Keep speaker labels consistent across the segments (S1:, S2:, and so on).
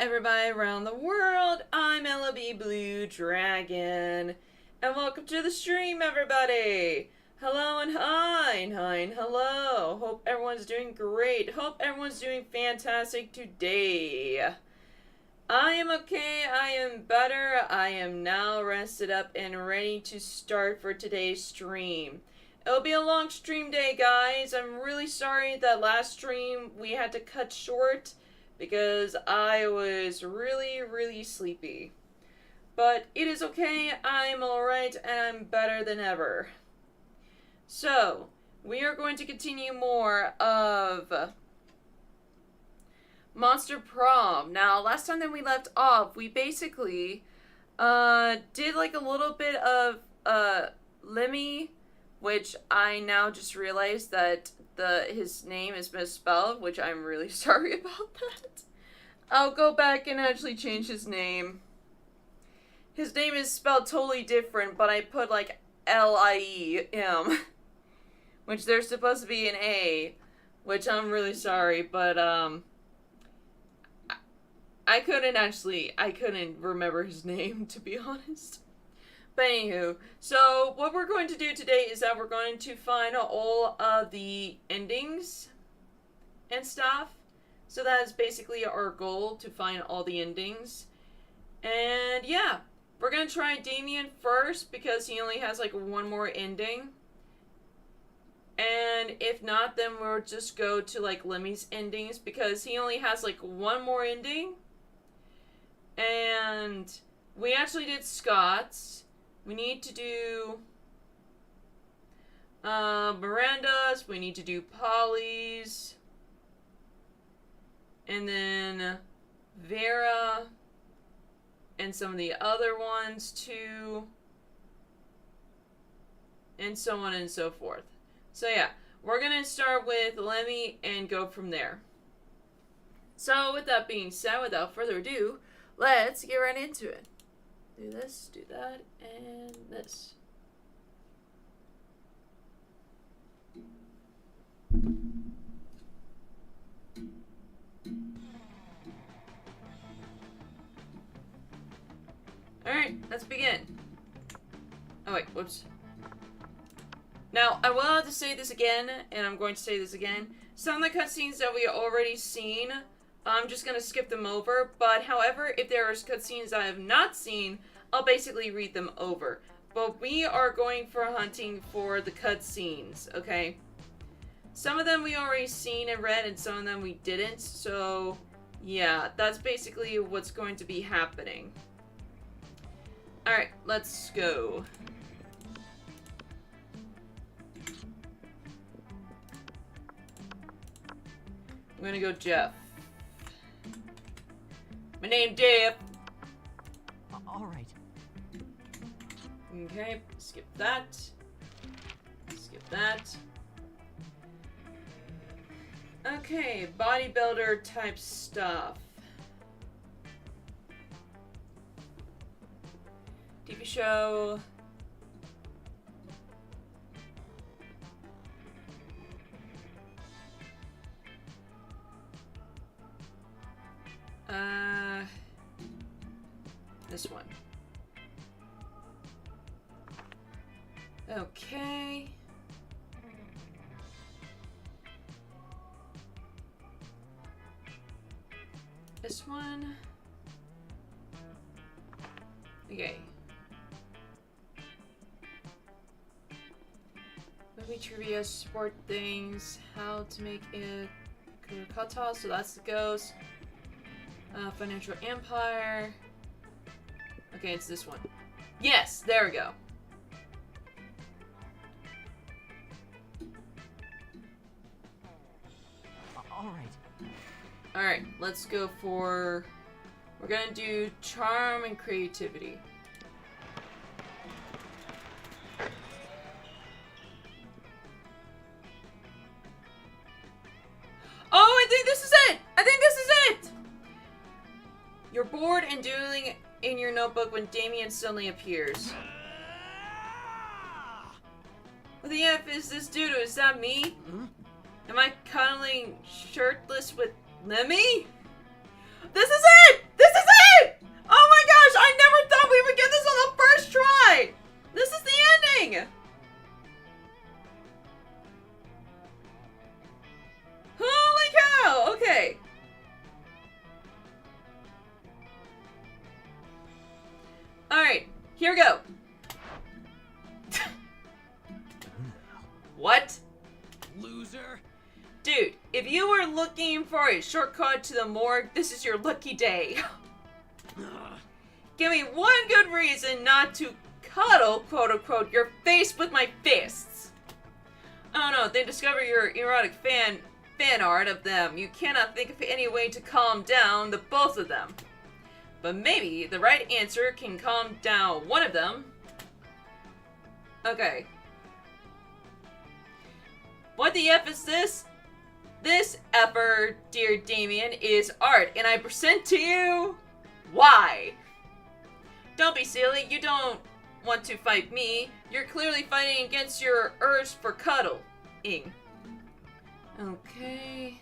S1: everybody around the world. I'm LLBlueDragon, and welcome to the stream, everybody. Hello and hi and hello. Hope everyone's doing great. Hope everyone's doing fantastic today. I am okay. I am better. I am now rested up and ready to start for today's stream. It'll be a long stream day, guys. I'm really sorry that last stream we had to cut short because I was really sleepy. But it is okay. I'm alright and I'm better than ever. So, we are going to continue more of Monster Prom. Now, last time that we left off, we basically did like a little bit of Liem, which I now just realized that his name is misspelled, which I'm really sorry about that. I'll go back and actually change his name. His name is spelled totally different, but I put like Liem, which there's supposed to be an A, which I'm really sorry, but I couldn't remember his name, to be honest. But anywho, so what we're going to do today is that we're going to find all of the endings and stuff. So that is basically our goal, to find all the endings. And yeah, we're going to try Damien first because he only has like one more ending. And if not, then we'll just go to like Liem's endings because he only has like one more ending. And we actually did Scott's. We need to do Miranda's. We need to do Polly's. And then Vera. And some of the other ones too. And so on and so forth. So yeah, we're going to start with Lemmy and go from there. So with that being said, without further ado, let's get right into it. Do this, do that, and this. Alright, let's begin. Oh wait, whoops. Now, I will have to say this again, and I'm going to say this again. Some of the cutscenes that we already seen, I'm just going to skip them over. But, however, if there are cutscenes I have not seen, I'll basically read them over. But we are going for hunting for the cutscenes, okay? Some of them we already seen and read, and some of them we didn't. So, yeah, that's basically what's going to be happening. Alright, let's go. I'm gonna go Jeff. My name Jeff.
S2: Alright.
S1: Okay, skip that. Skip that. Okay, bodybuilder type stuff. TV show. This one. Okay. This one. Okay. Movie trivia, sport things, how to make a kata, so that's the ghost. Financial empire. Okay, it's this one. Yes, there we go. Alright, let's go for... We're gonna do charm and creativity. Oh, I think this is it! I think this is it! You're bored and doodling in your notebook when Damien suddenly appears. What the F is this dude? Is that me? Am I cuddling shirtless with Lemmy? This is it! This is it! Oh my gosh, I never thought we would get this on the first try! This is the ending! Holy cow! Okay. Alright, here we go. What?
S2: Loser.
S1: Dude, if you were looking for a shortcut to the morgue, this is your lucky day. Give me one good reason not to cuddle, quote-unquote, your face with my fists. Oh no, they discover your erotic fan art of them. You cannot think of any way to calm down the both of them. But maybe the right answer can calm down one of them. Okay. What the F is this? This effort, dear Damien, is art, and I present to you... Why? Don't be silly, you don't want to fight me. You're clearly fighting against your urge for cuddling. Okay...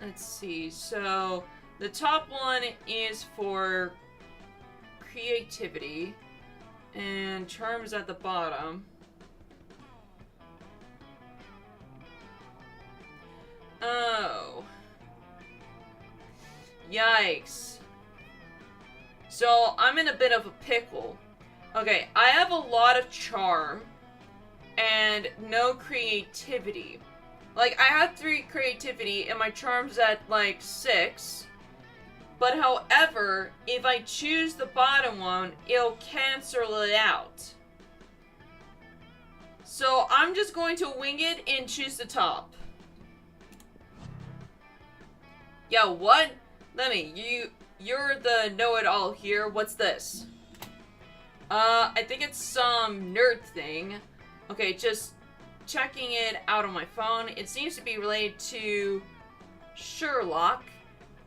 S1: Let's see, so the top one is for creativity, and charm is at the bottom. Oh. Yikes. So, I'm in a bit of a pickle. Okay, I have a lot of charm, and no creativity. Like, I have 3 creativity and my charm's at, like, 6. But however, if I choose the bottom one, it'll cancel it out. So I'm just going to wing it and choose the top. Yo, what? Lemmy, you're the know-it-all here. What's this? I think it's some nerd thing. Okay, just checking it out on my phone. It seems to be related to Sherlock.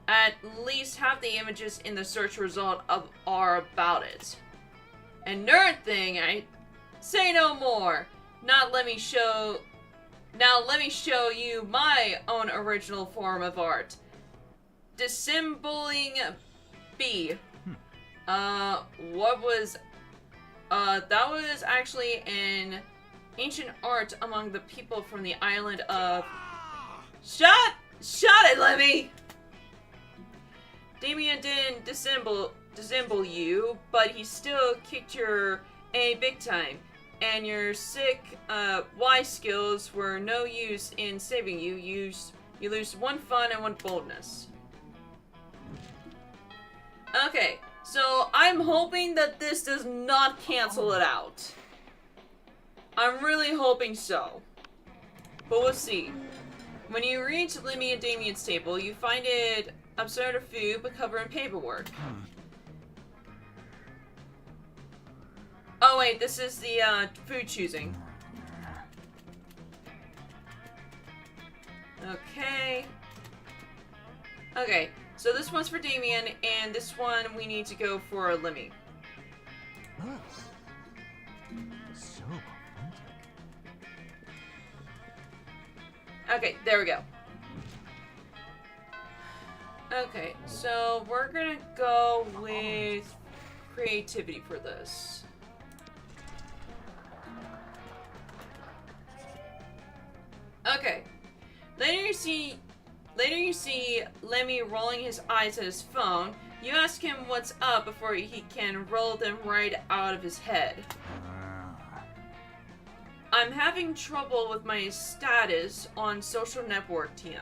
S1: At least half the images in the search result are about it. And nerd thing, I say no more. Now let me show you my own original form of art. Dissembling B. What was that was actually an ancient art among the people from the island of Shut it, Lemmy! Damien didn't dissemble you, but he still kicked your A big time. And your sick Y skills were no use in saving you. You lose 1 fun and 1 boldness. Okay, so I'm hoping that this does not cancel it out. I'm really hoping so. But we'll see. When you reach Lemmy and Damien's table, you find it absurd of food but covered in paperwork. Oh wait, this is the food choosing. Okay. Okay, so this one's for Damien, and this one we need to go for Lemmy.
S2: Looks so authentic.
S1: Okay, there we go. Okay, so we're gonna go with creativity for this. Okay. Later you see Lemmy rolling his eyes at his phone. You ask him what's up before he can roll them right out of his head. I'm having trouble with my status on social network, TM.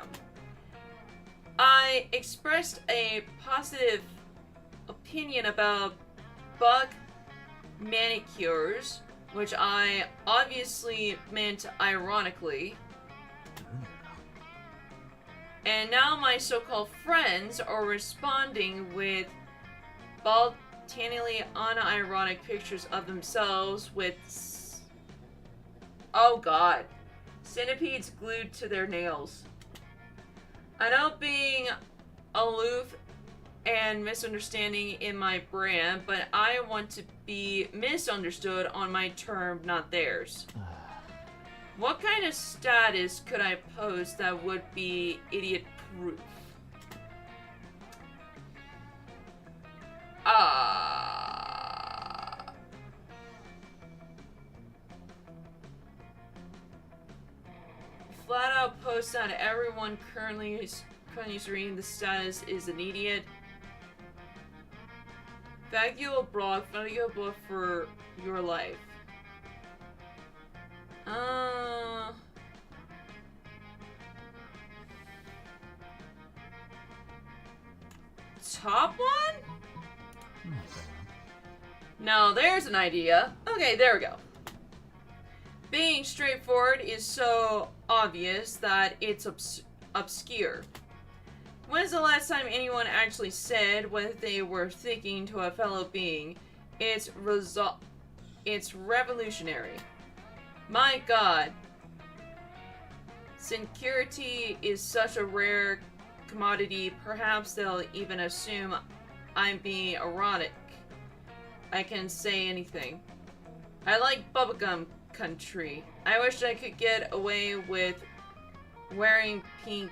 S1: I expressed a positive opinion about bug manicures, which I obviously meant ironically. And now my so-called friends are responding with botanically unironic pictures of themselves with, oh god, centipedes glued to their nails. I know being aloof and misunderstanding in my brand, but I want to be misunderstood on my term, not theirs. What kind of status could I post that would be idiot-proof? Flat out post that everyone currently reading the status is an idiot. Vaguo blog for your life. Top one? No, there's an idea. Okay, there we go. Being straightforward is so obvious that it's obscure. When's the last time anyone actually said what they were thinking to a fellow being? It's revolutionary. My god. Security is such a rare commodity, perhaps they'll even assume I'm being ironic. I can say anything. I like bubblegum country. I wish I could get away with wearing pink.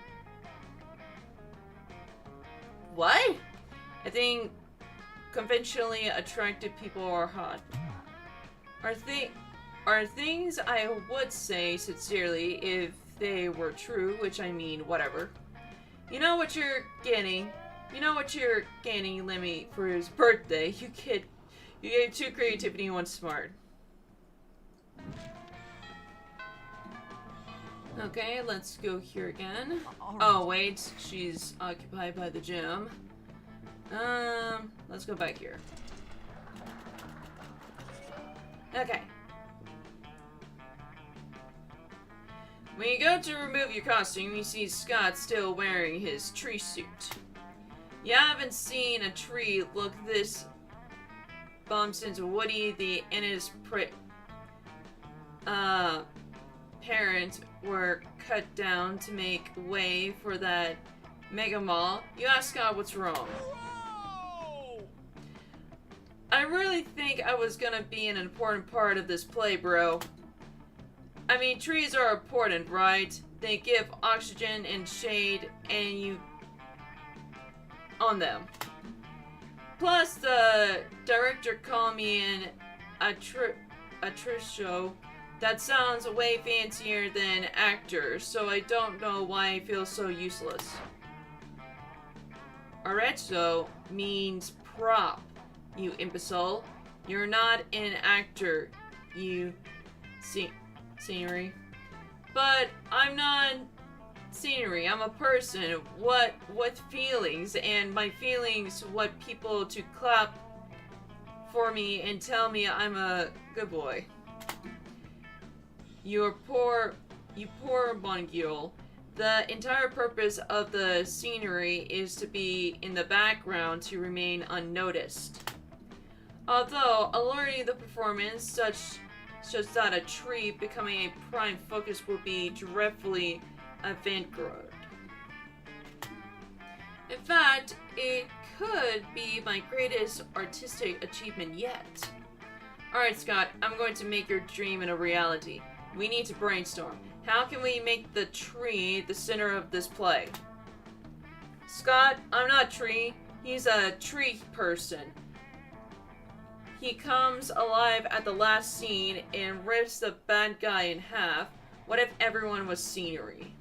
S1: What? I think conventionally attractive people are hot. Are things I would say sincerely if they were true, which I mean, whatever. You know what you're getting. You know what you're getting, Lemmy, for his birthday. You kid. You gave 2 creativity and 1 smart. Okay, let's go here again.
S2: All right.
S1: Oh, wait. She's occupied by the gym. Let's go back here. Okay. When you go to remove your costume, you see Scott still wearing his tree suit. You haven't seen a tree look this bummed since Woody the inexplicable parents were cut down to make way for that mega mall. You ask Scott what's wrong.
S2: Whoa!
S1: I really think I was gonna be an important part of this play, bro. I mean, trees are important, right? They give oxygen and shade, and you on them. Plus, the director called me an attricio. That sounds way fancier than actor, so I don't know why I feel so useless. Arezzo means prop, you imbecile. You're not an actor, you scenery. But I'm not scenery, I'm a person with feelings, and my feelings want people to clap for me and tell me I'm a good boy. You poor Bongil. The entire purpose of the scenery is to be in the background to remain unnoticed. Although alluring the performance, such that a tree becoming a prime focus will be dreadfully avant-garde. In fact, it could be my greatest artistic achievement yet. Alright, Scott, I'm going to make your dream into reality. We need to brainstorm. How can we make the tree the center of this play? Scott, I'm not a tree. He's a tree person. He comes alive at the last scene and rips the bad guy in half. What if everyone was scenery?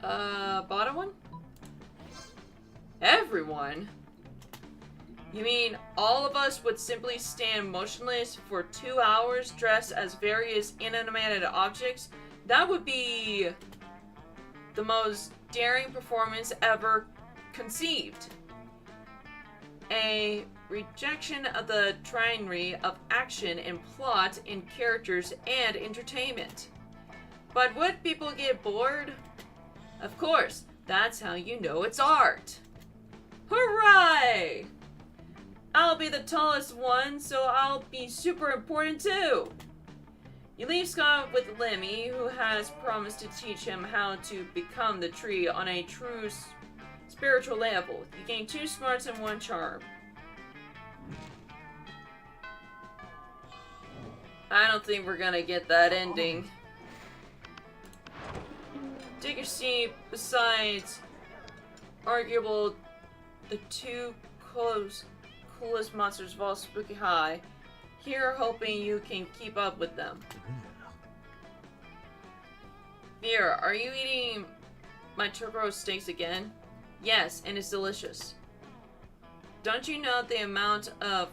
S1: Bottom one? Everyone? You mean all of us would simply stand motionless for 2 hours dressed as various inanimate objects? That would be the most daring performance ever conceived. A rejection of the trinary of action and plot and characters and entertainment. But would people get bored? Of course, that's how you know it's art. Hooray! I'll be the tallest one, so I'll be super important too. You leave Scott with Lemmy, who has promised to teach him how to become the tree on a true spiritual level. You gain 2 smarts and 1 charm. I don't think we're gonna get that ending. Take your seat. Besides, arguable, the 2 coolest monsters of all Spooky High. Here, hoping you can keep up with them. Vera, are you eating my turkey roast steaks again? Yes, and it's delicious. Don't you know the amount of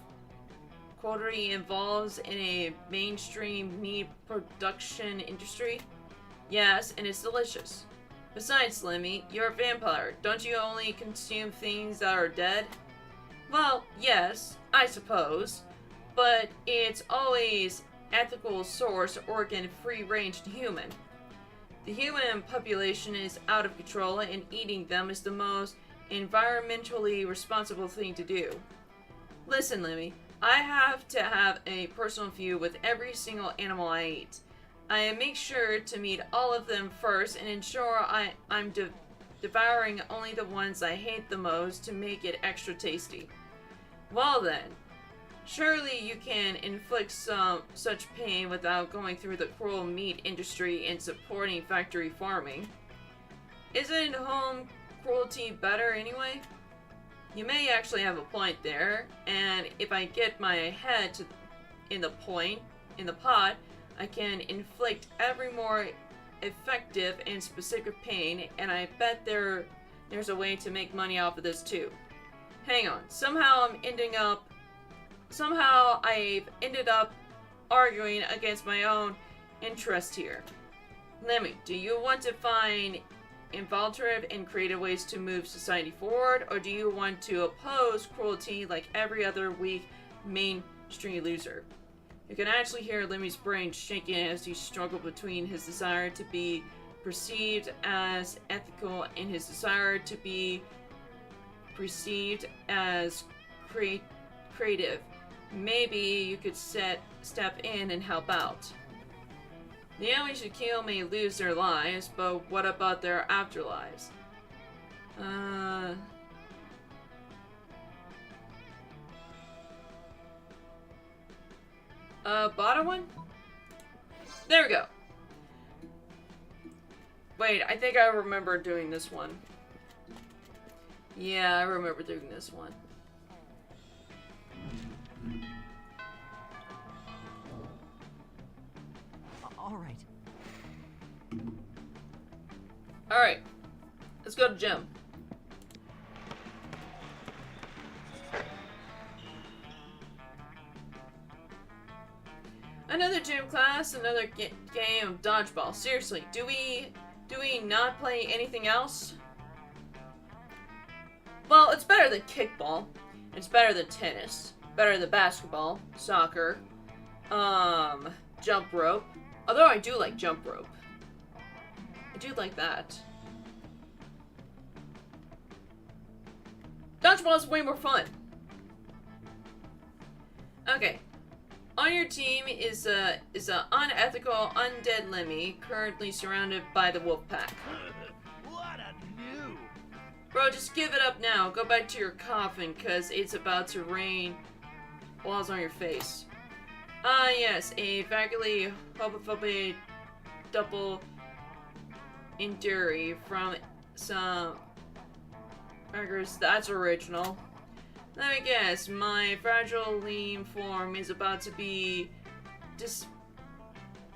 S1: quality involves in a mainstream meat production industry? Yes, and it's delicious. Besides, Lemmy, you're a vampire. Don't you only consume things that are dead? Well, yes, I suppose. But it's always ethical source organ free-ranged human. The human population is out of control, and eating them is the most environmentally responsible thing to do. Listen, Lemmy, I have to have a personal view with every single animal I eat. I make sure to meet all of them first and ensure I'm devouring only the ones I hate the most to make it extra tasty. Well then, surely you can inflict such pain without going through the cruel meat industry and supporting factory farming. Isn't home cruelty better anyway? You may actually have a point there, and if I get my head in the pot, I can inflict every more effective and specific pain, and I bet there's a way to make money off of this too. Hang on, somehow I've ended up arguing against my own interest here. Lemmy, do you want to find involuntary and creative ways to move society forward, or do you want to oppose cruelty like every other weak mainstream loser? You can actually hear Lemmy's brain shaking as he struggled between his desire to be perceived as ethical and his desire to be perceived as creative. Maybe you could step in and help out. The enemies you kill may lose their lives, but what about their afterlives? Bottom one? There we go. Wait, I think I remember doing this one. Yeah, I remember doing this one.
S3: Alright.
S1: Alright. Let's go to gym. Another gym class, another game of dodgeball. Seriously, do we not play anything else? Well, it's better than kickball. It's better than tennis. Better than basketball, soccer, jump rope. Although I do like jump rope. I do like that. Dodgeball is way more fun. Okay. On your team is a unethical undead Lemmy currently surrounded by the wolf pack.
S2: What a noob!
S1: Bro, just give it up now. Go back to your coffin, cause it's about to rain balls on your face. Ah, yes, a vaguely homophobic double injury from some burgers. That's original. Let me guess, my fragile Liem form is about to be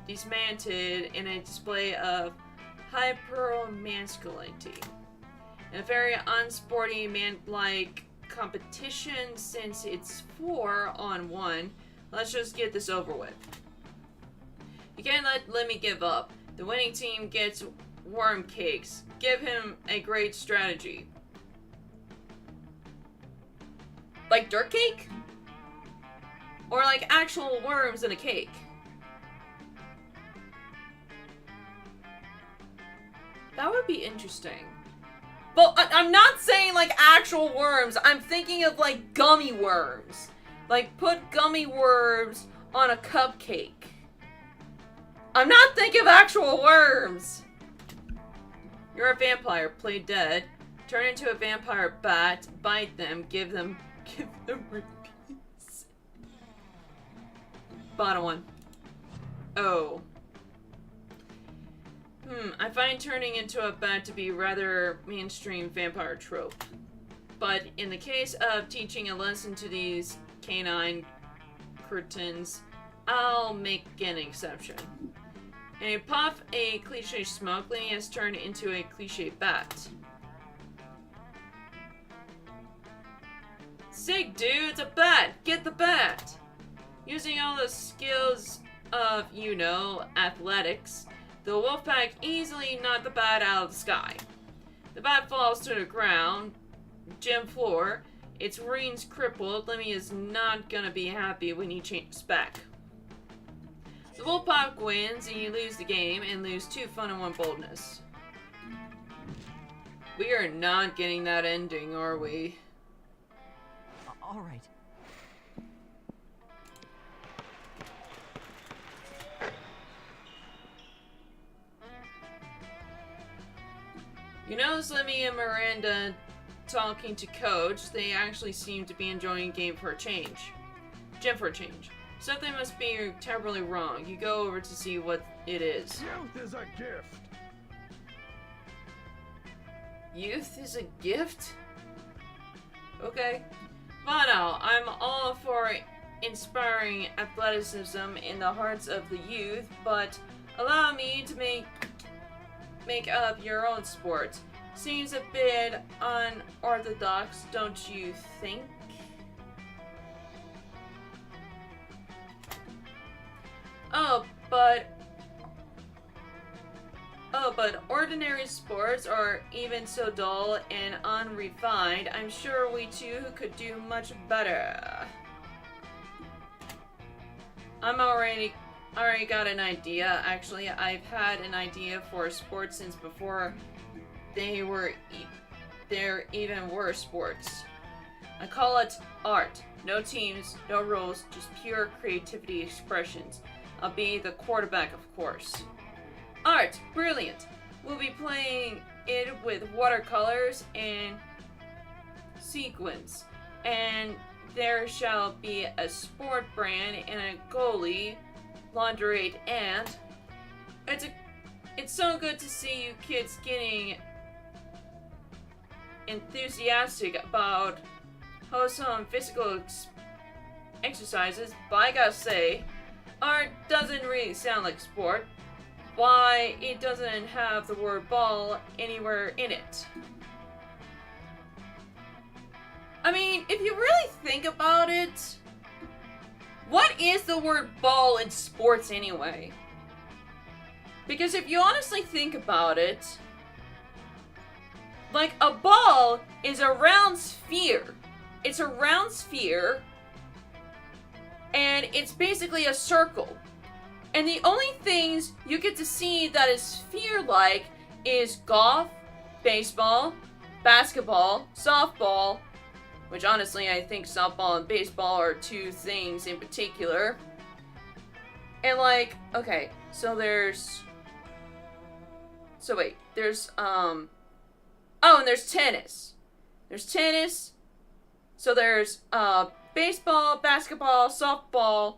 S1: dismantled in a display of hyper-masculinity. A very unsporty man-like competition since it's 4-on-1. Let's just get this over with. You can't let me give up. The winning team gets worm cakes. Give him a great strategy. Like dirt cake? Or like actual worms in a cake? That would be interesting. Well, I'm not saying like actual worms. I'm thinking of like gummy worms. Like put gummy worms on a cupcake. I'm not thinking of actual worms. You're a vampire. Play dead. Turn into a vampire bat. Bite them. Give them repeats. Bottom one. Oh. I find turning into a bat to be rather mainstream vampire trope. But in the case of teaching a lesson to these canine curtains, I'll make an exception. In a puff, a cliche smoke, Lenny has turned into a cliche bat. Sick, dude, it's a bat! Get the bat! Using all the skills of, you know, athletics, the Wolfpack easily knocked the bat out of the sky. The bat falls to the ground, gym floor, its wings crippled. Lemmy is not gonna be happy when he changes back. The Wolfpack wins and you lose the game and lose 2 fun and 1 boldness. We are not getting that ending, are we?
S3: Alright.
S1: You notice Lemmy and Miranda talking to Coach. They actually seem to be enjoying Gym for a change. Something must be terribly wrong. You go over to see what it is.
S2: Youth is a gift.
S1: Youth is a gift? Okay. But no, I'm all for inspiring athleticism in the hearts of the youth, but allow me to make up your own sport. Seems a bit unorthodox, don't you think? Oh, but... Oh, but ordinary sports are even so dull and unrefined. I'm sure we too could do much better. I'm already got an idea. Actually, I've had an idea for sports since before they're even worse sports. I call it art. No teams, no rules, just pure creativity expressions. I'll be the quarterback, of course. Art, brilliant. We'll be playing it with watercolors and sequins. And there shall be a sport brand and a goalie, lingerie, and it's so good to see you kids getting enthusiastic about wholesome physical exercises, but I gotta say, art doesn't really sound like sport. Why it doesn't have the word ball anywhere in it. I mean, if you really think about it, what is the word ball in sports anyway? Because if you honestly think about it, like a ball is a round sphere. It's a round sphere, and it's basically a circle. And the only things you get to see that is sphere-like is golf, baseball, basketball, softball, which honestly I think softball and baseball are two things in particular. And like, okay, there's oh, and there's tennis. There's tennis. So there's baseball, basketball, softball,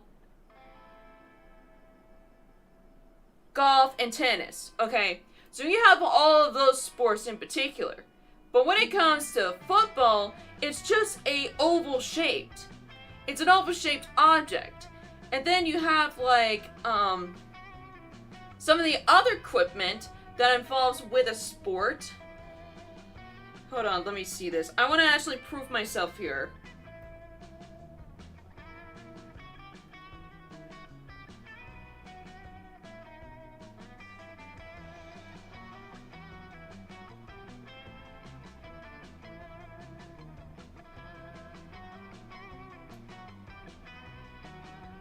S1: golf, and tennis. Okay, so you have all of those sports in particular. But when it comes to football, it's just a oval shaped. It's an oval shaped object. And then you have like some of the other equipment that involves with a sport. Hold on, let me see this. I want to actually prove myself here.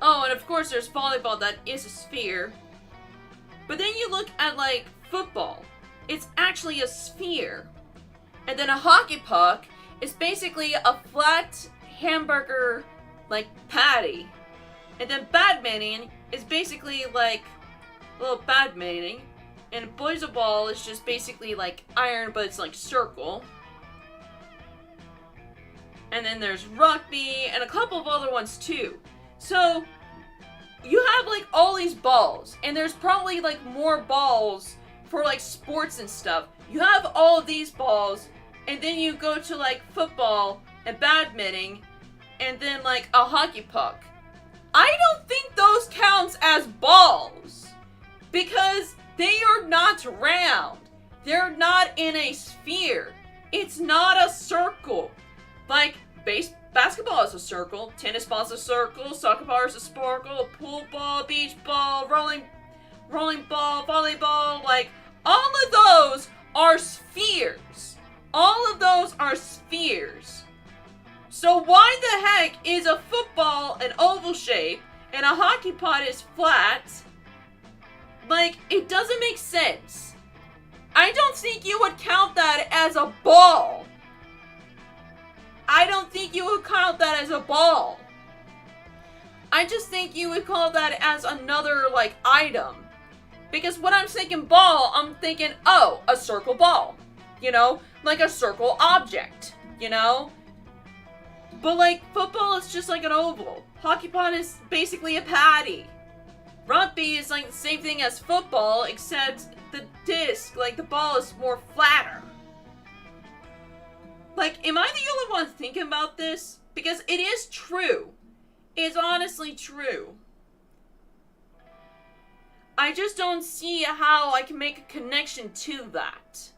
S1: Oh, and of course there's volleyball that is a sphere. But then you look at like football. It's actually a sphere. And then a hockey puck is basically a flat hamburger like patty. And then badminton is basically like a little badminton. And boys of ball is just basically like iron, but it's like circle. And then there's rugby and a couple of other ones too. So you have like all these balls, and there's probably like more balls for like sports and stuff. You have all of these balls, and then you go to like football and badminton, and then like a hockey puck. I don't think those counts as balls, because they are not round. They're not in a sphere. It's not a circle. Like basketball is a circle, tennis ball is a circle, soccer ball is a sparkle, pool ball, beach ball, rolling ball, volleyball, like all of those are spheres. All of those are spheres. So why the heck is a football an oval shape and a hockey puck is flat? Like, it doesn't make sense. I don't think you would count that as a ball. I don't think you would count that as a ball. I just think you would call that as another, like, item. Because when I'm thinking ball, I'm thinking, oh, a circle ball. You know? Like a circle object. You know? But, like, football is just like an oval. Hockey puck is basically a patty. Rugby is like the same thing as football, except the disc, like, the ball is more flatter. Like, am I the only one thinking about this? Because it is true. It's honestly true. I just don't see how I can make a connection to that.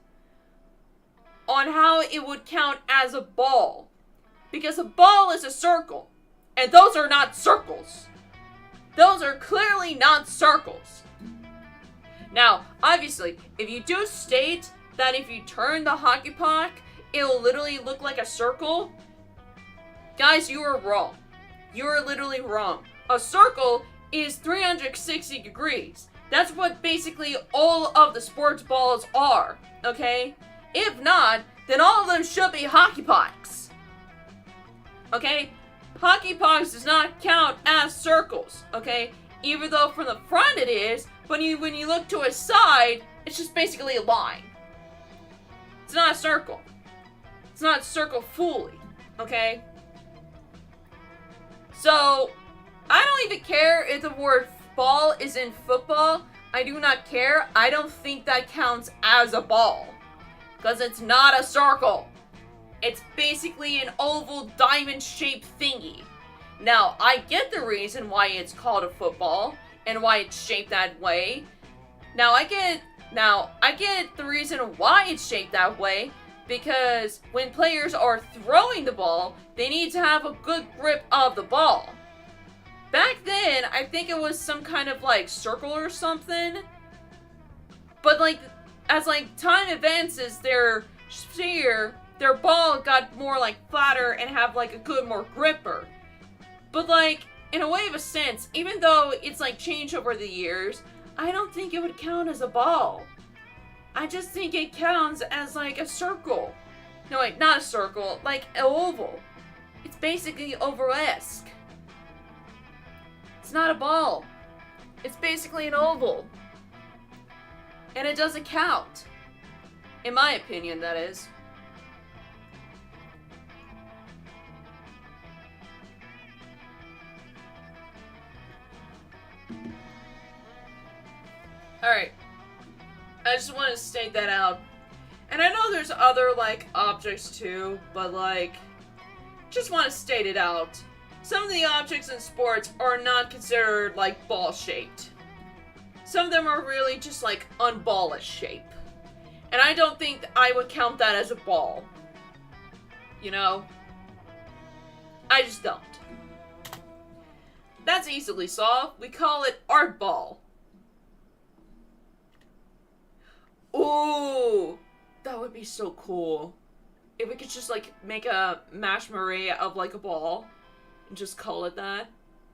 S1: On how it would count as a ball. Because a ball is a circle. And those are not circles. those are clearly not circles. Now, obviously, if you do state that if you turn the hockey puck, it'll literally look like a circle, guys, you are wrong. You are literally wrong. A circle is 360 degrees. That's what basically all of the sports balls are, okay? If not, then all of them should be hockey pucks. Okay? Hockey pucks does not count as circles, okay? Even though from the front it is, but when you look to a side, it's just basically a line. It's not a circle. It's not a circle fully, okay? So, I don't even care if the word ball is in football. I do not care. I don't think that counts as a ball. Because it's not a circle. It's basically an oval diamond-shaped thingy. Now, I get the reason why it's called a football and why it's shaped that way. Now, I get the reason why it's shaped that way because when players are throwing the ball, they need to have a good grip of the ball. Back then, I think it was some kind of like circle or something. But like, as like time advances, their ball got more like flatter and have like a good more gripper. But like, in a way of a sense, even though it's like changed over the years, I don't think it would count as a ball. I just think it counts as like a circle. No wait, not a circle, like an oval. It's basically oval-esque. It's not a ball. It's basically an oval. And it doesn't count. In my opinion, that is. Alright. I just want to state that out. And I know there's other, like, objects too, but, like, just want to state it out. Some of the objects in sports are not considered, like, ball-shaped. Some of them are really just, like, unballish shape. And I don't think I would count that as a ball. You know? I just don't. That's easily solved. We call it art ball. Ooh! That would be so cool. If we could just, like, make a mash-marie of, like, a ball. And just call it that.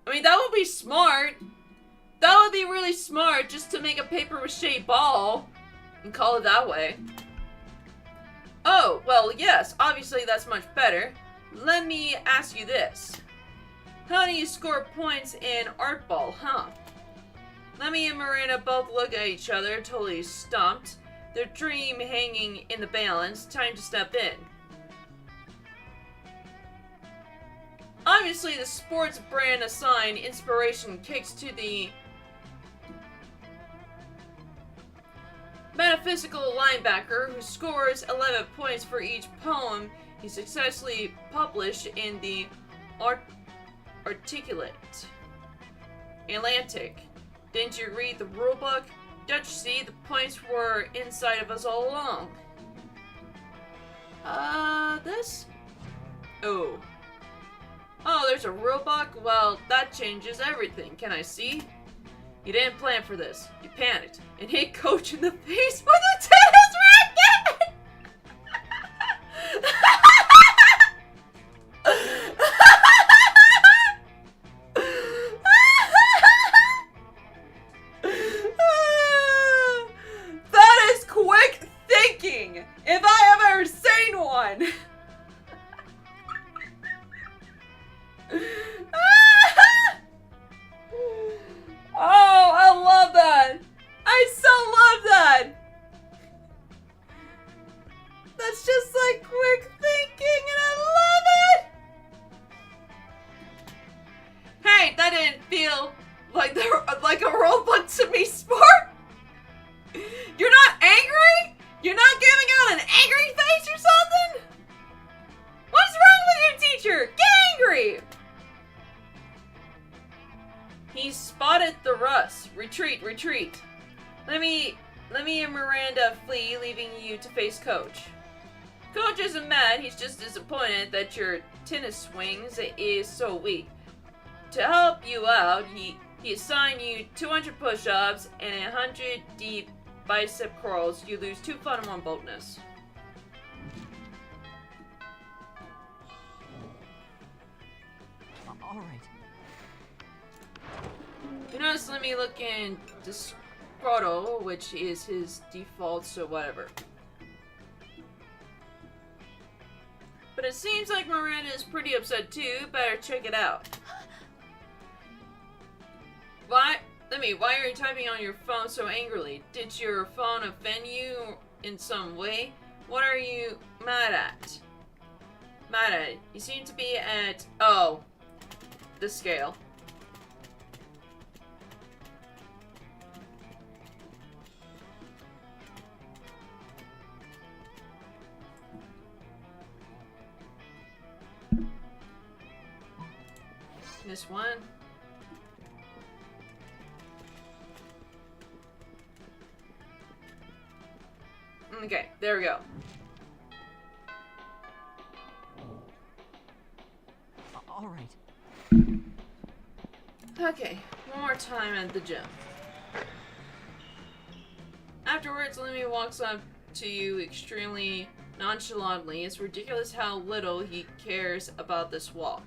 S1: I mean, that would be smart. That would be really smart, just to make a paper-mache ball. And call it that way. Oh, well, yes. Obviously, that's much better. Let me ask you this. How do you score points in art ball, huh? Lemmy and Miranda both look at each other, totally stumped. Their dream hanging in the balance. Time to step in. Obviously, the sports brand assigned inspiration kicks to the metaphysical linebacker who scores 11 points for each poem he successfully published in the Articulate Atlantic. Didn't you read the rulebook? Don't you see the points were inside of us all along? This? Oh. Oh, there's a rulebook? Well, that changes everything. Can I see? You didn't plan for this. You panicked and hit Coach in the face with a tennis racket! That is quick thinking! If I have ever seen one! Oh, I love that! I so love that! That's just like quick thinking and I love it! Hey, that didn't feel like a robot to me, sport! You're not angry? You're not giving out an angry face or something? What's wrong with your teacher? Get angry! He spotted the rust. Retreat, retreat. Let me and Miranda flee, leaving you to face Coach. Coach isn't mad, he's just disappointed that your tennis swings is so weak. To help you out, he assign you 200 push-ups and 100 deep bicep curls, you lose 2 fun and 1 boldness.
S3: All right.
S1: You notice let me look in Disgrotto, which is his default, so whatever. But it seems like Miranda is pretty upset too. Better check it out. Why are you typing on your phone so angrily? Did your phone offend you in some way? What are you mad at? Mad at? You seem to be at, oh, the scale. This one. Okay, there we go.
S3: All right.
S1: Okay, one more time at the gym. Afterwards, Lemmy walks up to you extremely nonchalantly. It's ridiculous how little he cares about this walk.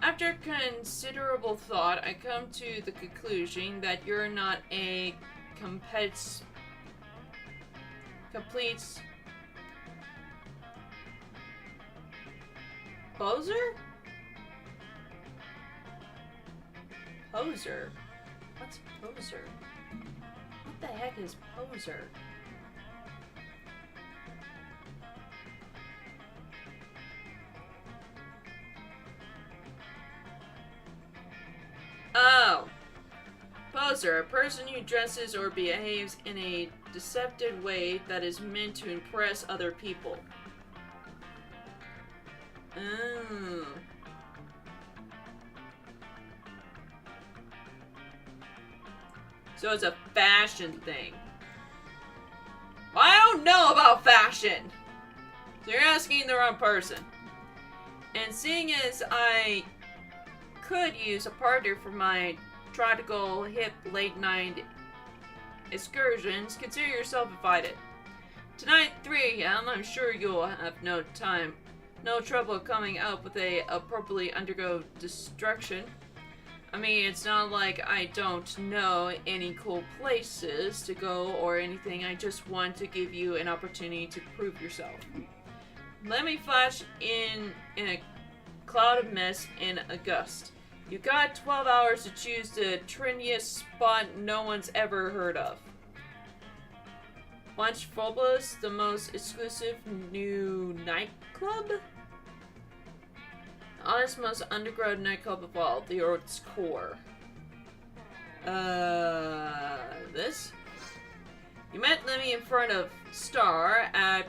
S1: After considerable thought, I come to the conclusion that you're not a complete poser? Poser? What's poser? What the heck is poser? Oh. Poser, a person who dresses or behaves in a deceptive way that is meant to impress other people. Oh. So it's a fashion thing. Well, I don't know about fashion. So you're asking the wrong person. And seeing as I could use a partner for my tropical hip late night excursions, consider yourself invited. Tonight 3 a.m. I'm sure you'll have no trouble coming up with a appropriately undergo destruction. I mean, it's not like I don't know any cool places to go or anything. I just want to give you an opportunity to prove yourself. Let me flash in a cloud of mist in a gust. You got 12 hours to choose the trendiest spot no one's ever heard of. Lunch Phobos, the most exclusive new nightclub? Honest, most underground nightclub of all, the Earth's core. This? You met Lemmy in front of Star at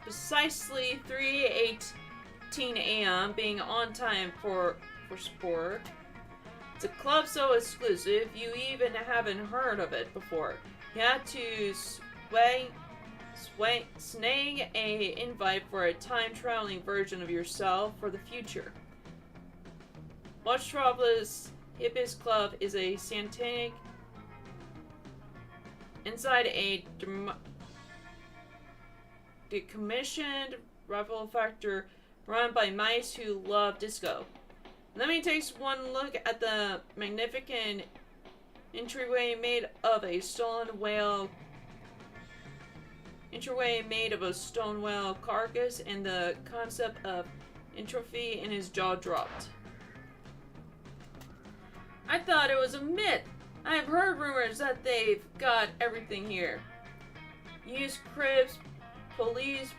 S1: precisely 3:18 a.m., being on time for sport. It's a club so exclusive you even haven't heard of it before. You had to snag a invite for a time-traveling version of yourself for the future. Metropolis Hippest Club is a satanic inside a decommissioned rival factor run by mice who love disco. Let me take one look at the magnificent entryway made of a stone whale carcass, and the concept of entropy in his jaw dropped. I thought it was a myth. I have heard rumors that they've got everything here. Used cribs, police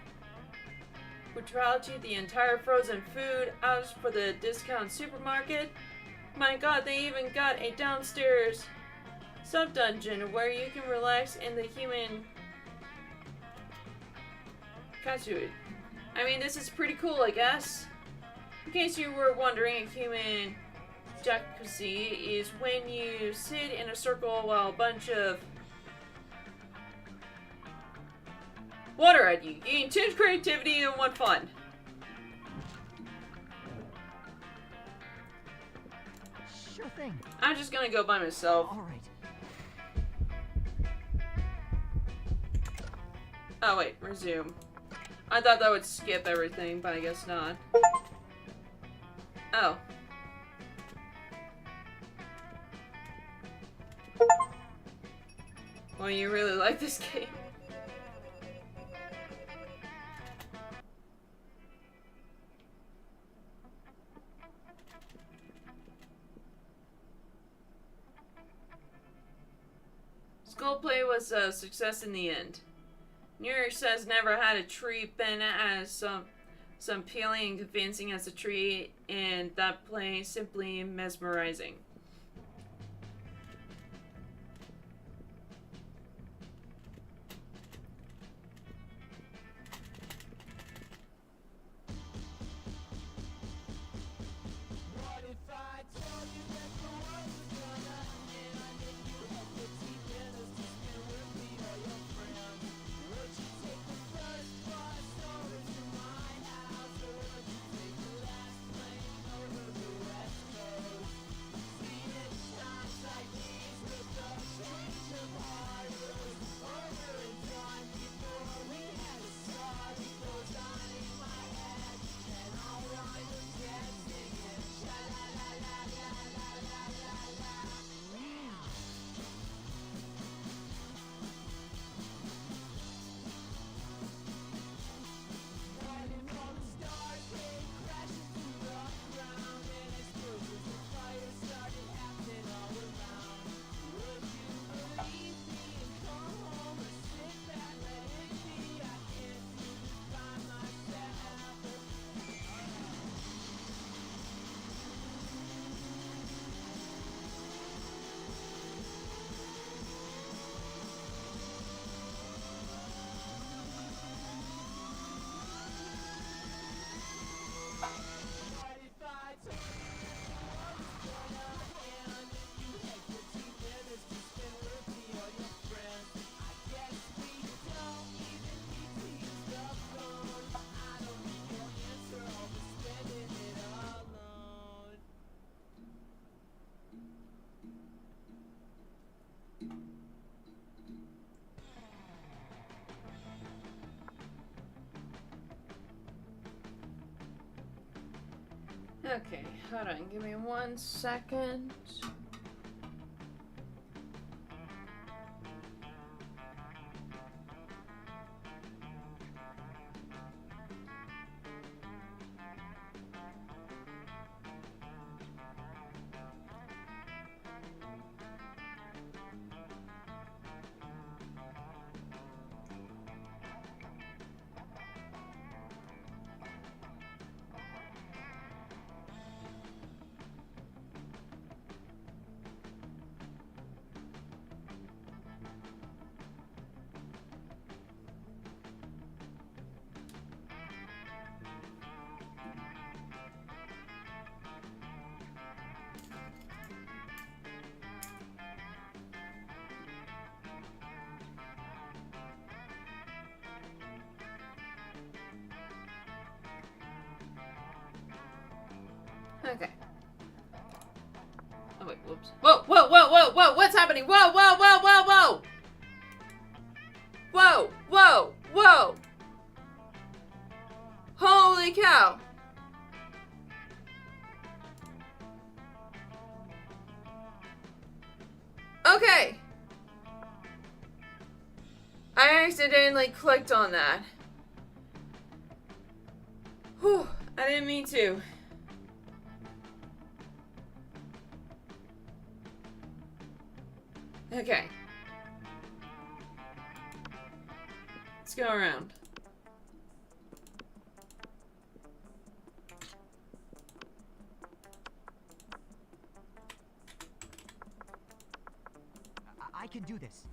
S1: brutality, the entire frozen food out for the discount supermarket. My god, they even got a downstairs sub-dungeon where you can relax in the human Katsuid. I mean, this is pretty cool, I guess. In case you were wondering, a human jacuzzi is when you sit in a circle while a bunch of water at you. Gain 2 creativity and 1 fun.
S3: Sure thing.
S1: I'm just gonna go by myself.
S3: All right.
S1: Oh wait, resume. I thought that would skip everything, but I guess not. Oh. Well, you really like this game. School play was a success in the end. New York says never had a tree been as some appealing and convincing as a tree, and that play simply mesmerizing. Okay, hold on, give me 1 second. Okay. Oh wait, whoops. Whoa, whoa, whoa, whoa, whoa, what's happening? Whoa, whoa, whoa, whoa, whoa! Whoa, whoa, whoa! Holy cow! Okay! I accidentally clicked on that. Whew, I didn't mean to. Okay. Let's go around.
S3: I can do this.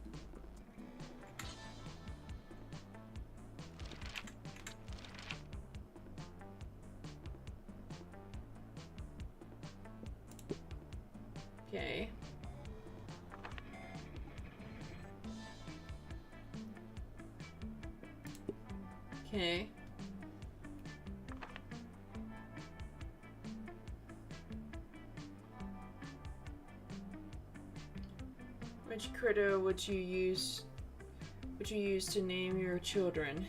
S1: Okay. Okay. Which critter would you use to name your children?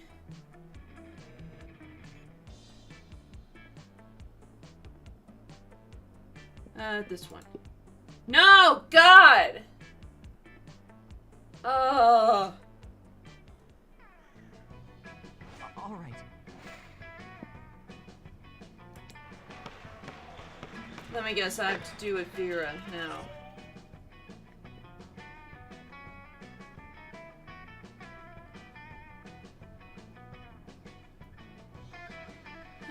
S1: This one. No, God! Oh.
S3: All right.
S1: Let me guess, I have to do with Vera now.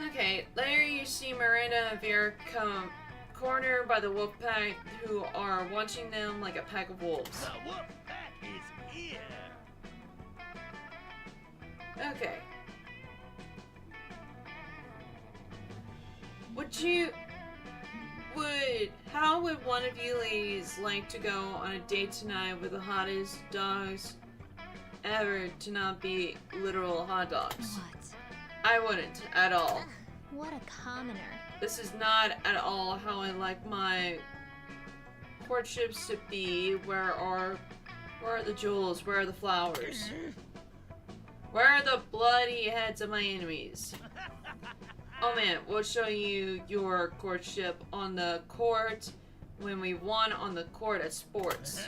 S1: Okay, later you see Miranda and Vera come cornered by the wolf pack who are watching them like a pack of wolves.
S2: The wolf pack is here.
S1: Okay. How would one of you ladies like to go on a date tonight with the hottest dogs ever to not be literal hot dogs?
S4: What?
S1: I wouldn't at all.
S4: What a commoner.
S1: This is not at all how I like my courtships to be. Where are the jewels? Where are the flowers? Where are the bloody heads of my enemies? Oh man, we'll show you your courtship on the court when we won on the court at sports.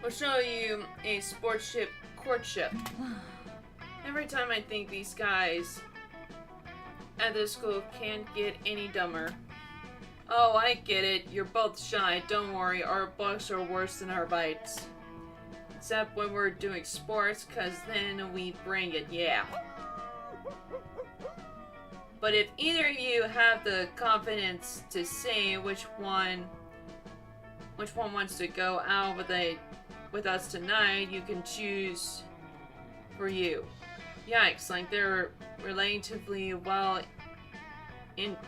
S1: We'll show you a sportship courtship. Every time I think these guys at this school can't get any dumber. Oh, I get it. You're both shy. Don't worry. Our bucks are worse than our bites. Except when we're doing sports, cause then we bring it, yeah. But if either of you have the confidence to say which one wants to go out with us tonight, you can choose for you. Yikes, like they're relatively well in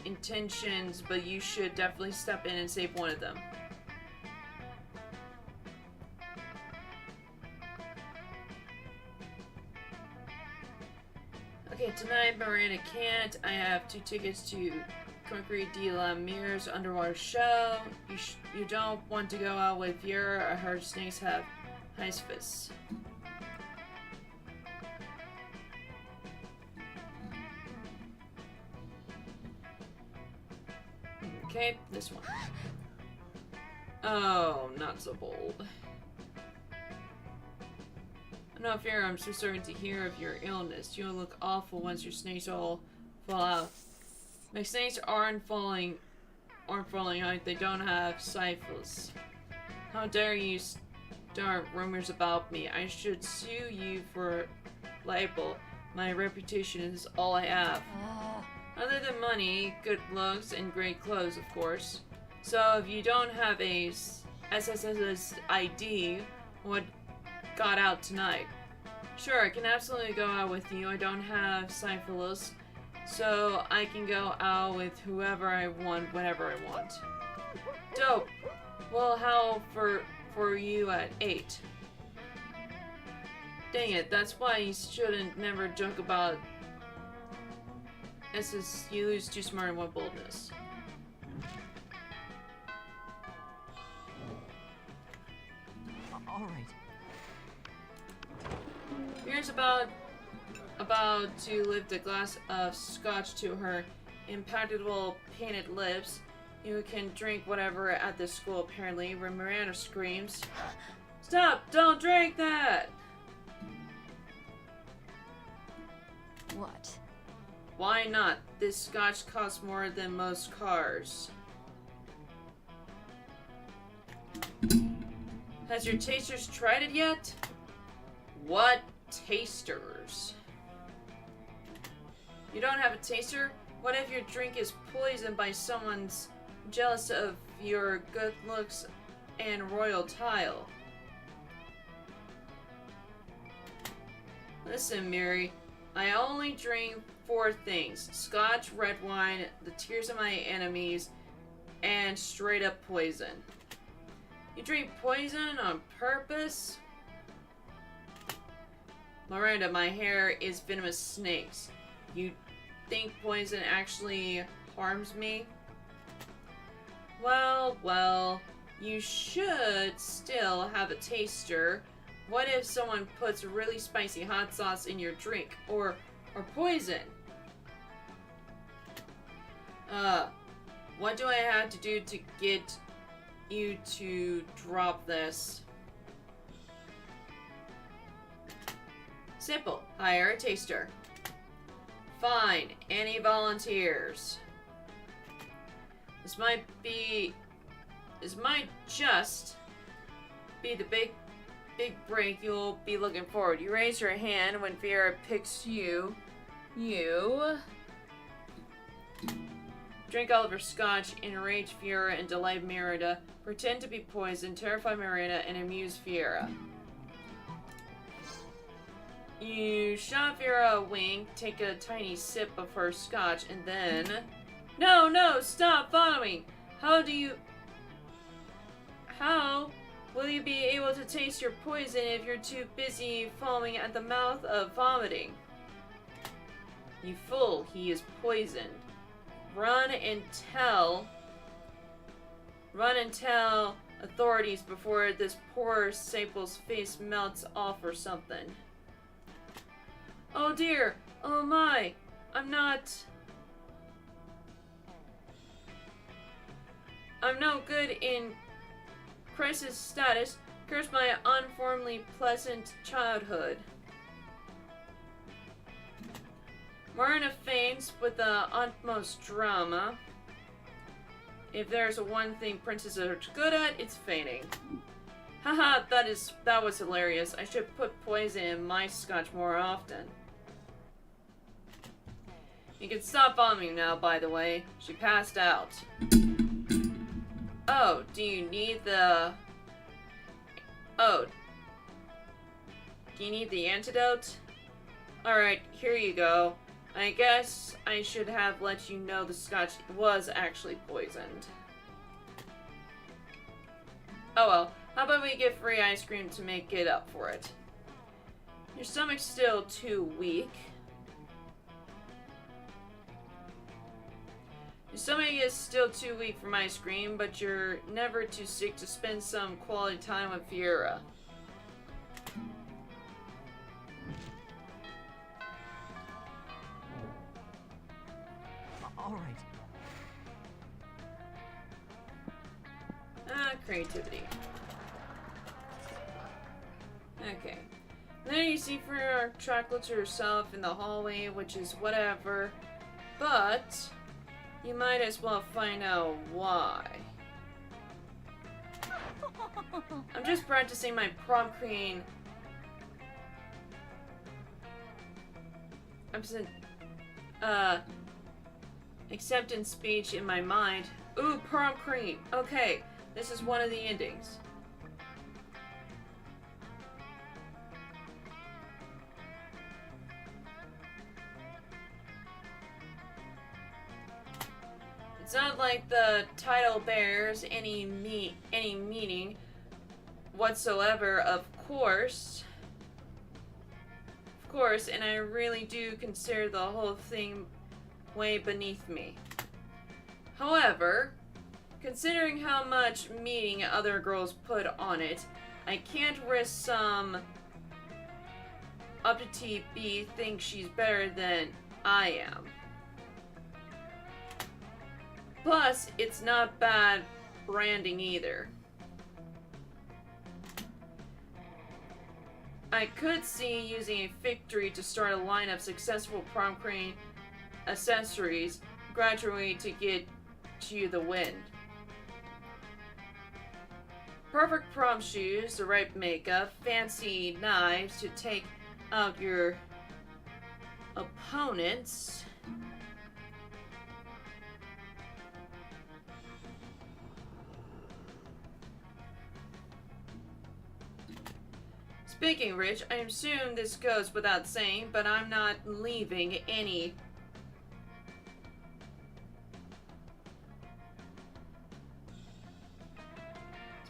S1: intentions, but you should definitely step in and save one of them. Okay, tonight Miranda can't. I have 2 tickets to Concrete de la Mire's underwater show. You don't want to go out with Vera. I heard snakes have nice fists. Okay, this one. Oh, not so bold. No, Vera, I'm so sorry to hear of your illness. You'll look awful once your snakes all fall out. My snakes aren't falling out. They don't have syphilis. How dare you start rumors about me? I should sue you for libel. My reputation is all I have. Other than money, good looks, and great clothes, of course. So if you don't have a SSS ID, what got out tonight? Sure, I can absolutely go out with you. I don't have syphilis, so I can go out with whoever I want, whenever I want. Dope. Well, how for you at 8? Dang it, that's why you shouldn't never joke about you lose 2 smart and 1 boldness.
S3: All right.
S1: Here's about to lift a glass of scotch to her impactable painted lips. You can drink whatever at this school, apparently. When Miranda screams, "Stop! Don't drink that!"
S4: What?
S1: Why not? This scotch costs more than most cars. Has your tasters tried it yet? What tasters? You don't have a taster? What if your drink is poisoned by someone's jealous of your good looks and royal tile? Listen, Mary, I only drink 4 things: scotch, red wine, the tears of my enemies, and straight up poison. You drink poison on purpose? Miranda, my hair is venomous snakes. You think poison actually harms me? Well, you should still have a taster. What if someone puts really spicy hot sauce in your drink? Or poison? What do I have to do to get you to drop this? Simple. Hire a taster. Fine. Any volunteers? This might just be the big break you'll be looking forward. You raise your hand when Vera picks you. Drink all of her scotch, enrage Fiora, and delight Merida. Pretend to be poisoned, terrify Merida, and amuse Fiora. You shot Fiora a wink, take a tiny sip of her scotch, and then... No, stop following! How will you be able to taste your poison if you're too busy foaming at the mouth of vomiting? You fool, he is poisoned. Run and tell authorities before this poor Saple's face melts off or something. Oh dear, oh my, I'm no good in crisis status. Curse my unformally pleasant childhood. Marina faints with the utmost drama. If there's one thing princesses are good at, it's fainting. Haha, that was hilarious. I should put poison in my scotch more often. You can stop vomiting now, by the way. She passed out. Oh, do you need the antidote? Alright, here you go. I guess I should have let you know the scotch was actually poisoned. Oh well, how about we get free ice cream to make it up for it? Your stomach's still too weak. Your stomach is still too weak for ice cream, but you're never too sick to spend some quality time with Fiora.
S3: All right.
S1: Creativity. Okay. Then you see Fiora chocolate to herself in the hallway, which is whatever, but you might as well find out why. I'm just practicing my prom queen. Acceptance speech in my mind. Ooh, prom queen. Okay, this is one of the endings. It's not like the title bears any meaning whatsoever, of course, and I really do consider the whole thing way beneath me. However, considering how much meaning other girls put on it, I can't risk some uppity B think she's better than I am. Plus, it's not bad branding either. I could see using a victory to start a line of successful prom queen accessories gradually to get you the win. Perfect prom shoes, the right makeup, fancy knives to take out your opponents. Speaking of which, I assume this goes without saying, but I'm not leaving any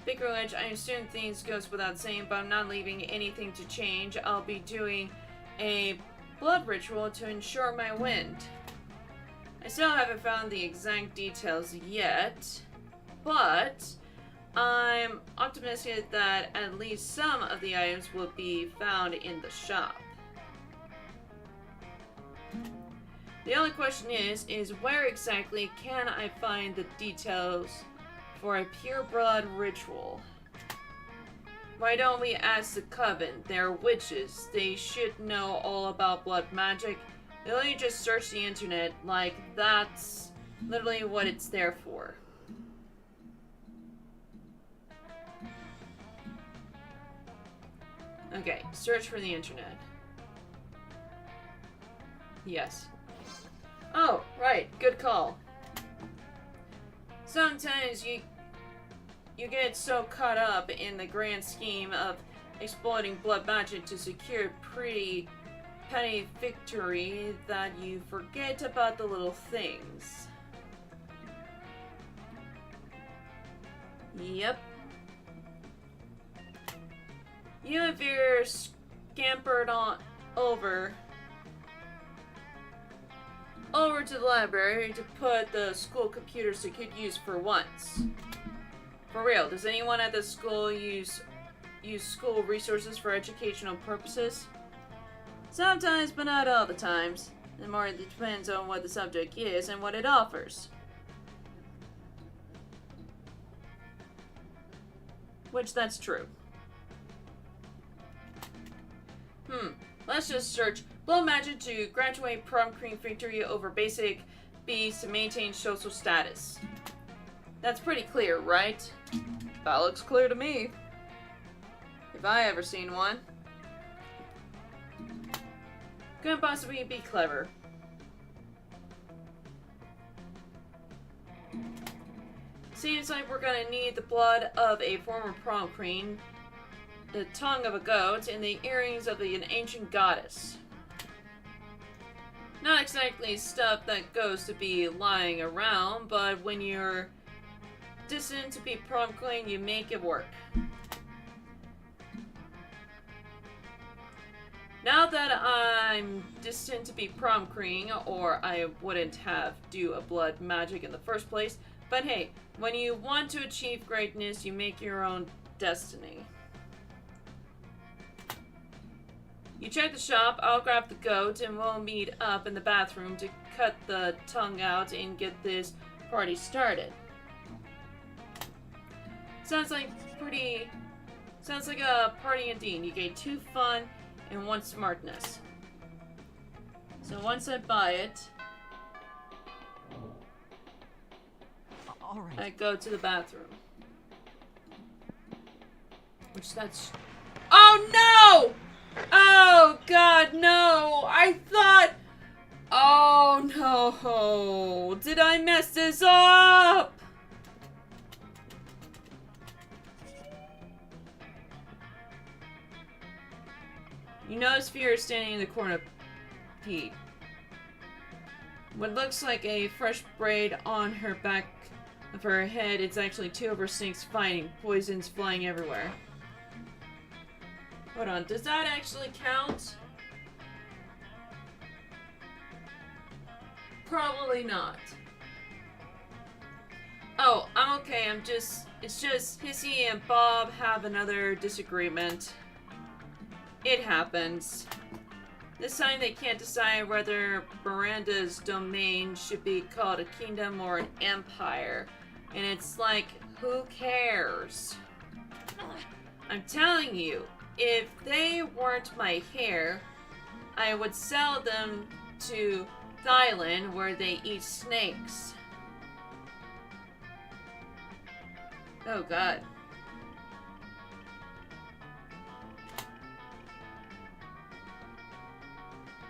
S1: Speaking of which, I assume things goes without saying, but I'm not leaving anything to change. I'll be doing a blood ritual to ensure my win. I still haven't found the exact details yet, but I'm optimistic that at least some of the items will be found in the shop. The only question is where exactly can I find the details for a pure blood ritual? Why don't we ask the Coven? They're witches. They should know all about blood magic. They'll only just search the internet, like that's literally what it's there for. Okay, search for the internet. Yes. Oh, right, good call. Sometimes you get so caught up in the grand scheme of exploiting blood magic to secure pretty petty victory that you forget about the little things. Yep. You and Veer scampered on over to the library to put the school computers to good use for once. For real, does anyone at the school use school resources for educational purposes? Sometimes, but not all the times. And more it depends on what the subject is and what it offers. Which, that's true. Let's just search blood magic to graduate prom queen victory over basic B's to maintain social status. That's pretty clear, right? That looks clear to me. If I ever seen one. Couldn't possibly be clever. Seems like we're gonna need the blood of a former prom queen, the tongue of a goat, and the earrings of an ancient goddess. Not exactly stuff that goes to be lying around, but when you're destined to be prom queen, you make it work. Now that I'm destined to be prom queen, or I wouldn't have do a blood magic in the first place, but hey, when you want to achieve greatness, you make your own destiny. You check the shop, I'll grab the goat, and we'll meet up in the bathroom to cut the tongue out and get this party started. Sounds like a party indeed. You get 2 fun and 1 smartness. So once I buy it,
S3: All right.
S1: I go to the bathroom. Which that's... Oh no! Oh god, no! I thought... Oh no! Did I mess this up? You notice Fear standing in the corner of Pete. What looks like a fresh braid on her back of her head, it's actually 2 of her snakes fighting, poisons flying everywhere. Hold on, does that actually count? Probably not. Oh, I'm okay, it's just Hissy and Bob have another disagreement. It happens. This time they can't decide whether Miranda's domain should be called a kingdom or an empire. And it's like, who cares? I'm telling you, if they weren't my hair, I would sell them to Thailand where they eat snakes. Oh god.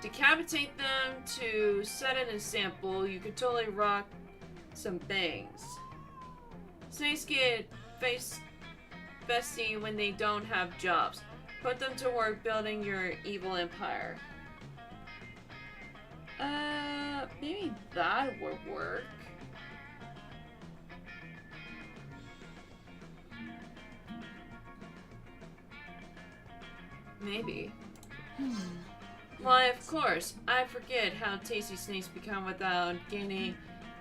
S1: Decapitate them to set an example. You could totally rock some bangs. Snakes get bestie when they don't have jobs. Put them to work building your evil empire. Maybe that would work. Maybe. Why, of course. I forget how tasty snakes become without gaining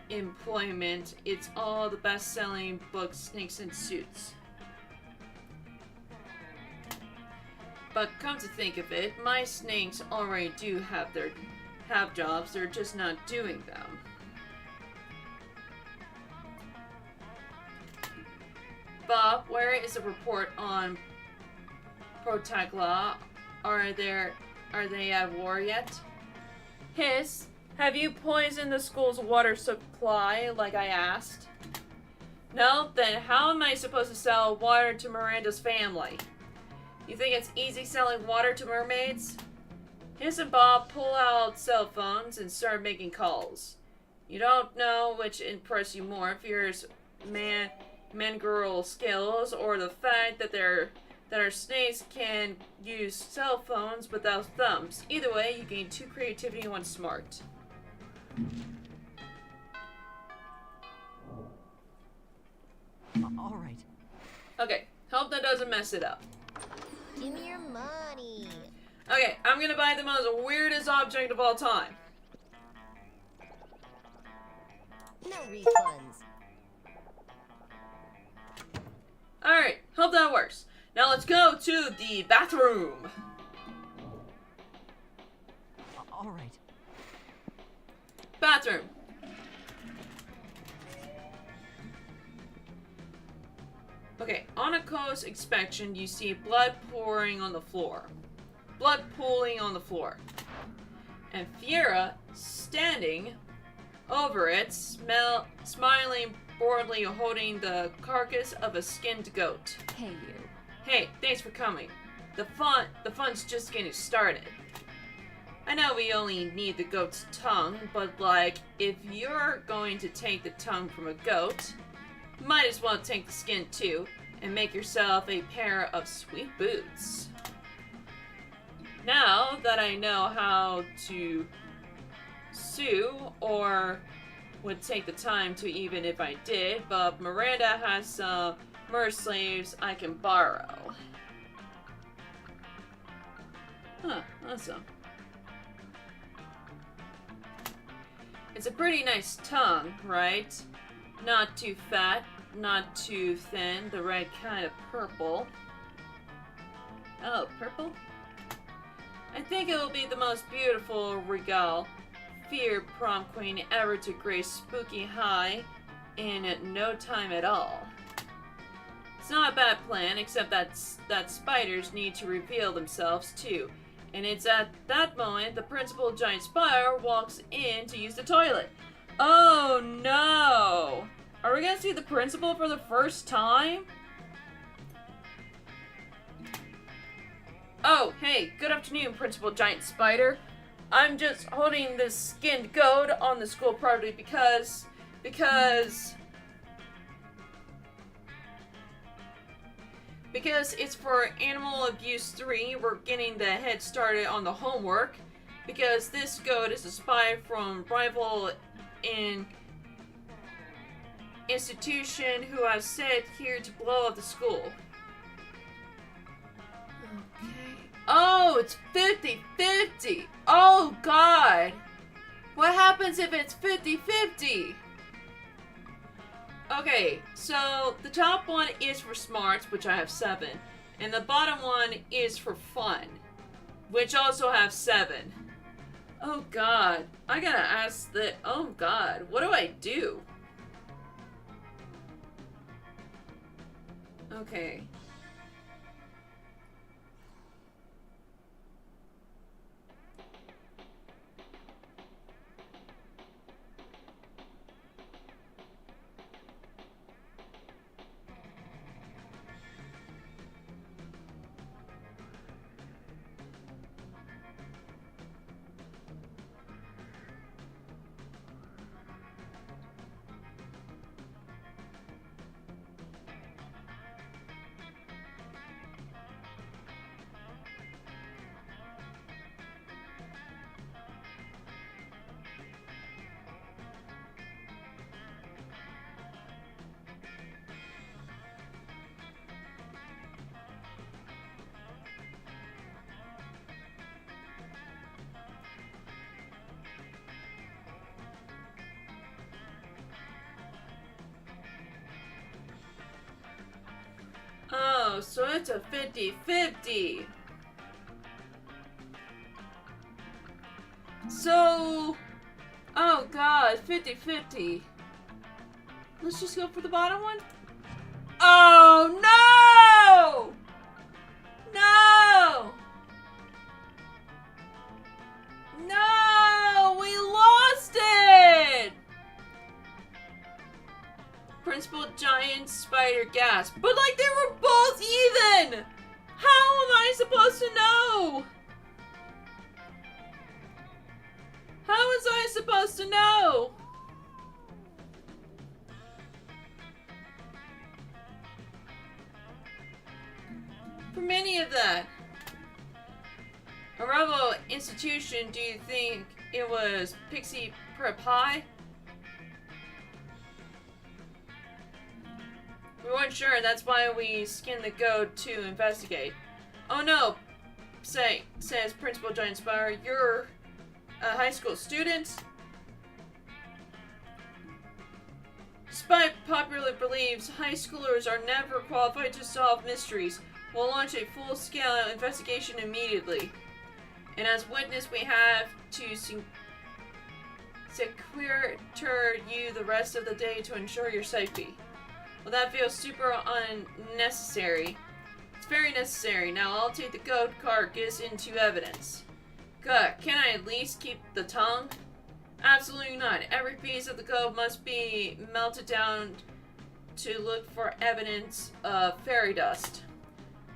S1: employment. It's all the best-selling book, Snakes in Suits. But come to think of it, my snakes already do have jobs. They're just not doing them. Bob, where is the report on Protagla? Are they at war yet? Hiss, have you poisoned the school's water supply like I asked? No? Then how am I supposed to sell water to Miranda's family? You think it's easy selling water to mermaids? Hiss and Bob pull out cell phones and start making calls. You don't know which impress you more, Fear's man-girl skills or the fact that our snakes can use cell phones without thumbs. Either way, you gain 2 creativity and 1 smart.
S3: All right.
S1: Okay, hope that doesn't mess it up.
S4: Give me your money.
S1: Okay, I'm gonna buy the most weirdest object of all time.
S4: No refunds.
S1: Alright, hope that works. Now let's go to the bathroom.
S3: All right.
S1: Bathroom. Okay, on a close inspection, you see blood pouring on the floor. Blood pooling on the floor. And Fiera standing over it, smiling boredly, holding the carcass of a skinned goat.
S3: Hey, you.
S1: Hey, thanks for coming. The fun's just getting started. I know we only need the goat's tongue, but like, if you're going to take the tongue from a goat, might as well take the skin too, and make yourself a pair of sweet boots. Now that I know how to sew, or would take the time to even if I did, but Miranda has some mer slaves I can borrow. Huh, awesome. It's a pretty nice tongue, right? Not too fat, not too thin, the right kind of purple. Oh, purple? I think it will be the most beautiful regale Fear prom queen ever to grace Spooky High in no time at all. It's not a bad plan, except that spiders need to reveal themselves too. And it's at that moment the principal giant spider walks in to use the toilet. Oh no! Are we gonna see the principal for the first time? Oh, hey, good afternoon, Principal Giant Spider. I'm just holding this skinned goat on the school property because it's for Animal Abuse 3. We're getting the head started on the homework. Because this goat is a spy from rival institution who has sent here to blow up the school. Okay. Oh, it's 50-50. Oh, God. What happens if it's 50-50? Okay, so the top one is for smarts, which I have 7. And the bottom one is for fun, which also have 7. Oh, God. I gotta ask that. Oh, God. What do I do? Okay. Oh, so it's a 50-50. So, oh god, 50-50. Let's just go for the bottom one. Oh no! No! No! We lost it! Principal Giant Spider gasped. But like they were both even! How am I supposed to know? How was I supposed to know? From any of that. A rebel institution, do you think it was Pixie Prep High? We weren't sure, that's why we skinned the goat to investigate. Oh no, says Principal Giant Spider, you're a high school student? Despite popular beliefs, high schoolers are never qualified to solve mysteries. We'll launch a full-scale investigation immediately. And as witness, we have to secure you the rest of the day to ensure your safety. Well, that feels super unnecessary. It's very necessary. Now I'll take the goat carcass into evidence. Good. Can I at least keep the tongue? Absolutely not. Every piece of the goat must be melted down to look for evidence of fairy dust.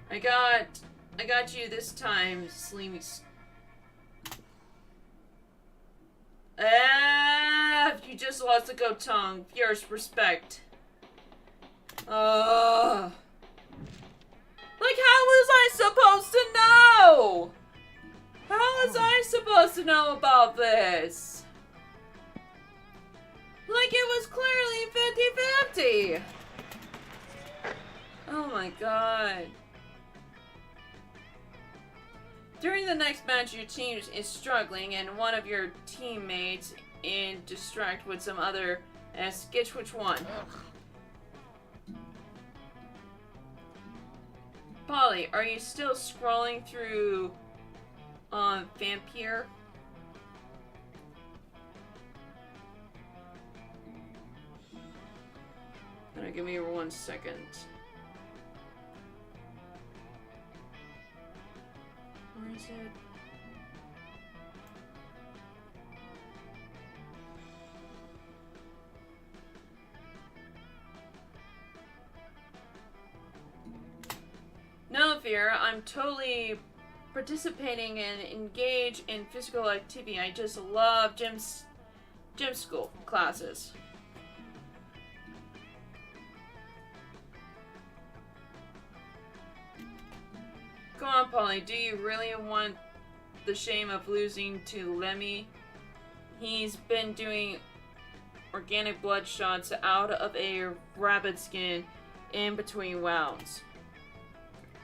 S1: I got you this time, Sleemy. You just lost the goat tongue. Fierce respect. Like, how was I supposed to know? How was I supposed to know about this? Like, it was clearly 50-50. Oh my god. During the next match, your team is struggling, and one of your teammates is distracted with some other. Guess which one? Polly, are you still scrolling through Vampire? Give me 1 second. Where is it? No fear, I'm totally participating and engaged in physical activity. I just love gym school classes. Come on, Polly, do you really want the shame of losing to Lemmy? He's been doing organic blood shots out of a rabbit skin in between rounds.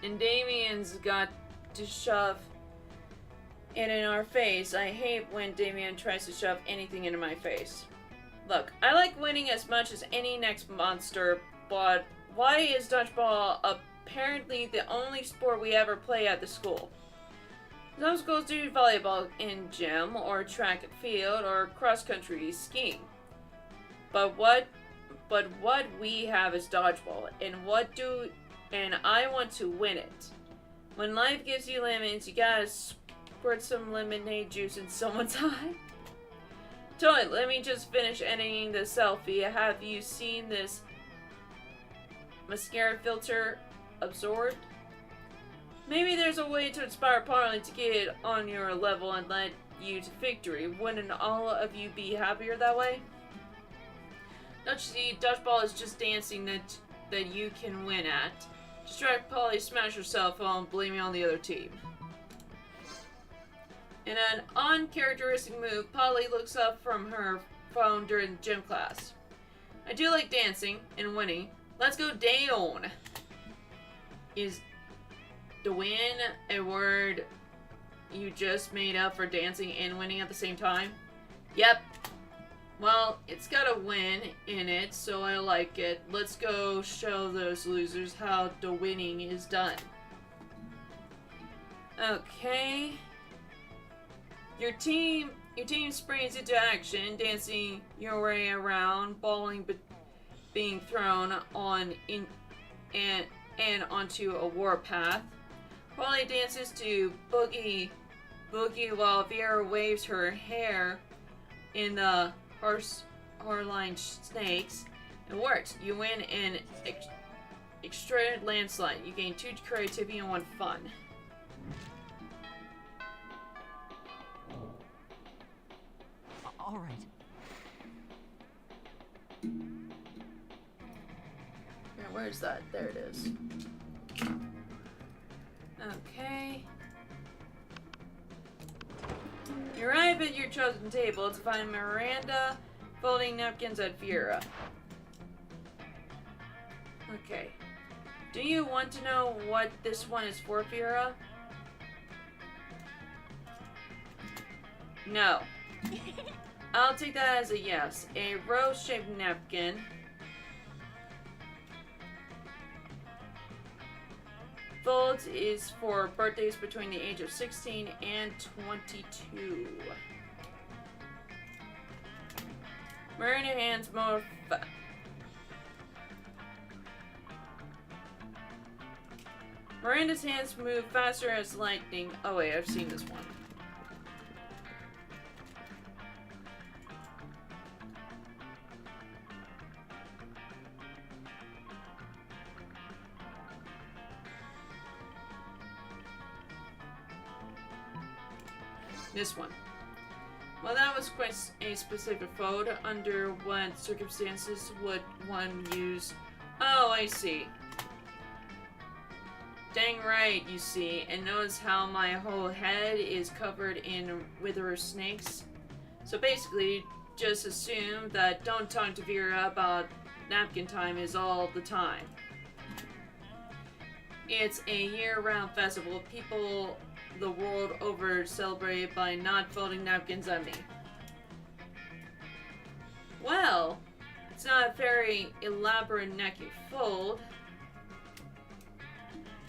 S1: And Damien's got to shove it in our face. I hate when Damien tries to shove anything into my face. Look, I like winning as much as any next monster, but why is dodgeball apparently the only sport we ever play at the school? Some schools do volleyball in gym, or track and field, or cross-country skiing. But what we have is dodgeball, and I want to win it. When life gives you lemons, you gotta squirt some lemonade juice in someone's eye. Toy, let me just finish editing the selfie. Have you seen this mascara filter absorbed? Maybe there's a way to inspire Parley to get on your level and lead you to victory. Wouldn't all of you be happier that way? Don't you see, dodgeball is just dancing that you can win at. Distract Polly, smash her cell phone, blaming on the other team. In an uncharacteristic move, Polly looks up from her phone during gym class. I do like dancing and winning. Let's go down. Is the win a word you just made up for dancing and winning at the same time? Yep. Well, it's got a win in it, so I like it. Let's go show those losers how the winning is done. Okay. Your team springs into action, dancing your way around, bowling, but being thrown on and onto a warpath. Polly dances to boogie while Vera waves her hair in the hard-line snakes. It works. You win an extra landslide. You gain 2 creativity and 1 fun.
S3: All right.
S1: Yeah, where's that? There it is. Okay. You arrive at your chosen table to find Miranda folding napkins at Vera. Okay. Do you want to know what this one is for, Vera? No. I'll take that as a yes. A rose-shaped napkin. Folds is for birthdays between the age of 16 and 22. Miranda hands more Miranda's hands move faster as lightning. Oh wait, I've seen this one. This one. Well, that was quite a specific fold. Under what circumstances would one use... Oh, I see. Dang right, you see. And notice how my whole head is covered in wither snakes? So basically, just assume that don't talk to Vera about napkin time is all the time. It's a year-round festival. People the world over celebrate by not folding napkins at me. Well, it's not a very elaborate napkin fold,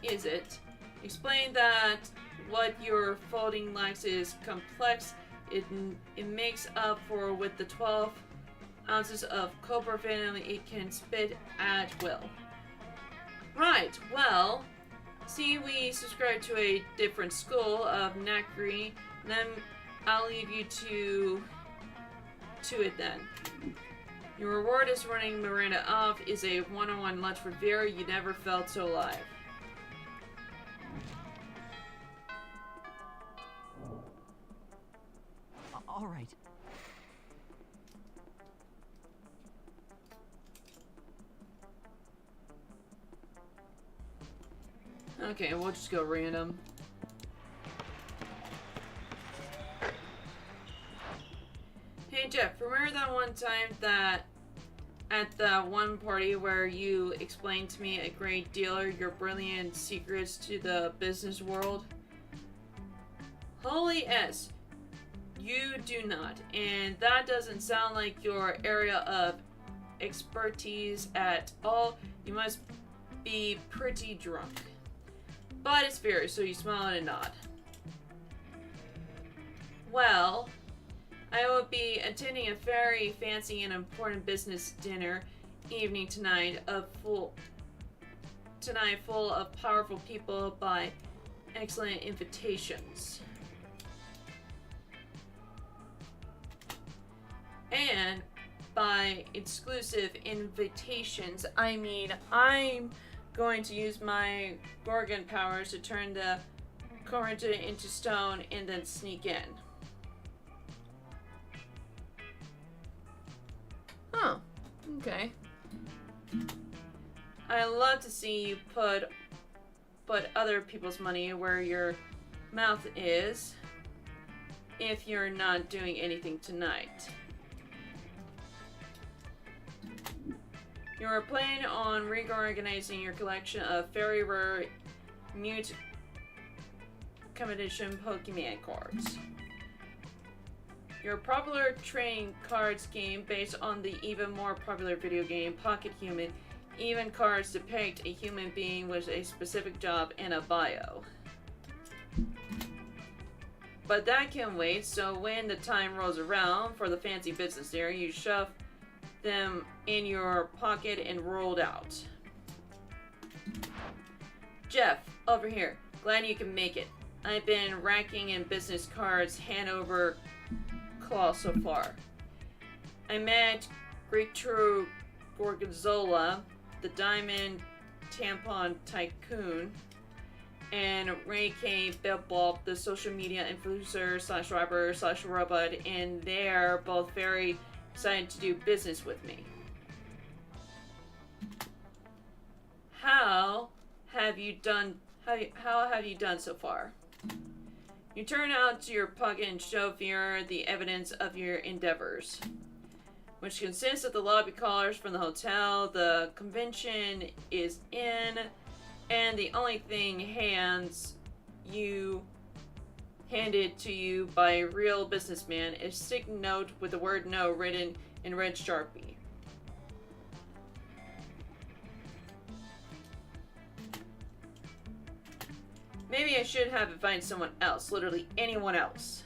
S1: is it? Explain that what your folding lacks is complex. It makes up for with the 12 ounces of copper venom it can spit at will. Right, well, see, we subscribe to a different school of knackery, then I'll leave you to it then. Your reward is running Miranda off is a one-on-one lunch with Vera. You never felt so alive.
S3: All right.
S1: Okay, we'll just go random. Hey Jeff, remember that one time that at the one party where you explained to me a great deal your brilliant secrets to the business world? Holy S, you do not, and that doesn't sound like your area of expertise at all. You must be pretty drunk. But it's fair, so you smile and nod. Well, I will be attending a very fancy and important business dinner evening tonight, full of powerful people by excellent invitations. And by exclusive invitations, I mean I'm going to use my Gorgon powers to turn the Corinthian into stone and then sneak in. Huh. Okay. I love to see you put other people's money where your mouth is if you're not doing anything tonight. You are planning on reorganizing your collection of very rare mute competition Pokemon cards. Your popular trading cards game based on the even more popular video game Pocket Human. Even cards depict a human being with a specific job and a bio. But that can wait, so when the time rolls around for the fancy business there, you shove them in your pocket and rolled out. Jeff, over here. Glad you can make it. I've been ranking in business cards hand over claw so far. I met Greatro Gorgonzola, the Diamond Tampon Tycoon, and Ray K. Bebop, the social media influencer slash rapper slash robot, and they're both very excited to do business with me. How have you done so far? You turn out to your pocket and show Vera the evidence of your endeavors, which consists of the lobby callers from the hotel the convention is in, and the only thing handed to you by a real businessman is a stick note with the word no written in red Sharpie. Maybe I should have invited someone else, literally anyone else.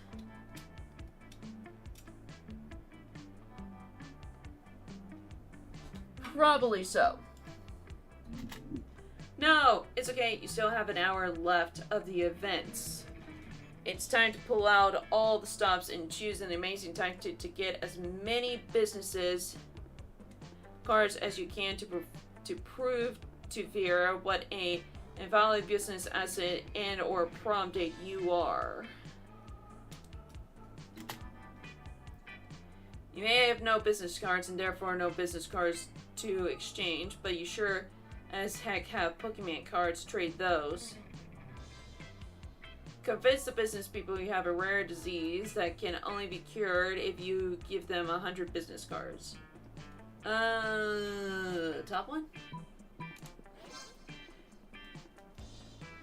S1: Probably so. No, it's okay. You still have an hour left of the events. It's time to pull out all the stops and choose an amazing tactic to get as many businesses cards as you can to prove to Vera what a invaluable business asset and or prom date you are. You may have no business cards and therefore no business cards to exchange, but you sure as heck have Pokemon cards to trade those. Convince the business people you have a rare disease that can only be cured if you give them 100 business cards. Top one?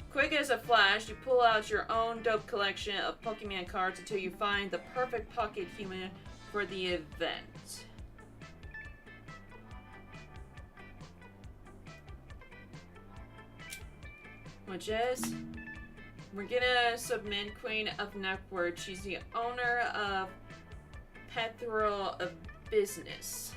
S1: Quick as a flash, you pull out your own dope collection of Pokemon cards until you find the perfect pocket human for the event. Which is Regina Submin, Queen of Network. She's the owner of Plethora of Business,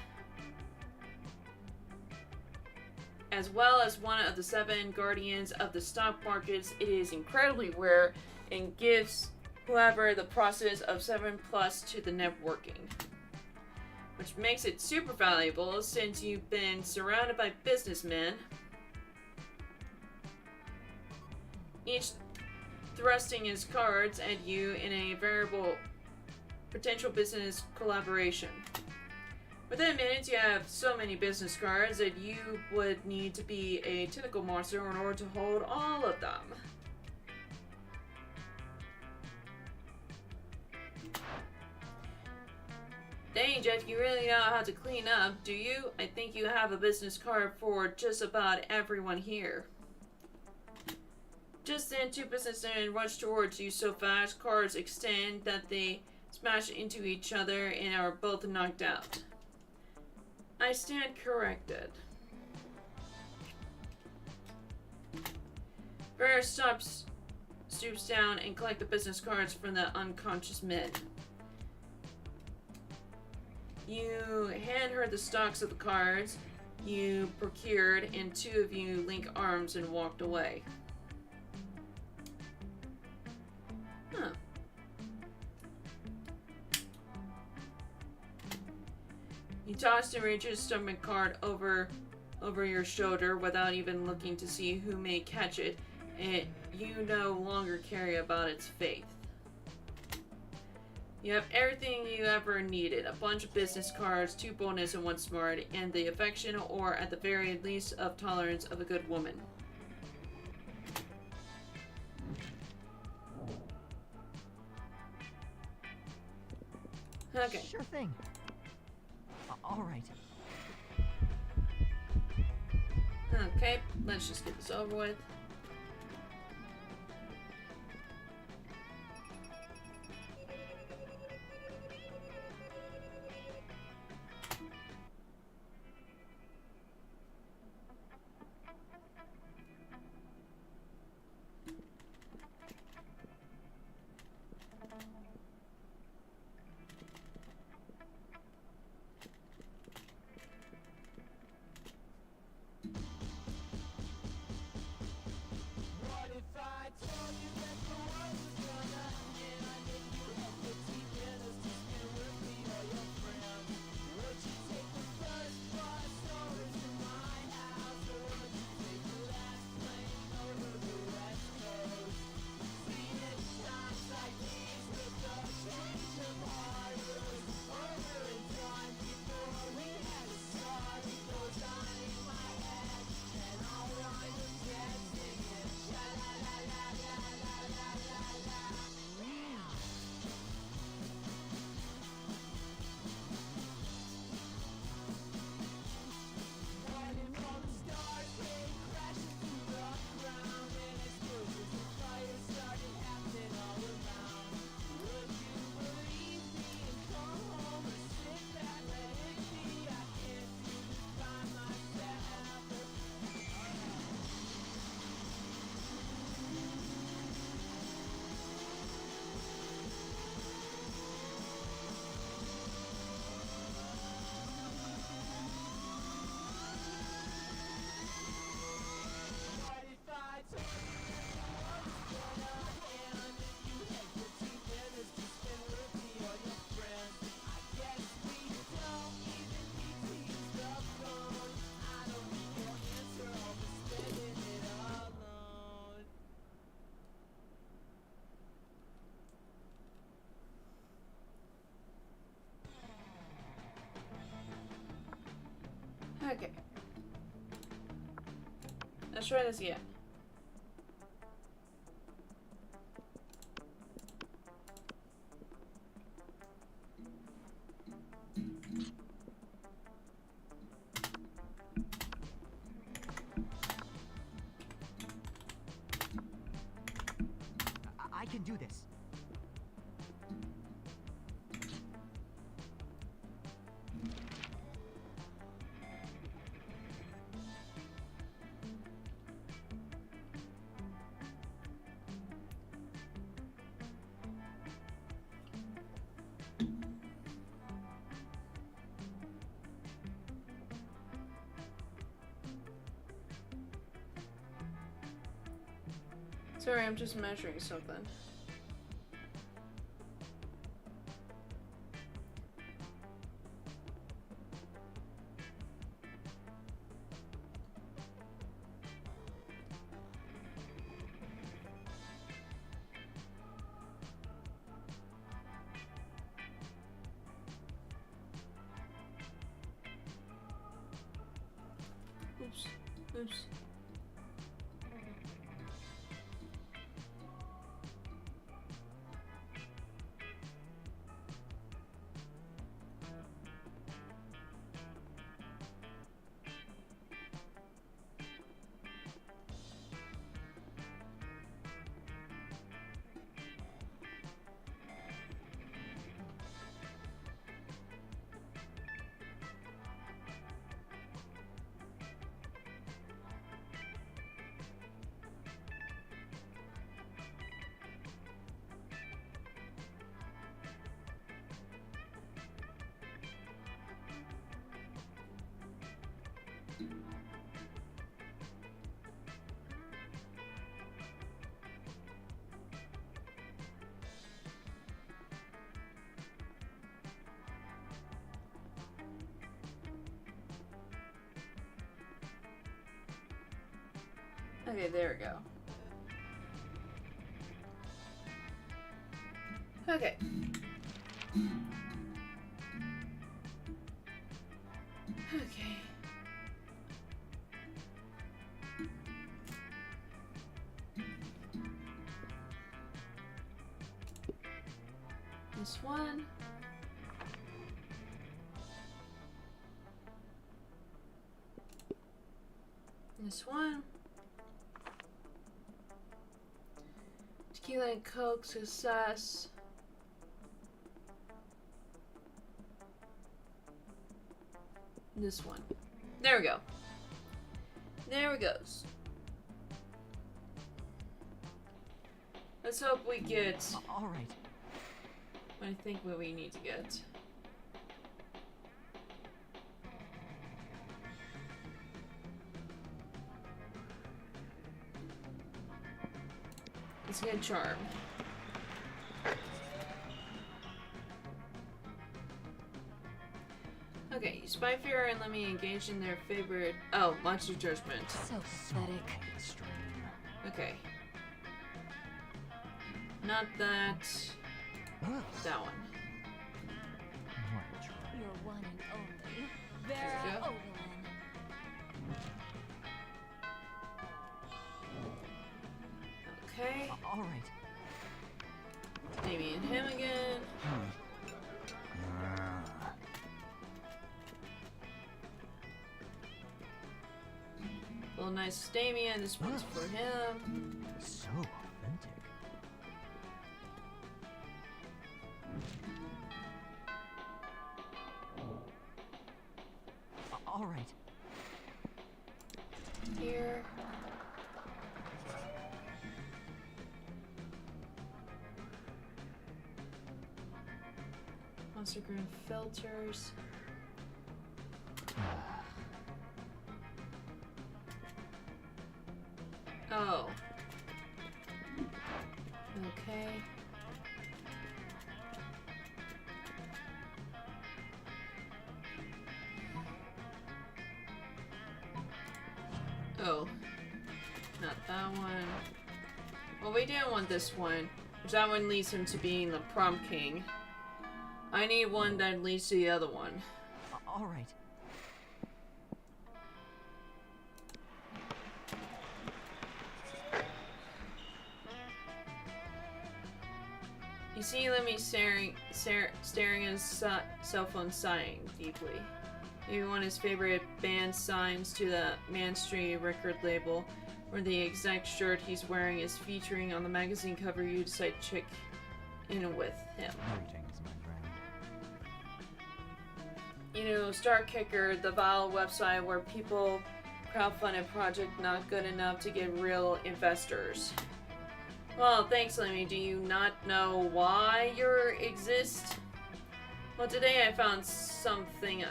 S1: as well as one of the 7 guardians of the stock markets. It is incredibly rare and gives whoever the process of 7+ to the networking, which makes it super valuable since you've been surrounded by businessmen, each thrusting his cards at you in a variable potential business collaboration. Within minutes, you have so many business cards that you would need to be a tentacle monster in order to hold all of them. Dang, Jeff, you really know how to clean up, do you? I think you have a business card for just about everyone here. Just then, 2 businessmen rush towards you so fast, cards extend that they smash into each other and are both knocked out. I stand corrected. Vera stoops down and collects the business cards from the unconscious men. You hand her the stocks of the cards you procured, and 2 of you link arms and walked away. Huh. You tossed and reach your stomach card over your shoulder without even looking to see who may catch it, and you no longer care about its fate. You have everything you ever needed: a bunch of business cards, 2 bonus and 1 smart, and the affection, or at the very least of tolerance, of a good woman. Okay.
S3: Sure thing. All right.
S1: Okay, let's just get this over with. try this again.
S3: I can do this.
S1: Sorry, I'm just measuring something. Oops. Oops. Okay, there we go. Okay. Okay. This one. This one. Tequila and Coke, success. This one. There we go. There it goes. Let's hope we get
S3: All right.
S1: what I think what we need to get. Let's get charm. Okay, Spy Fear and let me engage in their favorite. Oh, Monster Judgment.
S4: So pathetic.
S3: Extreme.
S1: Okay. Not that. That one.
S3: Wanna try?
S4: Your one and only.
S1: There
S4: Vera
S1: you go.
S4: Overland.
S1: Okay.
S3: All right.
S1: Amy and him again. Little nice Damien. This one's for him.
S3: So authentic. All right.
S1: Here. Monster Green filters. Oh. Okay. Oh. Not that one. Well, we didn't want this one. Because that one leads him to being the prom king. I need one that leads to the other one.
S3: All right.
S1: see Lemmy staring at his cell phone, sighing deeply. He won his favorite band signs to the mainstream record label, where the exact shirt he's wearing is featuring on the magazine cover you decide to check in with him.
S3: Greetings, my friend.
S1: You know, Star Kicker, the vile website where people crowdfund a project not good enough to get real investors. Well, thanks, Lemmy. Do you not know why you exist? Well, today I found something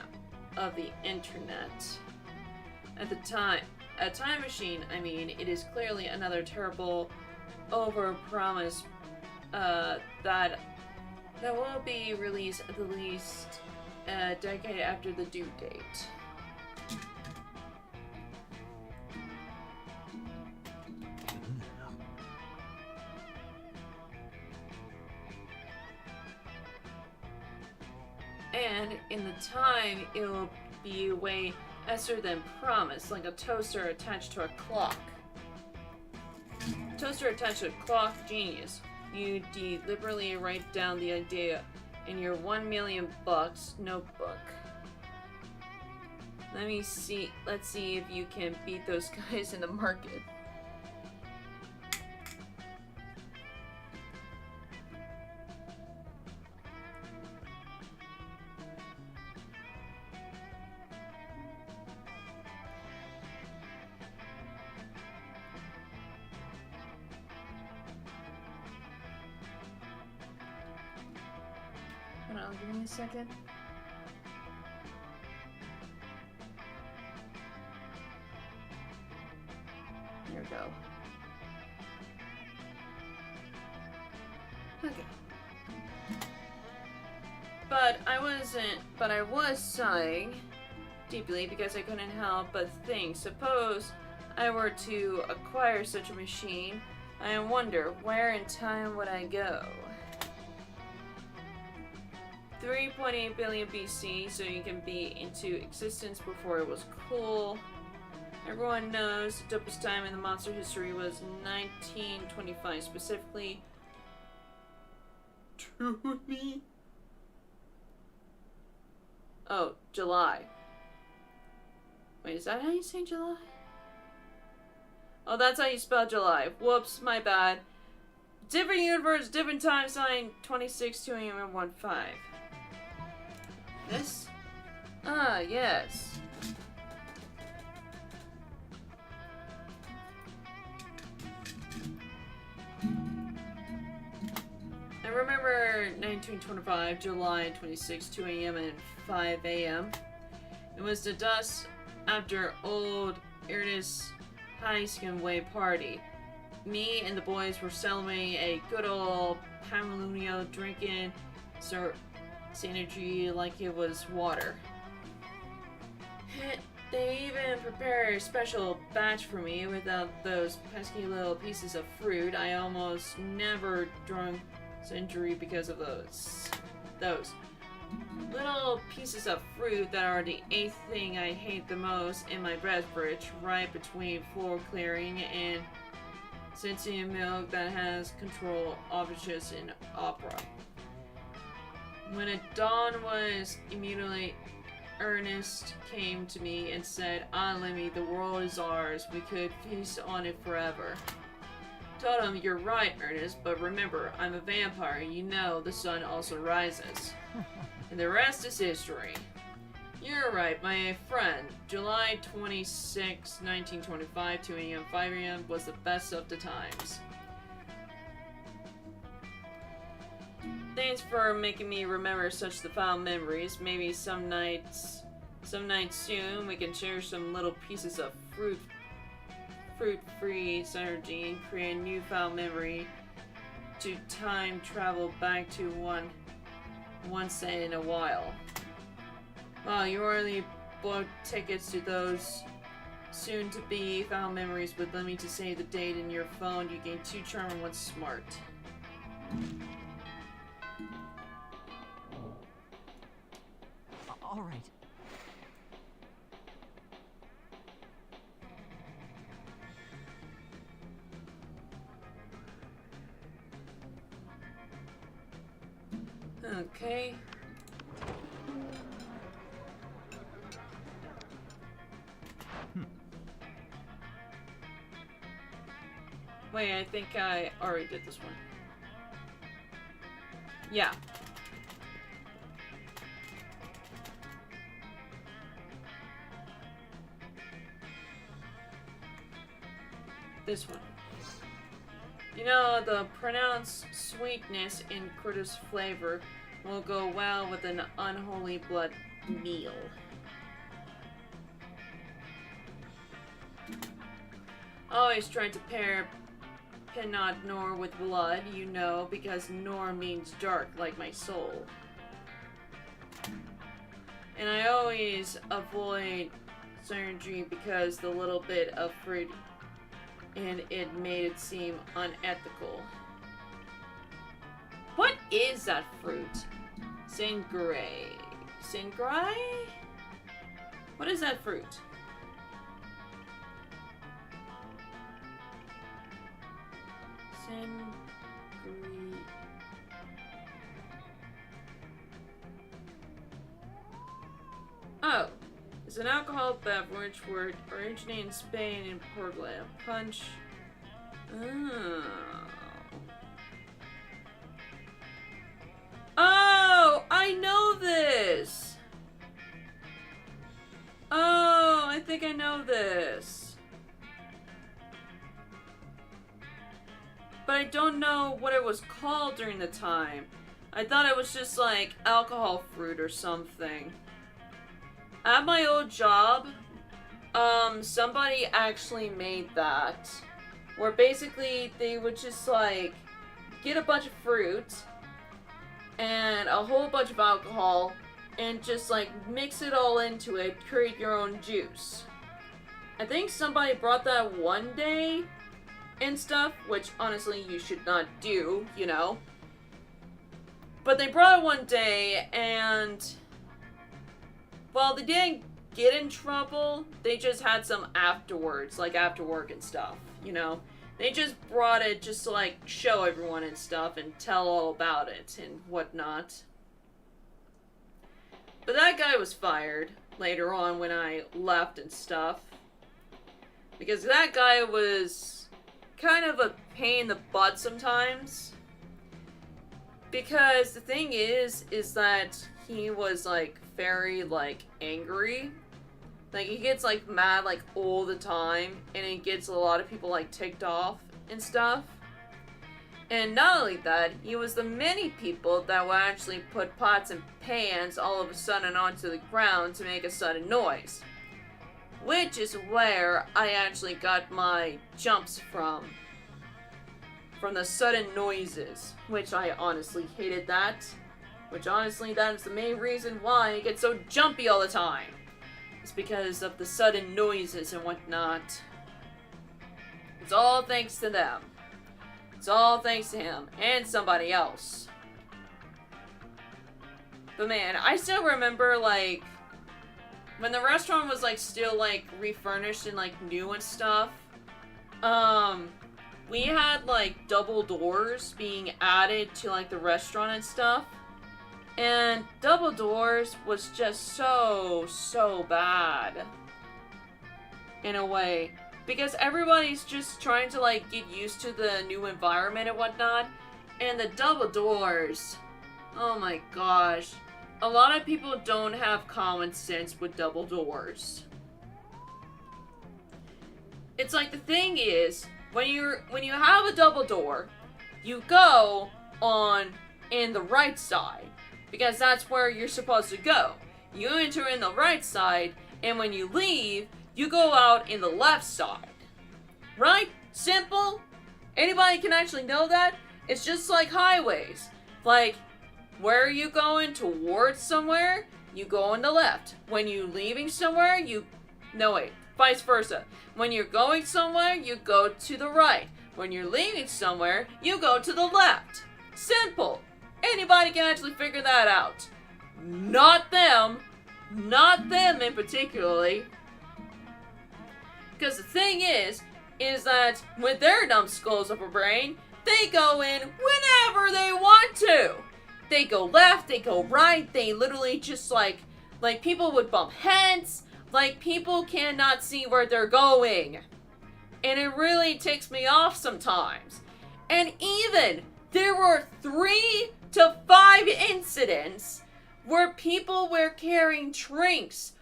S1: of the internet. At the time, a time machine, I mean, it is clearly another terrible overpromise that will be released at the least a decade after the due date. And in the time, it will be way faster than promised, like a toaster attached to a clock. Toaster attached to a clock, genius. You deliberately write down the idea in your $1,000,000 notebook. Let's see if you can beat those guys in the market. Hold on, give me a second. Here we go. Okay. But I was sighing deeply because I couldn't help but think, suppose I were to acquire such a machine, I wonder where in time would I go? 3.8 billion BC, so you can be into existence before it was cool. Everyone knows the dopest time in the monster history was 1925, specifically 20. Oh, July. Wait, is that how you say July? Oh, that's how you spell July. Whoops, my bad. Different universe, different time sign, 26/2/15. This? Ah, yes. I remember 1925, July 26, 2 a.m. and 5 a.m. It was the dust after old Ernest's high skin way party. Me and the boys were celebrating a good old Pamelunio, drinking synergy like it was water. They even prepared a special batch for me without those pesky little pieces of fruit. I almost never drunk century because of those little pieces of fruit that are the 8th thing I hate the most in my beverage, right between floor clearing and sentient milk that has control offices in opera. When it dawn was immediately, Ernest came to me and said, "Ah, Lemmy, the world is ours. We could feast on it forever." Told him, "You're right, Ernest, but remember, I'm a vampire. You know the sun also rises." And the rest is history. You're right, my friend. July 26, 1925, 2 a.m., 5 a.m. was the best of the times. Thanks for making me remember such profound memories. Maybe some night soon we can share some little pieces of fruit-free synergy and create a newfound memory to time travel back to once in a while. Wow, you already booked tickets to those soon-to-be found memories, but let me to save the date in your phone. You gain 2 charm and 1 smart.
S3: All right.
S1: Okay. Wait, I think I already did this one. Yeah. This one. You know, the pronounced sweetness and crudish flavor will go well with an unholy blood meal. Always trying to pair Pinot Noir with blood, you know, because Noir means dark, like my soul. And I always avoid surgery because the little bit of fruit and it made it seem unethical. What is that fruit? Sangray. Sangray? What is that fruit? Sangray. Oh. It's an alcohol beverage word originating in Spain and Portugal. Punch. Oh. Oh, I know this. Oh, I think I know this. But I don't know what it was called during the time. I thought it was just like alcohol fruit or something. At my old job, somebody actually made that. Where basically they would just like get a bunch of fruit and a whole bunch of alcohol and just like mix it all into it, create your own juice. I think somebody brought that one day and stuff, which honestly you should not do, you know. But they brought it one day and, well, they didn't get in trouble. They just had some afterwards, like after work and stuff, you know. They just brought it just to like show everyone and stuff and tell all about it and whatnot. But that guy was fired later on when I left and stuff. Because that guy was kind of a pain in the butt sometimes. Because the thing is that he was like very like angry. Like he gets like mad like all the time and it gets a lot of people like ticked off and stuff. And not only that, he was the many people that would actually put pots and pans all of a sudden onto the ground to make a sudden noise. Which is where I actually got my jumps from. From the sudden noises. Which I honestly hated that. Which honestly, that is the main reason why I get so jumpy all the time. It's because of the sudden noises and whatnot. It's all thanks to them. It's all thanks to him and somebody else. But man, I still remember like when the restaurant was like still like refurnished and like new and stuff. We had like double doors being added to like the restaurant and stuff. And double doors was just so bad. In a way. Because everybody's just trying to like get used to the new environment and whatnot. And the double doors. Oh my gosh. A lot of people don't have common sense with double doors. It's like the thing is, when you have a double door, you go on in the right side. Because that's where you're supposed to go. You enter in the right side, and when you leave, you go out in the left side. Right? Simple? Anybody can actually know that? It's just like highways. Like, where are you going towards somewhere? You go on the left. When you're leaving somewhere, no wait, vice versa. When you're going somewhere, you go to the right. When you're leaving somewhere, you go to the left. Simple. Anybody can actually figure that out. Not them. Not them in particularly. Because the thing is that with their numbskulls of a brain, they go in whenever they want to. they go left, they go right, they literally just like people would bump heads, like people cannot see where they're going. And it really ticks me off sometimes. And even there were 3 to 5 incidents where people were carrying drinks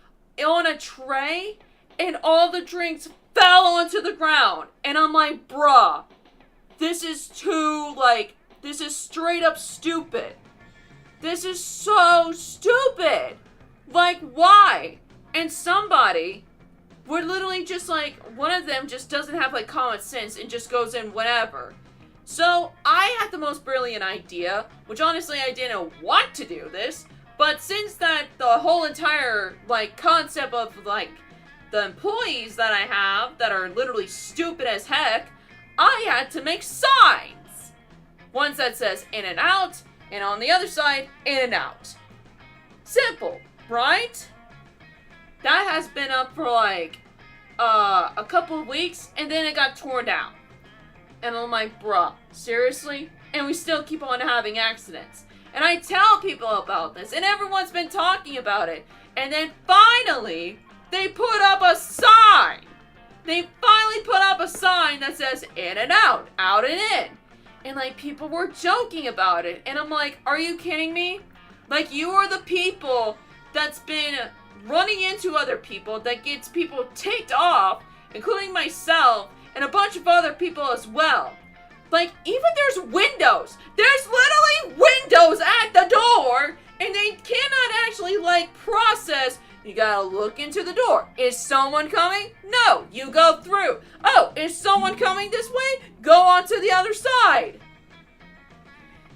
S1: on a tray and all the drinks fell onto the ground. And I'm like, bruh, this is this is straight up stupid. This is so stupid. Like, why? And somebody would literally just one of them just doesn't have common sense and just goes in whatever. So I had the most brilliant idea, which honestly I didn't want to do this, but since that the whole entire concept of the employees that I have that are literally stupid as heck, I had to make signs. One that says in and out, and on the other side, in and out. Simple, right? That has been up for a couple of weeks, and then it got torn down. And I'm like, bruh, seriously? And we still keep on having accidents. And I tell people about this, and everyone's been talking about it. And then finally, they put up a sign. They finally put up a sign that says in and out and in. And people were joking about it. And I'm like, are you kidding me? You are the people that's been running into other people that gets people ticked off, including myself and a bunch of other people as well. Even there's windows. There's literally windows at the door, and they cannot actually process. You gotta look into the door. Is someone coming? No, you go through. Oh, is someone coming this way? Go on to the other side.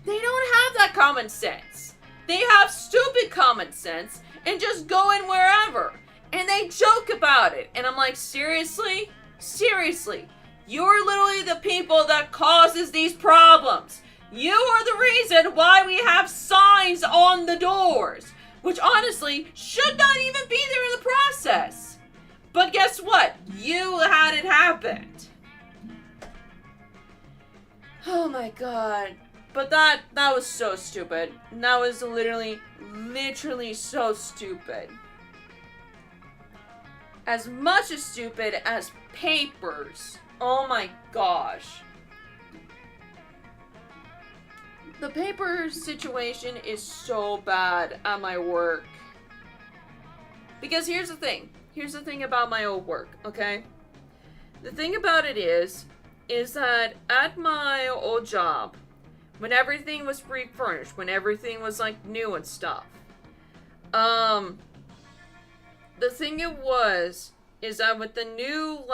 S1: They don't have that common sense. They have stupid common sense and just go in wherever. And they joke about it. And I'm like, seriously? Seriously. You're literally the people that causes these problems. You are the reason why we have signs on the doors, which honestly should not even be there in the process. But guess what? You had it happen. Oh my god. But that was so stupid. That was literally so stupid. As much as stupid as papers. Oh my gosh. The paper situation is so bad at my work. Because here's the thing. Here's the thing about my old work, okay? The thing about it is that at my old job, when everything was refurnished, when everything was new and stuff, the thing is that with the new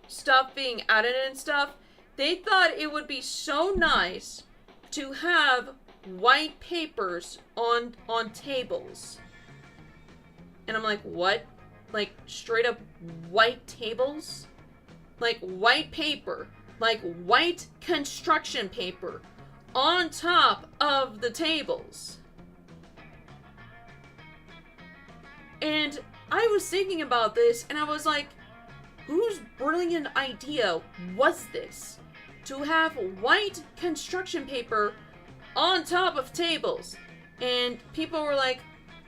S1: stuff being added and stuff, they thought it would be so nice to have white papers on tables. And I'm like, what? Straight up white tables? White paper. White construction paper on top of the tables. And I was thinking about this, and I was like, whose brilliant idea was this? To have white construction paper on top of tables. And people were like,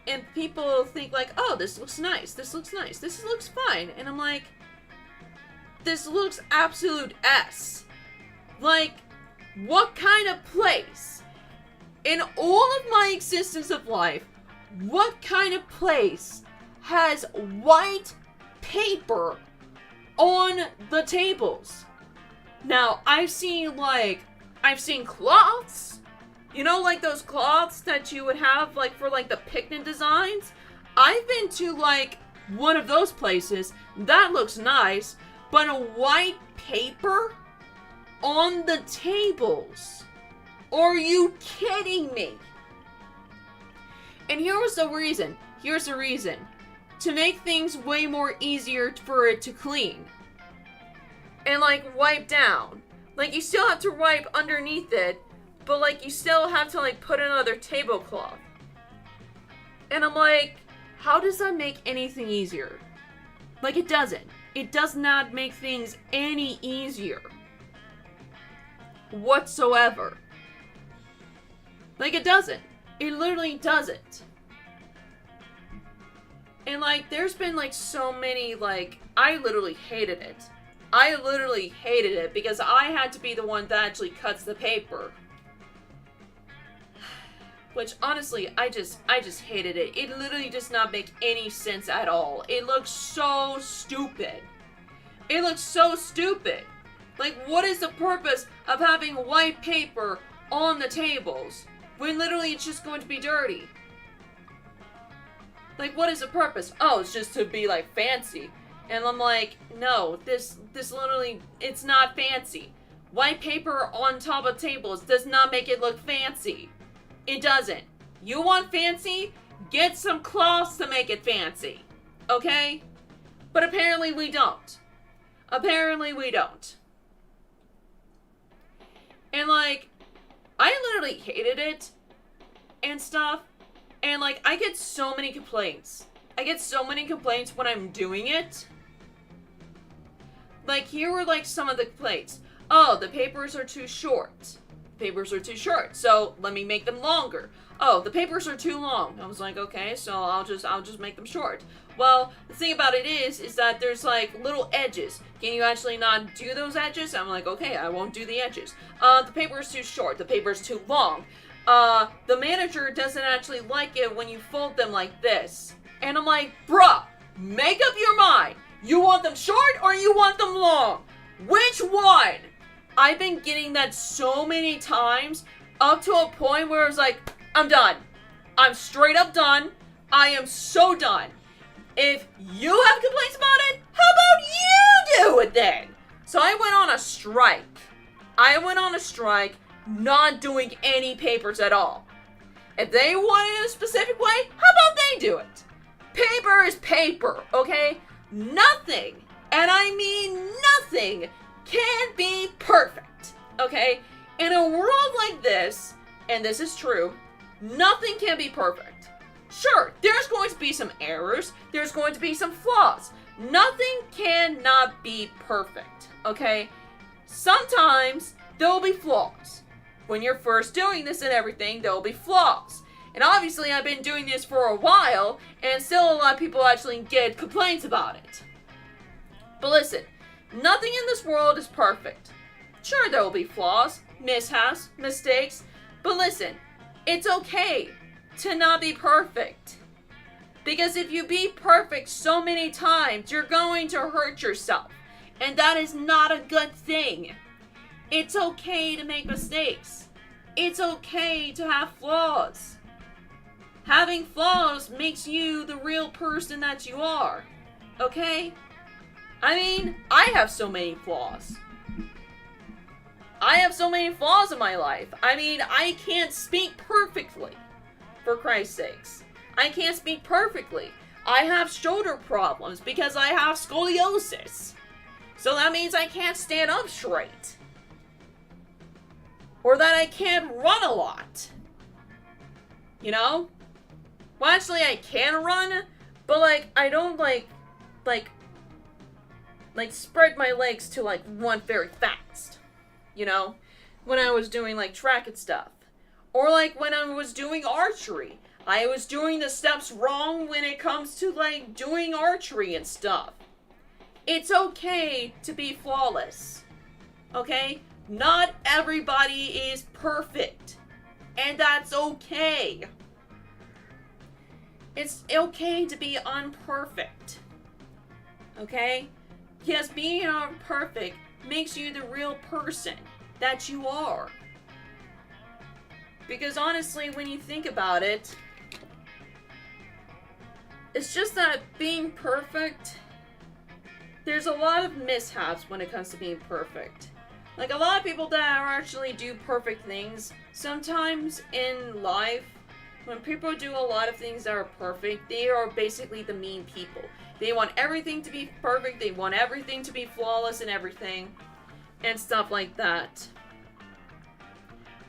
S1: and people think oh, this looks nice, this looks nice, this looks fine. And I'm like, this looks absolute S. What kind of place? In all of my existence of life, what kind of place has white paper on the tables? Now, I've seen cloths. You know, those cloths that you would have, for, the picnic designs? I've been to, one of those places. That looks nice. But a white paper on the tables? Are you kidding me? And here was the reason. Here's the reason. To make things way more easier for it to clean. And, wipe down. You still have to wipe underneath it, but, you still have to, put another tablecloth. And I'm like, how does that make anything easier? It doesn't. It does not make things any easier. Whatsoever. Like, it doesn't. It literally doesn't. And, like, there's been, like, so many, like, I literally hated it. I literally hated it because I had to be the one that actually cuts the paper. Which, honestly, I just hated it. It literally does not make any sense at all. It looks so stupid. It looks so stupid. Like, what is the purpose of having white paper on the tables when literally it's just going to be dirty? Like, what is the purpose? Oh, it's just to be, like, fancy. And I'm like, no, this literally, it's not fancy. White paper on top of tables does not make it look fancy. It doesn't. You want fancy? Get some cloths to make it fancy. Okay? But apparently we don't. Apparently we don't. And, like, I literally hated it and stuff. And, like, I get so many complaints. I get so many complaints when I'm doing it. Like, here were, like, some of the complaints. Oh, the papers are too short. Papers are too short, so let me make them longer. Oh, the papers are too long. I was like, okay, so I'll just make them short. Well, the thing about it is that there's, like, little edges. Can you actually not do those edges? I'm like, okay, I won't do the edges. The paper is too short. The paper is too long. The manager doesn't actually like it when you fold them like this. And I'm like, bruh, make up your mind. You want them short or you want them long? Which one? I've been getting that so many times, up to a point where it's like, I'm done. I'm straight up done. I am so done. If you have complaints about it, how about you do it then? So I went on a strike. I went on a strike, not doing any papers at all. If they want it in a specific way, how about they do it? Paper is paper, okay? Nothing, and I mean nothing, can be perfect, okay? In a world like this, and this is true, nothing can be perfect. Sure, there's going to be some errors, there's going to be some flaws. Nothing cannot be perfect, okay? Sometimes there will be flaws. When you're first doing this and everything, there will be flaws. And obviously I've been doing this for a while, and still a lot of people actually get complaints about it. But listen, nothing in this world is perfect. Sure, there will be flaws, mishaps, mistakes, but listen, it's okay to not be perfect. Because if you be perfect so many times, you're going to hurt yourself. And that is not a good thing. It's okay to make mistakes. It's okay to have flaws. Having flaws makes you the real person that you are. Okay? I mean, I have so many flaws. I have so many flaws in my life. I mean, I can't speak perfectly. For Christ's sakes. I can't speak perfectly. I have shoulder problems because I have scoliosis. So that means I can't stand up straight. Or that I can't run a lot. You know? Well, actually, I can run, but, like, I don't, like, spread my legs to, like, run very fast. You know? When I was doing, like, track and stuff. Or, like, when I was doing archery. I was doing the steps wrong when it comes to, like, doing archery and stuff. It's okay to be flawless. Okay? Not everybody is perfect. And that's okay. It's okay to be imperfect. Okay? Because being imperfect makes you the real person that you are. Because honestly, when you think about it, it's just that being perfect, there's a lot of mishaps when it comes to being perfect. Like, a lot of people that actually do perfect things, sometimes in life, when people do a lot of things that are perfect, they are basically the mean people. They want everything to be perfect, they want everything to be flawless and everything, and stuff like that.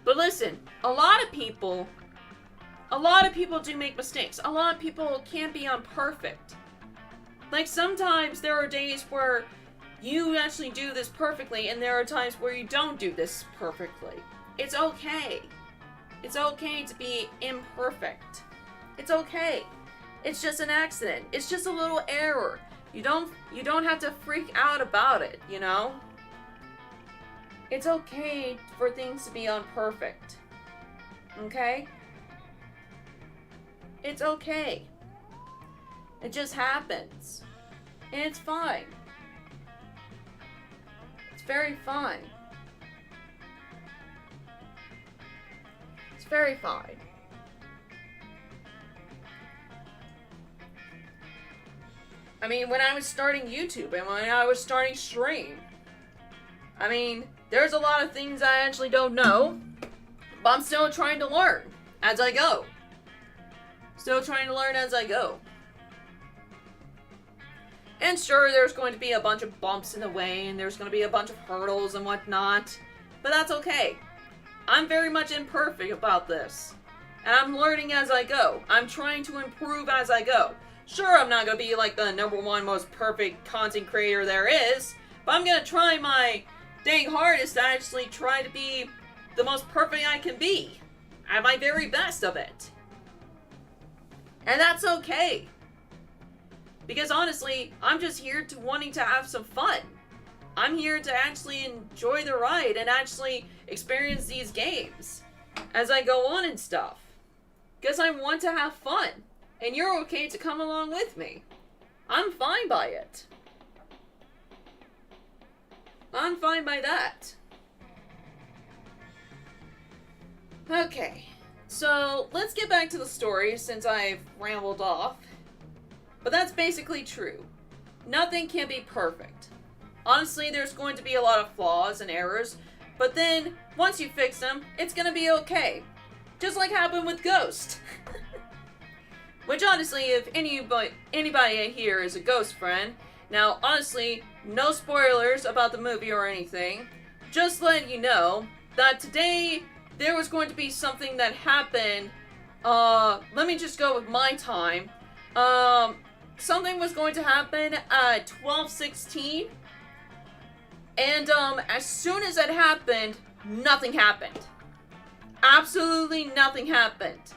S1: But listen, a lot of people do make mistakes. A lot of people can't be imperfect. Like, sometimes there are days where you actually do this perfectly, and there are times where you don't do this perfectly. It's okay. It's okay to be imperfect. It's okay. It's just an accident. It's just a little error. You don't have to freak out about it, you know? It's okay for things to be imperfect. Okay? It's okay. It just happens. And it's fine. It's very fine. It's very fine. I mean, when I was starting YouTube and when I was starting stream, I mean, there's a lot of things I actually don't know, but I'm still trying to learn as I go. Still trying to learn as I go. And sure, there's going to be a bunch of bumps in the way, and there's going to be a bunch of hurdles and whatnot, but that's okay. I'm very much imperfect about this, and I'm learning as I go. I'm trying to improve as I go. Sure, I'm not going to be like the #1 most perfect content creator there is, but I'm going to try my dang hardest to actually try to be the most perfect I can be. At my very best of it. And that's okay. Because honestly, I'm just here to wanting to have some fun. I'm here to actually enjoy the ride and actually experience these games as I go on and stuff. Because I want to have fun. And you're okay to come along with me. I'm fine by it. I'm fine by that. Okay, so let's get back to the story since I've rambled off. But that's basically true. Nothing can be perfect. Honestly, there's going to be a lot of flaws and errors, but then once you fix them, it's gonna be okay. Just like happened with Ghost. Which honestly, if anybody here is a Ghost friend, now honestly, no spoilers about the movie or anything, just letting you know that today there was going to be something that happened, let me just go with my time, something was going to happen at 12:16, and as soon as that happened, nothing happened. Absolutely nothing happened.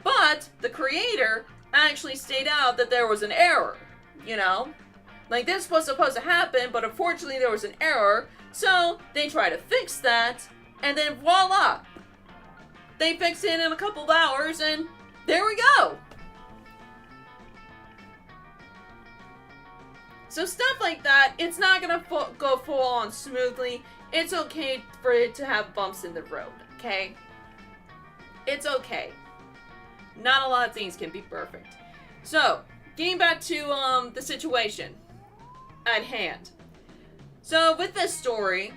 S1: But the creator actually stated out that there was an error, you know? Like, this was supposed to happen, but unfortunately there was an error, so they tried to fix that, and then voila! They fixed it in a couple of hours, and there we go! So stuff like that, it's not gonna go full on smoothly. It's okay for it to have bumps in the road, okay? It's okay. Not a lot of things can be perfect. So, getting back to the situation at hand. So with this story,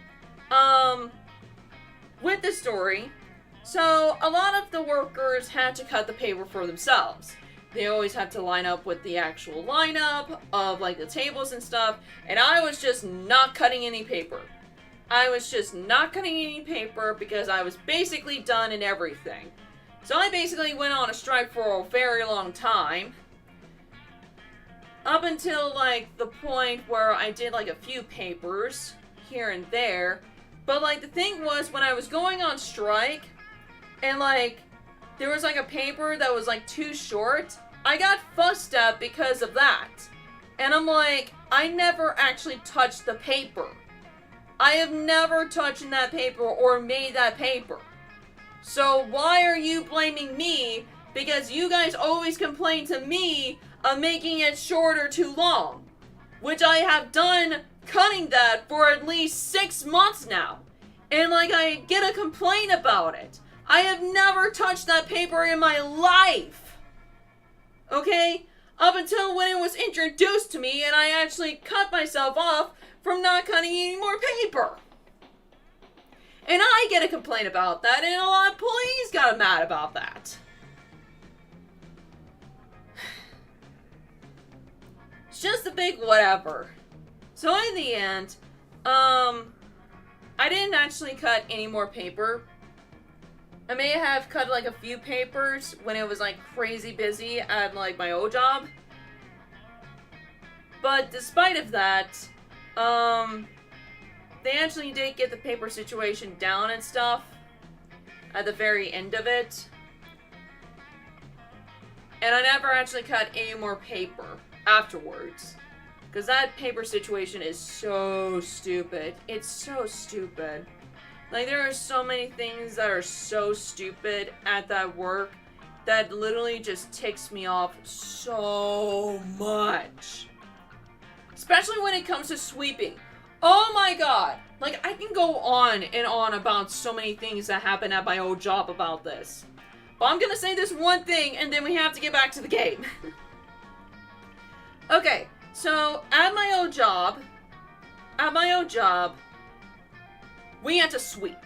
S1: so a lot of the workers had to cut the paper for themselves. They always had to line up with the actual lineup of like the tables and stuff, and I was just not cutting any paper. I was just not cutting any paper because I was basically done in everything. So I basically went on a strike for a very long time. Up until like the point where I did like a few papers here and there. But like the thing was, when I was going on strike and like there was like a paper that was like too short, I got fussed at because of that. And I'm like, I never actually touched the paper. I have never touched that paper or made that paper. So why are you blaming me? Because you guys always complain to me of making it short or too long. Which I have done cutting that for at least 6 months now. And like I get a complaint about it. I have never touched that paper in my life. Okay? Up until when it was introduced to me and I actually cut myself off from not cutting any more paper. And I get a complaint about that, and a lot of employees got mad about that. It's just a big whatever. So in the end, I didn't actually cut any more paper. I may have cut like a few papers when it was like crazy busy at like my old job. But despite of that, they actually did get the paper situation down and stuff. at the very end of it. And I never actually cut any more paper afterwards. Because that paper situation is so stupid. It's so stupid. Like, there are so many things that are so stupid at that work that literally just ticks me off so much. Especially when it comes to sweeping. Oh my god! Like, I can go on and on about so many things that happen at my old job about this. But I'm gonna say this one thing, and then we have to get back to the game. Okay, so at my old job, we had to sweep.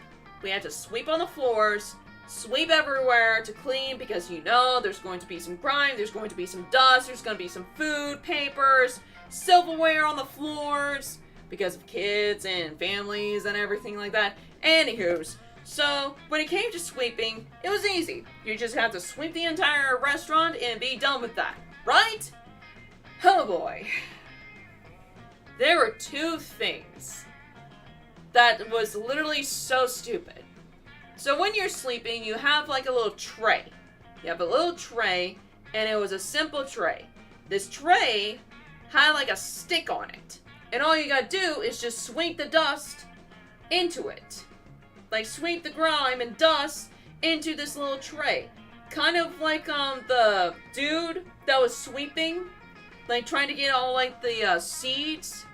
S1: We had to sweep on the floors, sweep everywhere to clean, because you know there's going to be some grime, there's going to be some dust, there's going to be some food, papers, silverware on the floors, because of kids and families and everything like that. Anywho's, so when it came to sweeping, it was easy. You just had to sweep the entire restaurant and be done with that, right? Oh boy. There were two things that was literally so stupid. So when you're sleeping, you have like a little tray. You have a little tray, and it was a simple tray. This tray had like a stick on it. And all you gotta do is just sweep the dust into it. Like, sweep the grime and dust into this little tray. Kind of like the dude that was sweeping, like trying to get all like the seeds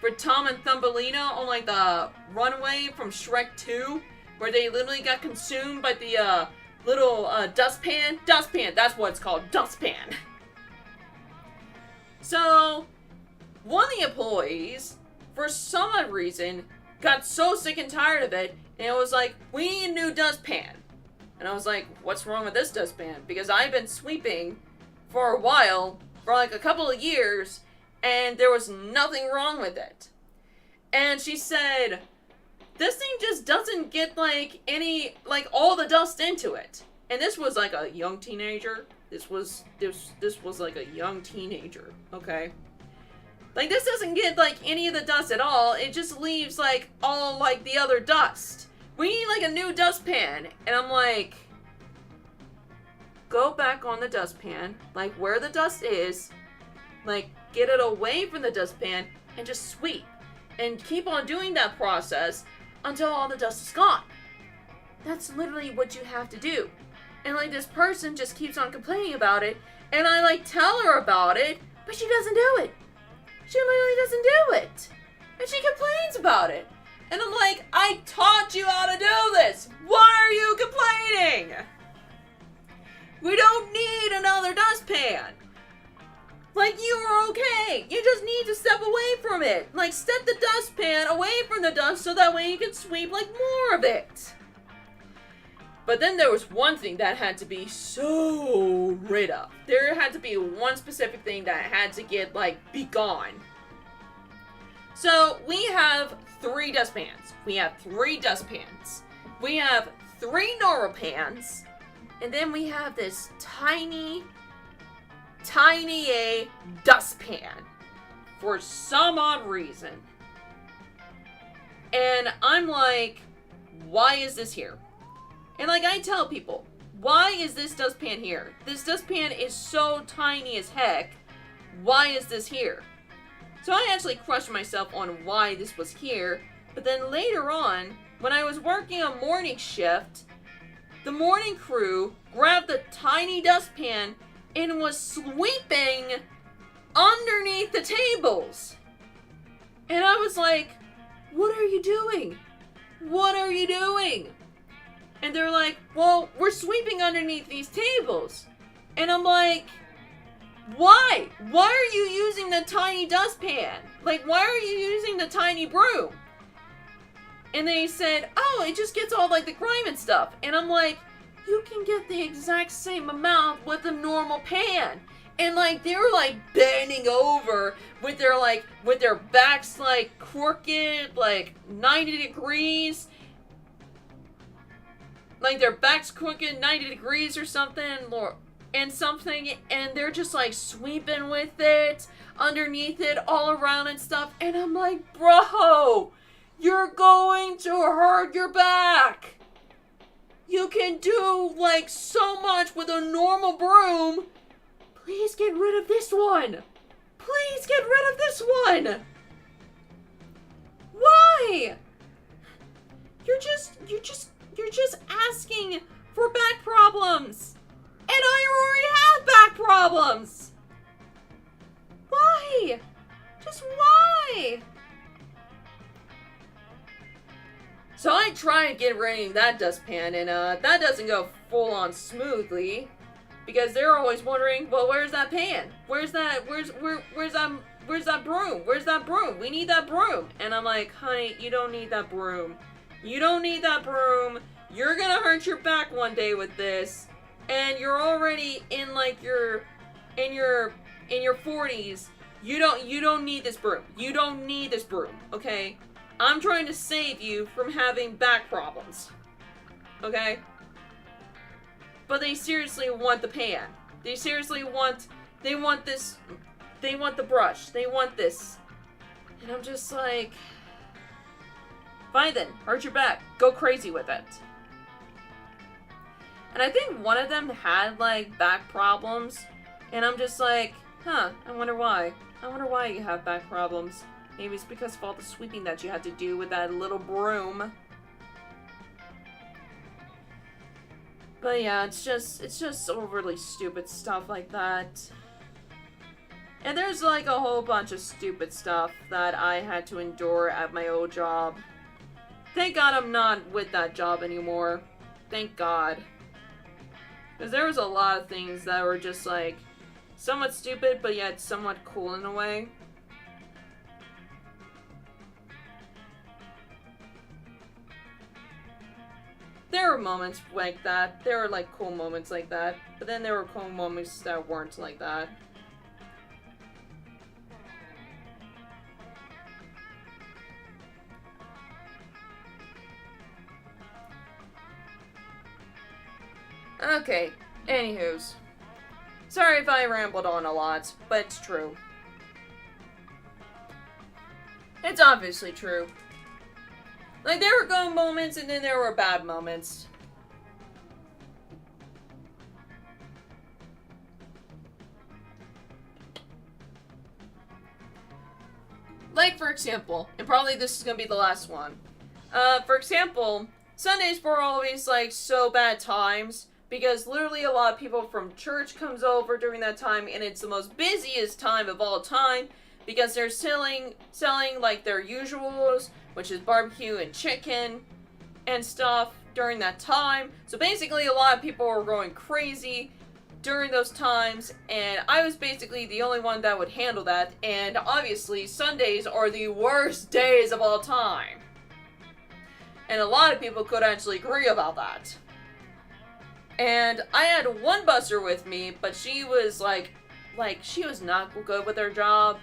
S1: for Tom and Thumbelina on like the runway from Shrek 2, where they literally got consumed by the little dustpan. Dustpan, that's what it's called, dustpan. So one of the employees, for some odd reason, got so sick and tired of it, and it was like, we need a new dustpan. And I was like, what's wrong with this dustpan? Because I've been sweeping for a while, for like a couple of years, and there was nothing wrong with it. And she said, this thing just doesn't get like any, like all the dust into it. And this was like a young teenager. This was like a young teenager, okay? Like, this doesn't get like any of the dust at all. It just leaves like all like the other dust. We need like a new dustpan. And I'm like, go back on the dustpan, like where the dust is, like get it away from the dustpan and just sweep. And keep on doing that process until all the dust is gone. That's literally what you have to do. And like, this person just keeps on complaining about it, and I like tell her about it, but she doesn't do it. She literally doesn't do it. And she complains about it. And I'm like, I taught you how to do this. Why are you complaining? We don't need another dustpan. Like, you are okay. You just need to step away from it. Like, step the dustpan away from the dust so that way you can sweep like more of it. But then there was one thing that had to be so rid of. There had to be one specific thing that had to get, like, be gone. So, we have 3 dustpans. We have 3 dustpans. We have 3 normal pans. And then we have this tiny a dustpan. For some odd reason. And I'm like, why is this here? And like, I tell people, why is this dustpan here? This dustpan is so tiny as heck. Why is this here? So I actually crushed myself on why this was here. But then later on, when I was working a morning shift, the morning crew grabbed the tiny dustpan and was sweeping underneath the tables. And I was like, what are you doing? What are you doing? And they're like, well, we're sweeping underneath these tables. And I'm like, why? Why are you using the tiny dustpan? Like, why are you using the tiny broom? And they said, oh, it just gets all like the grime and stuff. And I'm like, you can get the exact same amount with a normal pan. And like, they were like bending over with their backs like crooked, like 90 degrees. Like, their back's crooked 90 degrees or something, and they're just, like, sweeping with it, underneath it, all around and stuff, and I'm like, bro, you're going to hurt your back. You can do, like, so much with a normal broom. Please get rid of this one. Please get rid of this one. Why? You're just asking for back problems. And I already have back problems. Why? Just why? So I try to get rid of that dustpan, and that doesn't go full on smoothly, because they're always wondering, well, where's that pan? Where's that broom? Where's that broom? We need that broom. And I'm like, honey, you don't need that broom. You don't need that broom. You're gonna hurt your back one day with this, and you're already in like your 40s. You don't need this broom. You don't need this broom, okay? I'm trying to save you from having back problems. Okay? But they seriously want the pan. They seriously want this, they want the brush. They want this. And I'm just like, fine then, hurt your back. Go crazy with it. And I think one of them had like back problems. And I'm just like, huh, I wonder why. I wonder why you have back problems. Maybe it's because of all the sweeping that you had to do with that little broom. But yeah, it's just overly stupid stuff like that. And there's like a whole bunch of stupid stuff that I had to endure at my old job. Thank God I'm not with that job anymore. Thank God. Because there was a lot of things that were just like somewhat stupid, but yet somewhat cool in a way. There were moments like that. There were like cool moments like that. But then there were cool moments that weren't like that. Okay, anywho's. Sorry if I rambled on a lot, but it's true. It's obviously true. Like, there were good moments, and then there were bad moments. Like, for example, and probably this is gonna be the last one. For example, Sundays were always, like, so bad times, because literally a lot of people from church comes over during that time, and it's the most busiest time of all time, because they're selling like, their usuals, which is barbecue and chicken and stuff during that time. So basically a lot of people were going crazy during those times, and I was basically the only one that would handle that, and obviously Sundays are the worst days of all time. And a lot of people could actually agree about that. And I had one busser with me, but she was like she was not good with her job.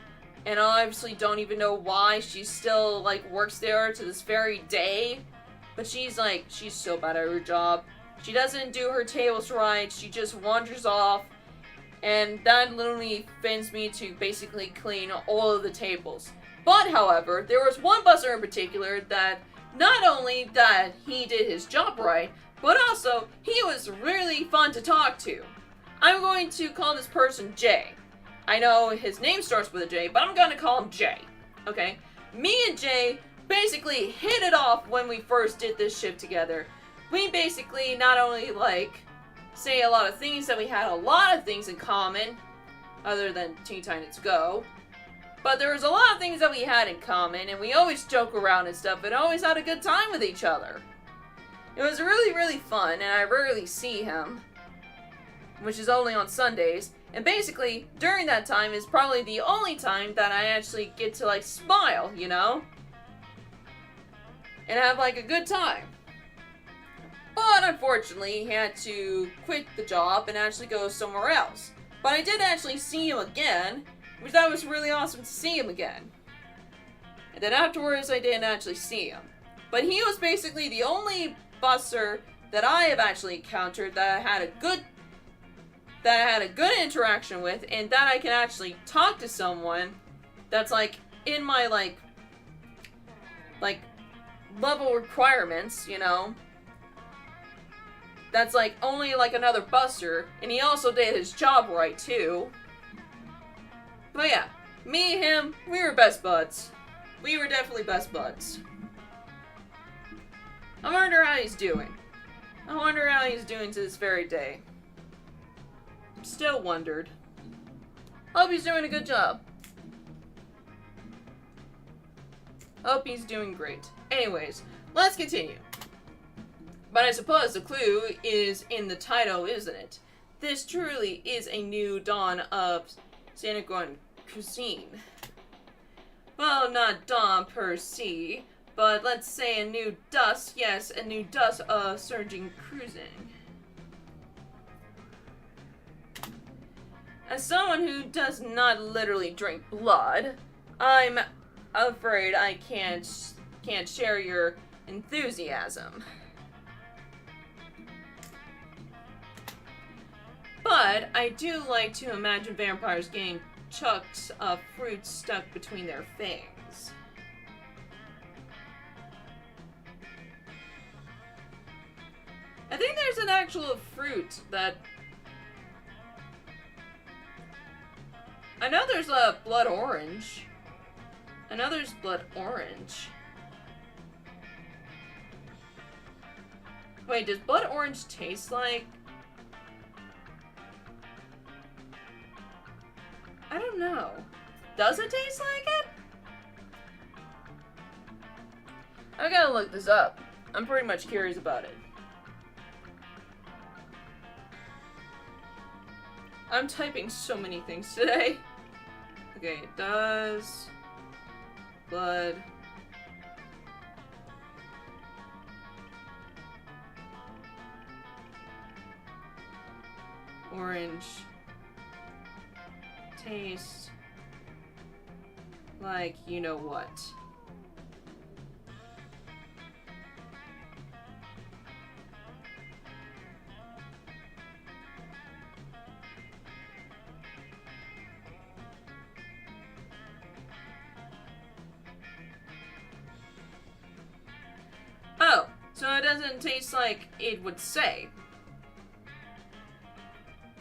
S1: And I obviously don't even know why she still, like, works there to this very day. But she's so bad at her job. She doesn't do her tables right. She just wanders off. And that literally fins me to basically clean all of the tables. But, however, there was one busser in particular that not only that he did his job right, but also he was really fun to talk to. I'm going to call this person Jay. I know his name starts with a J, but I'm gonna call him Jay. Okay? Me and Jay basically hit it off when we first did this shift together. We basically not only, like, say a lot of things, that we had a lot of things in common, other than Teen Titans Go, but there was a lot of things that we had in common, and we always joke around and stuff, and always had a good time with each other. It was really, really fun, and I rarely see him, which is only on Sundays. And basically, during that time is probably the only time that I actually get to, like, smile, you know? And have, like, a good time. But, unfortunately, he had to quit the job and actually go somewhere else. But I did actually see him again, which that was really awesome to see him again. And then afterwards, I didn't actually see him. But he was basically the only busser that I have actually encountered that I had a good interaction with, and that I can actually talk to someone that's, like, in my, like, level requirements, you know? that's like only like another buster, and he also did his job right too. But yeah, me, him, we were best buds. We were definitely best buds. I wonder how he's doing. I wonder how he's doing to this very day. Still wondered. Hope he's doing a good job. Hope he's doing great. Anyways, let's continue. But I suppose the clue is in the title, isn't it? This truly is a new dawn of Xanagon cuisine. Well, not dawn per se, but let's say a new dust, yes, a new dust of surging cruising. As someone who does not literally drink blood, I'm afraid I can't share your enthusiasm. But I do like to imagine vampires getting chunks of fruit stuck between their fangs. I think there's an actual fruit that... I know there's a blood orange. I know there's blood orange. Wait, does blood orange taste like... I don't know. Does it taste like it? I gotta look this up. I'm pretty much curious about it. I'm typing so many things today. Okay, it does... blood... orange... taste... like you know what. Oh, so it doesn't taste like it would say.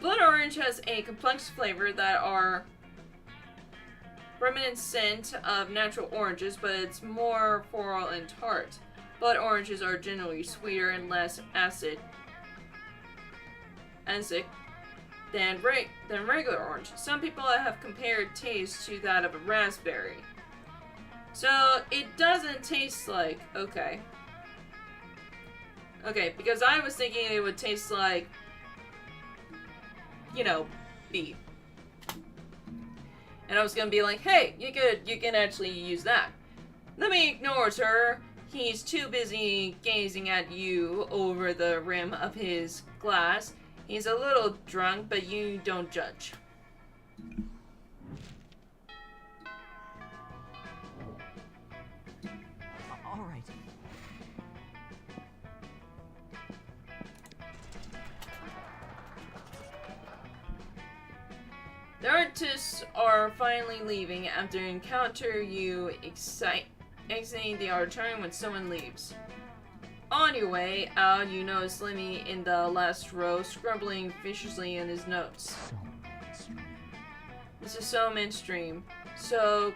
S1: Blood orange has a complex flavor that are reminiscent of natural oranges, but it's more floral and tart. Blood oranges are generally sweeter and less acid than regular orange. Some people have compared taste to that of a raspberry. So it doesn't taste like... Okay, because I was thinking it would taste like, you know, beef. And I was gonna be like, hey, you can actually use that. Lemmy ignores her. He's too busy gazing at you over the rim of his glass. He's a little drunk, but you don't judge.
S3: All right.
S1: The artists are finally leaving after encounter you exiting the auditorium when someone leaves. On your way out, you notice Lemmy in the last row, scribbling viciously in his notes.
S3: So mainstream.
S1: This is so mainstream, so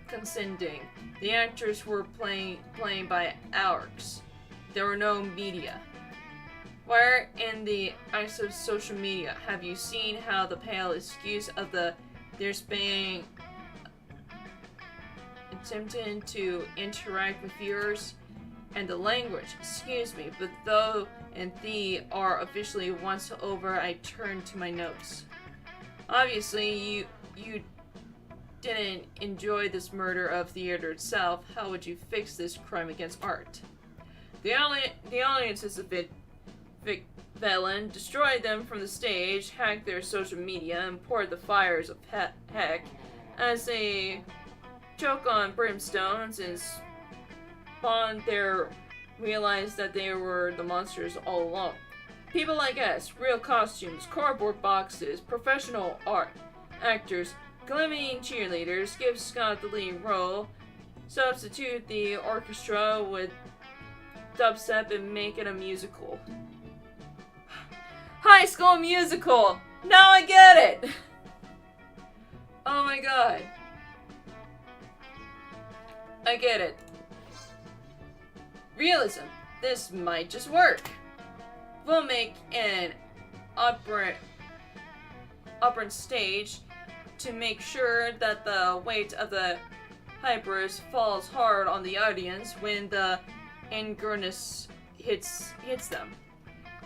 S1: condescending. The actors were playing by hours. There were no media. Where in the ice of social media have you seen how the pale excuse of there's being attempting to interact with viewers and the language, excuse me, but though and thee are officially once over, I turn to my notes. Obviously, you didn't enjoy this murder of theater itself. How would you fix this crime against art? The audience is a bit villain, destroyed them from the stage, hacked their social media, and poured the fires of heck as they choke on brimstones and spawned realized that they were the monsters all along. People like us, real costumes, cardboard boxes, professional art, actors, gleaming cheerleaders, give Scott the lead role, substitute the orchestra with dubstep and make it a musical. High School Musical! Now I get it! Oh my god. I get it. Realism. This might just work. We'll make an operant stage to make sure that the weight of the hypers falls hard on the audience when the ingerness hits them.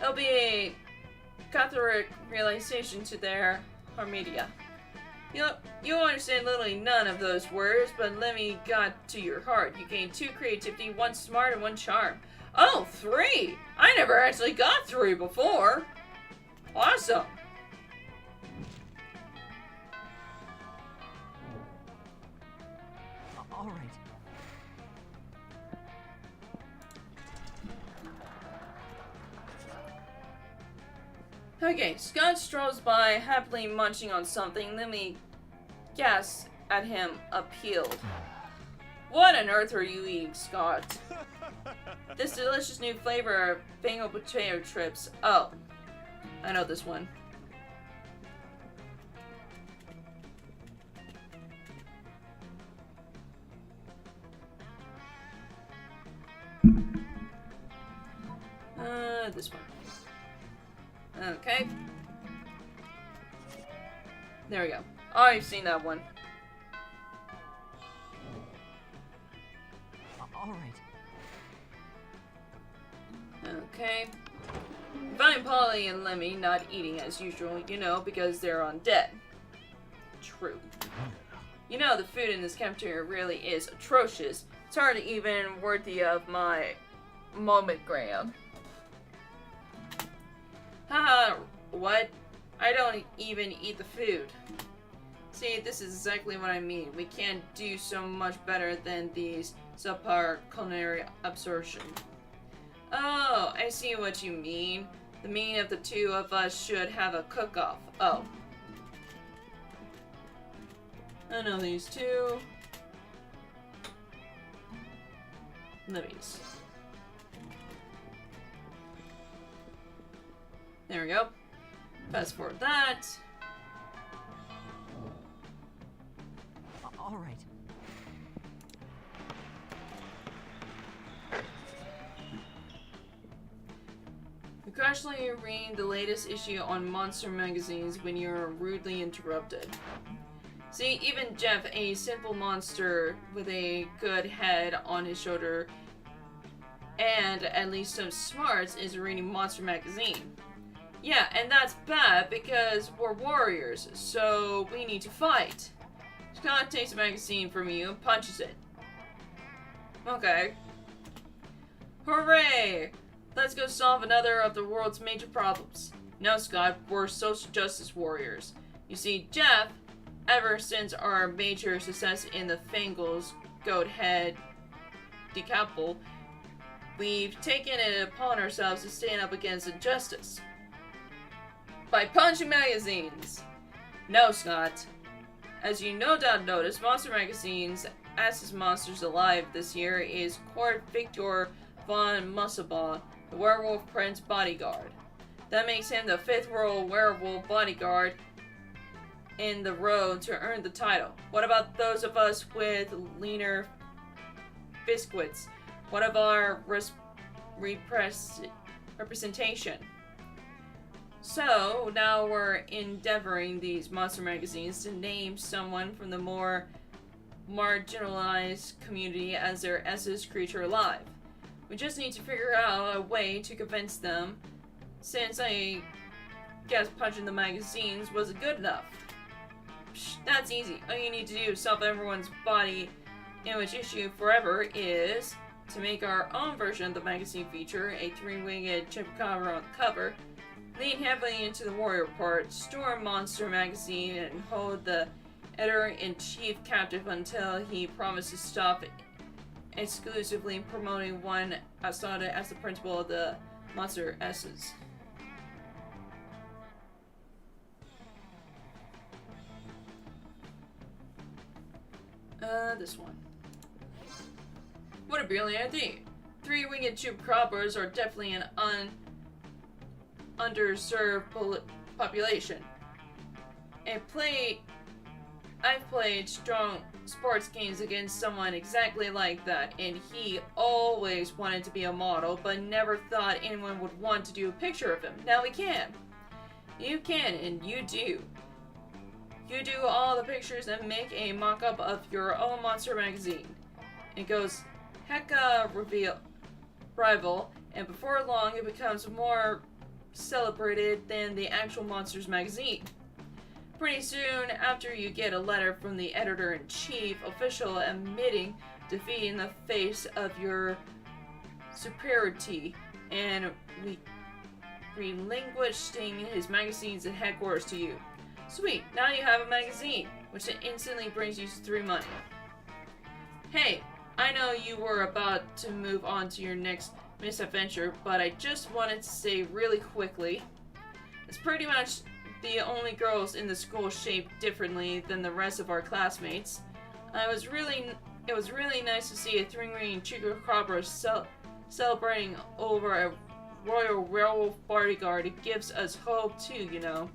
S1: It'll be a cathartic realization to their harmedia. You'll understand literally none of those words, but let me got to your heart. You gain 2 creativity, 1 smart, and 1 charm. Oh, 3! I never actually got 3 before. Awesome.
S3: All right.
S1: Okay, Scott strolls by, happily munching on something. Let me guess at him, appealed. What on earth are you eating, Scott? This delicious new flavor of Bengal potato chips. Oh, I know this one. This one. Okay. There we go. Oh, I've seen that one.
S3: All right.
S1: Okay. Find Polly and Lemmy not eating as usual, you know, because they're undead. True. You know, the food in this cafeteria really is atrocious. It's hardly even worthy of my momentgram. Haha, what? I don't even eat the food. See, this is exactly what I mean. We can't do so much better than these subpar culinary absorption. Oh, I see what you mean. The meaning of the 2 of us should have a cook-off. Oh. I know these 2. Libby's. There we go. Fast forward that.
S3: All right.
S1: You're casually reading the latest issue on Monster magazines when you're rudely interrupted. See, even Jeff, a simple monster with a good head on his shoulder and at least some smarts, is reading Monster magazine. Yeah, and that's bad because we're warriors, so we need to fight. Scott takes the magazine from you and punches it. Okay. Hooray! Let's go solve another of the world's major problems. No, Scott, we're social justice warriors. You see, Jeff, ever since our major success in the Fangles goat head decouple, we've taken it upon ourselves to stand up against injustice. By punching magazines. No, Scott. As you no doubt noticed, Monster Magazine's Fastest Monsters Alive this year is Court Victor von Musselbaugh, the Werewolf Prince bodyguard. That makes him the 5th World Werewolf bodyguard in the road to earn the title. What about those of us with leaner biscuits? What of our representation? So, now we're endeavoring these monster magazines to name someone from the more marginalized community as their essence creature alive. We just need to figure out a way to convince them, since I guess punching the magazines wasn't good enough. Psh, that's easy. All you need to do to solve everyone's body image issue forever is to make our own version of the magazine feature a 3-winged chupacabra on the cover, lean heavily into the warrior part, storm Monster magazine, and hold the editor-in-chief captive until he promises to stop exclusively promoting one Asada as the principal of the Monster S's. This one. What a brilliant idea. 3-winged chupacabras are definitely an underserved population. I've played strong sports games against someone exactly like that, and he always wanted to be a model, but never thought anyone would want to do a picture of him. Now we can. You can, and you do. You do all the pictures and make a mock-up of your own monster magazine. It goes hecka rival, and before long it becomes more celebrated than the actual Monsters magazine. Pretty soon after, you get a letter from the editor-in-chief official admitting defeat in the face of your superiority and relinquishing his magazines and headquarters to you. Sweet, now you have a magazine, which instantly brings you 3 money. Hey, I know you were about to move on to your next misadventure, but I just wanted to say really quickly, it's pretty much the only girls in the school shaped differently than the rest of our classmates. It was really nice to see a three-ring chupacabra celebrating over a royal werewolf bodyguard. It gives us hope too, you know.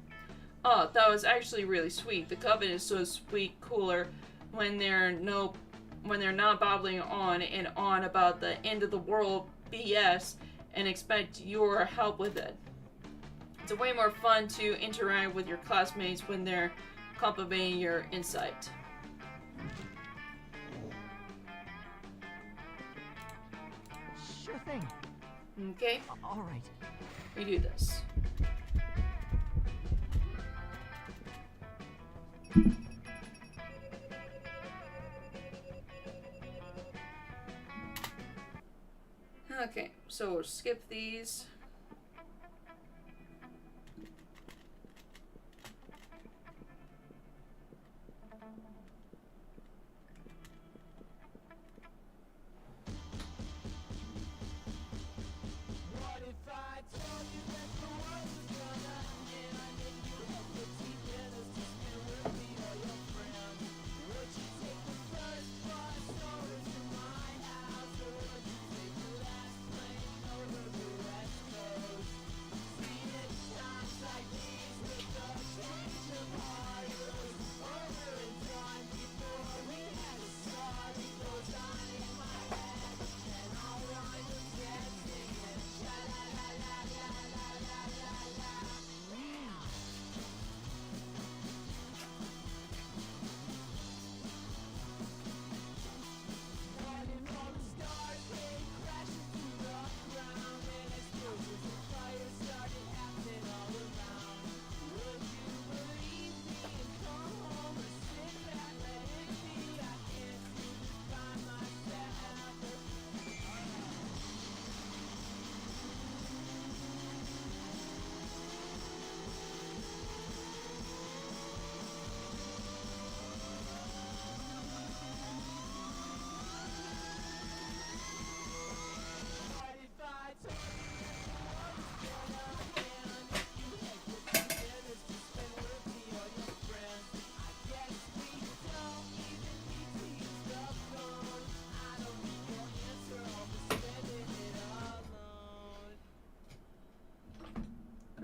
S1: Oh, that was actually really sweet. The Coven is so sweet cooler when they're not babbling on and on about the end of the world BS and expect your help with it. It's way more fun to interact with your classmates when they're complimenting your insight.
S3: Sure thing.
S1: Okay,
S3: All right.
S1: we do this. Okay, so we'll skip these.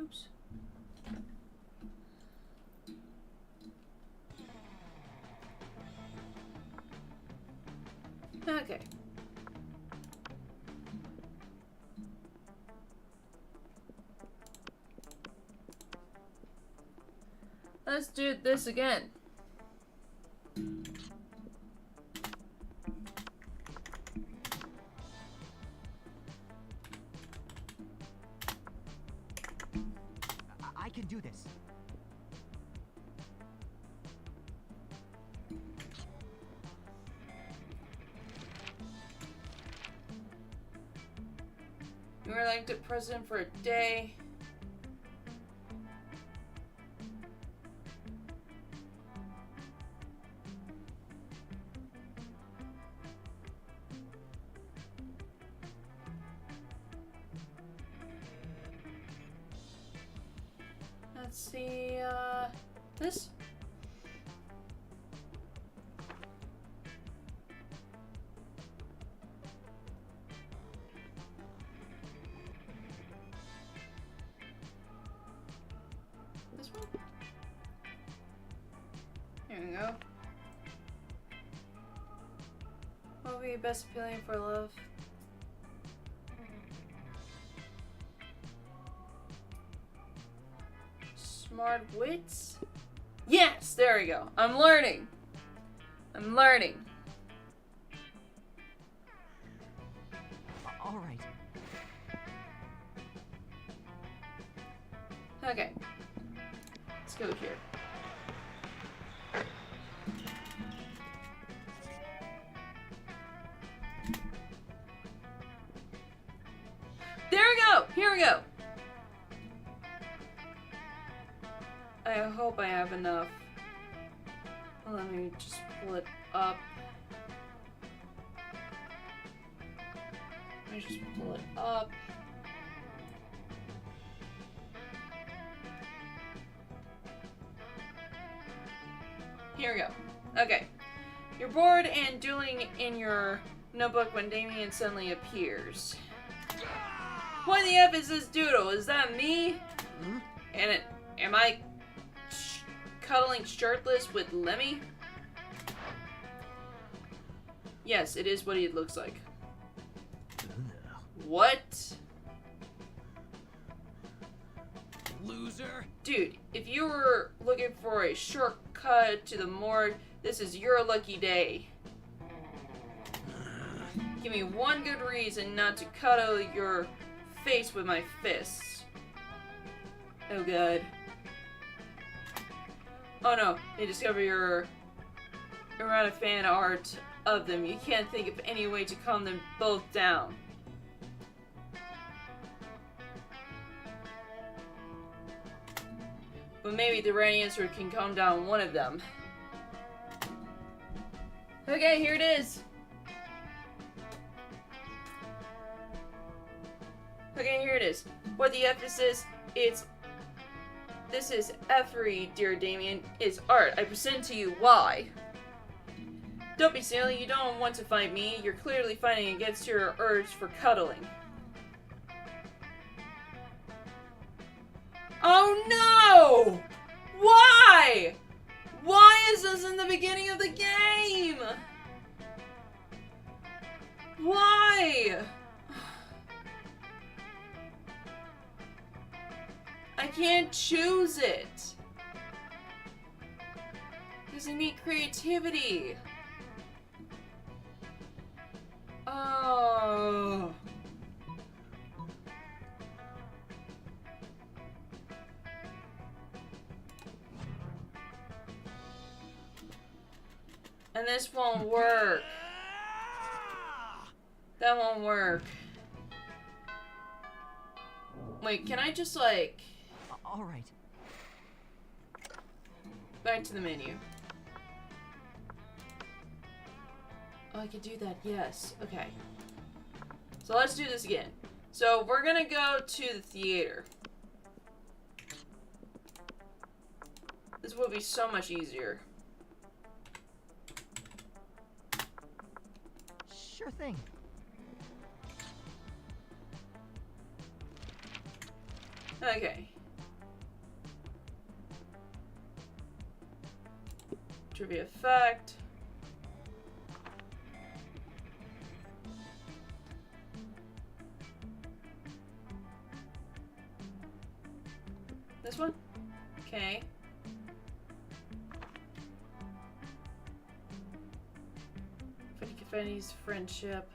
S1: Oops. Okay. Let's do this again.
S3: I can do this.
S1: You were elected president for a day. Let's see, this? What would be best appealing for love? Smart wits? Yes! There we go. I'm learning. I'm learning.
S3: All right.
S1: Okay. Let's go here. There we go! Here we go! I hope I have enough. Let me just pull it up. Let me just pull it up. Here we go. Okay. You're bored and doodling in your notebook when Damien suddenly appears. What the F is this doodle? Is that me?
S3: Hmm?
S1: And am I cuddling shirtless with Lemmy? Yes, it is what he looks like. What?
S2: Loser.
S1: Dude, if you were looking for a shortcut to the morgue, this is your lucky day. Give me one good reason not to cuddle your face with my fists. Oh god. Oh no, they discover you're around a fan art of them. You can't think of any way to calm them both down. But maybe the right answer can calm down one of them. Okay, here it is. Okay, here it is. What the F is this? This is effery, dear Damien. It's art. I present to you why. Don't be silly. You don't want to fight me. You're clearly fighting against your urge for cuddling. Oh no! Why? Why is this in the beginning of the game? Why? I can't choose it. Because I need creativity. Oh. And this won't work. That won't work. Wait, can I just like...
S3: All right.
S1: Back to the menu. Oh, I could do that, yes. Okay. So let's do this again. So we're gonna go to the theater. This will be so much easier.
S3: Sure thing.
S1: Okay. Trivia fact. This one? Okay. Freddy's friendship.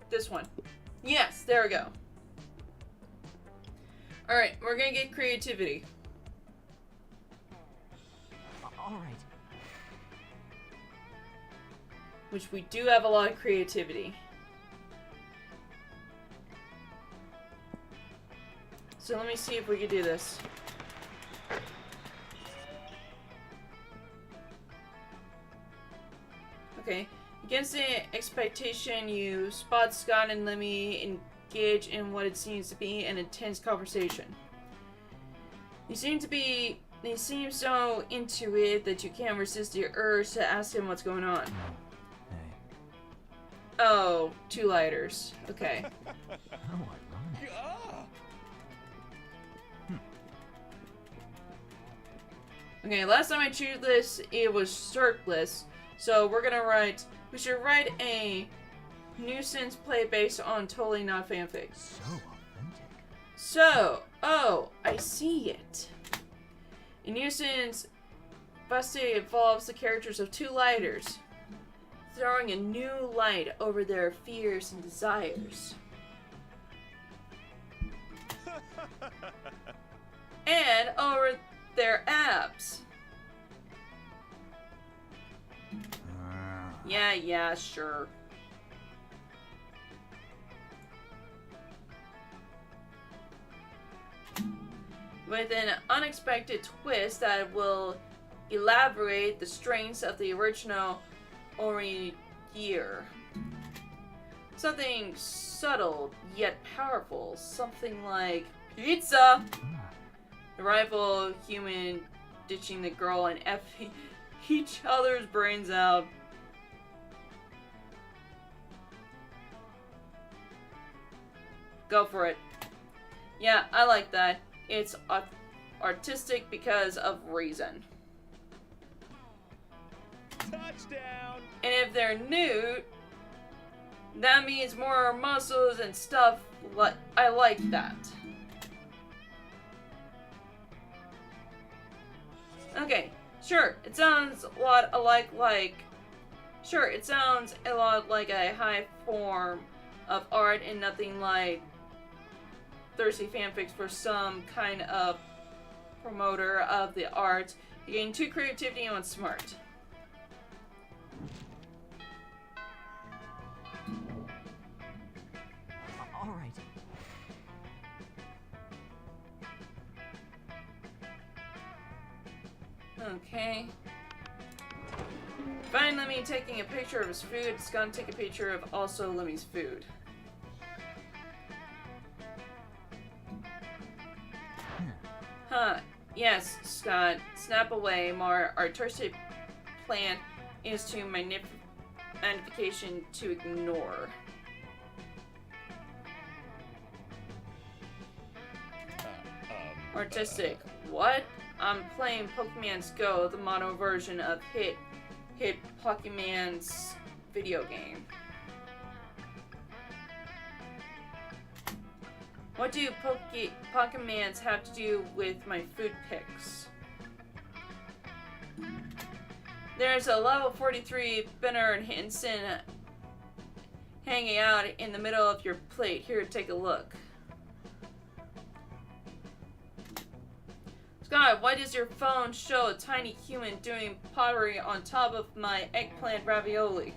S1: This one. Yes, there we go. Alright, we're gonna get creativity.
S3: All right.
S1: Which we do have a lot of creativity. So let me see if we can do this. Okay. Against the expectation, you spot Scott and Lemmy engage in what it seems to be an intense conversation. They seem so into it that you can't resist the urge to ask him what's going on.
S3: Hey.
S1: Oh, 2 lighters. Okay.
S3: How ironic.
S1: Okay, last time I chose this, it was shirtless. So we're gonna write, we should write a nuisance play based on totally not fanfic.
S3: So authentic.
S1: So, oh, I see it. A nuisance busted involves the characters of two lighters, throwing a new light over their fears and desires. And over their abs. Yeah, sure. With an unexpected twist that will elaborate the strengths of the original year. Something subtle yet powerful. Something like pizza! The rival human ditching the girl and effing each other's brains out. Go for it. Yeah, I like that. It's artistic because of reason.
S2: Touchdown!
S1: And if they're nude, that means more muscles and stuff. I like that. Okay, sure. It sounds a lot like. Sure, it sounds a lot like a high form of art and nothing like thirsty fanfics for some kind of promoter of the arts. You're getting too creativity and smart.
S3: All right.
S1: Okay. Find Lemmy taking a picture of his food. It's gonna take a picture of also Lemmy's food. Huh. Yes, Scott. Snap away. My artistic plan is to magnification to ignore. Artistic. What? I'm playing Pokemon's Go, the mono version of hit Pokemon's video game. What do Pokemons have to do with my food picks? There's a level 43 Bernard Hinson hanging out in the middle of your plate. Here, take a look. Scott, why does your phone show a tiny human doing pottery on top of my eggplant ravioli?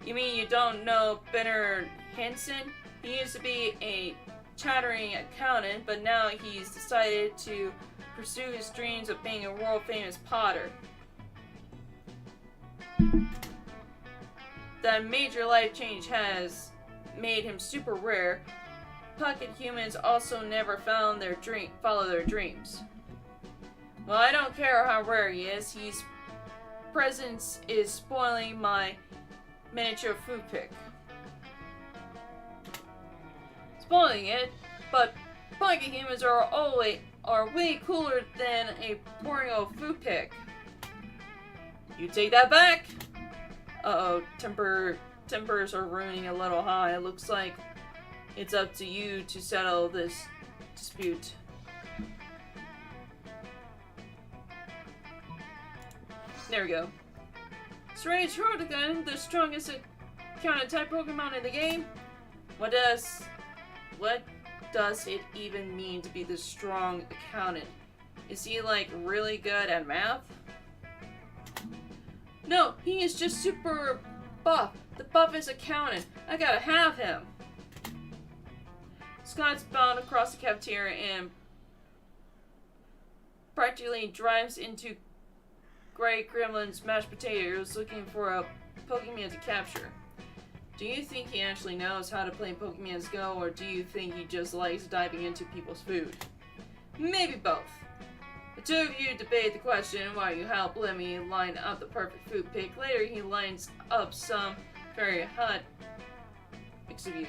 S1: You mean you don't know Bernard Hinson? He used to be a chattering accountant, but now he's decided to pursue his dreams of being a world-famous potter. That major life change has made him super rare. Pocket humans also never follow their dreams. Well, I don't care how rare he is. His presence is spoiling my miniature food pick. Spoiling it, but pocket humans are way cooler than a boring old food pick. You take that back? Uh-oh, tempers are running a little high. It looks like it's up to you to settle this dispute. There we go. Strange Hortigun, the strongest accountant type Pokemon in the game. What does it even mean to be the strong accountant? Is he like really good at math? No, he is just super buff. The buffest accountant. I gotta have him. Scott's bound across the cafeteria and practically drives into Grey Gremlin's mashed potatoes looking for a Pokemon to capture. Do you think he actually knows how to play Pokemon's Go, or do you think he just likes diving into people's food? Maybe both. The two of you debate the question while you help Lemmy line up the perfect food pick. Later, he lines up some very hot mix of you.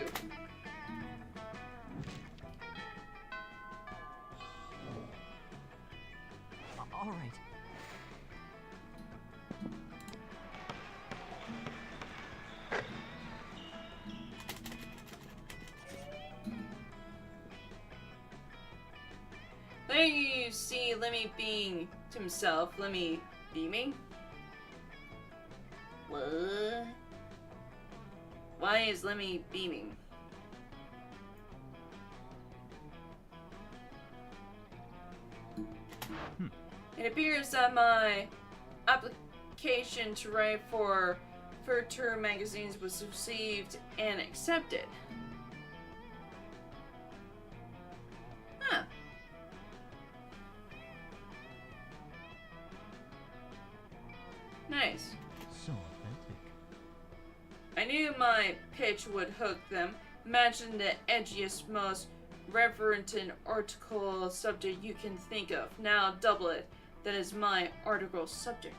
S3: All right.
S1: There you see Lemmy being to himself. Lemmy beaming? What? Why is Lemmy beaming? It appears that my application to write for Furniture magazines was received and accepted. Huh. Nice.
S3: So authentic.
S1: I knew my pitch would hook them. Imagine the edgiest, most reverent article subject you can think of. Now double it. That is my article subject.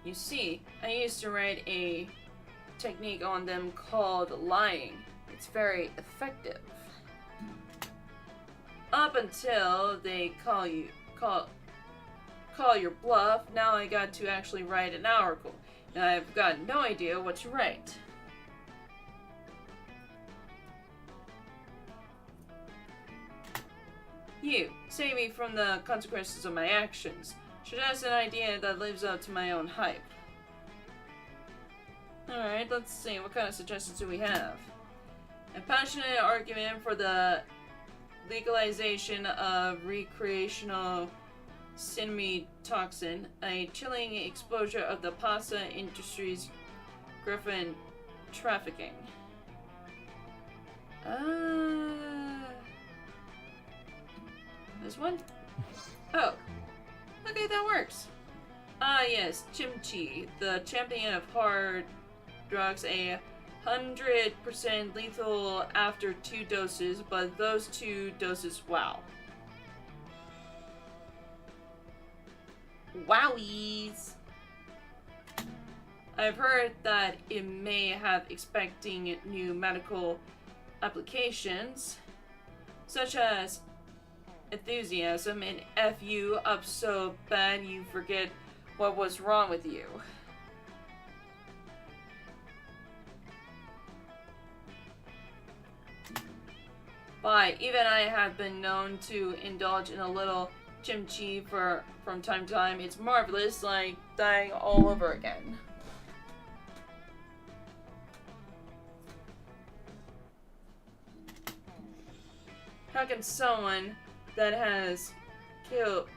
S1: You see, I used to write a technique on them called lying. It's very effective. Up until they call your bluff, now I got to actually write an article. And I've got no idea what to write. You, save me from the consequences of my actions. Suggest an idea that lives up to my own hype. Alright, let's see, what kind of suggestions do we have? A passionate argument for the legalization of recreational toxin, a chilling exposure of the pasta industry's griffin trafficking. This one? Oh. Okay, that works. Ah, yes, Chimchi, the champion of hard drugs, 100% lethal after 2 doses, but those 2 doses, wow. Wowies! I've heard that it may have expecting new medical applications, such as enthusiasm and F you up so bad you forget what was wrong with you. Why, even I have been known to indulge in a little chimchi from time to time. It's marvelous, like dying all over again. How can someone that has killed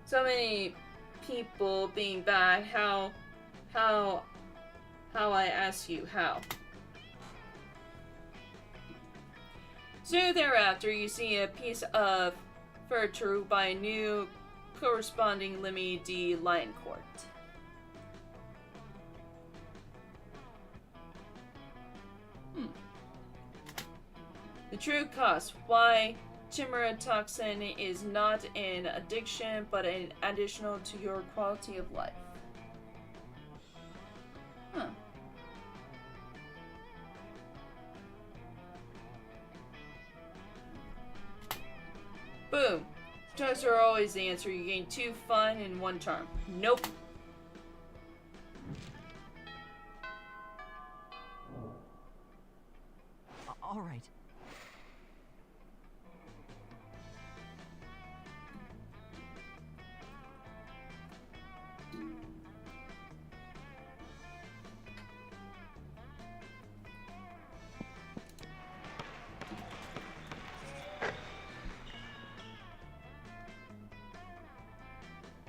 S1: so many people being bad, how I ask you, how? Soon thereafter, you see a piece of furniture by a new corresponding Lemmy D. Lioncourt. The true cost, why chimera toxin is not an addiction but an additional to your quality of life. Huh. Boom. Drugs are always the answer. You gain 2 fun and 1 charm. Nope.
S3: All right.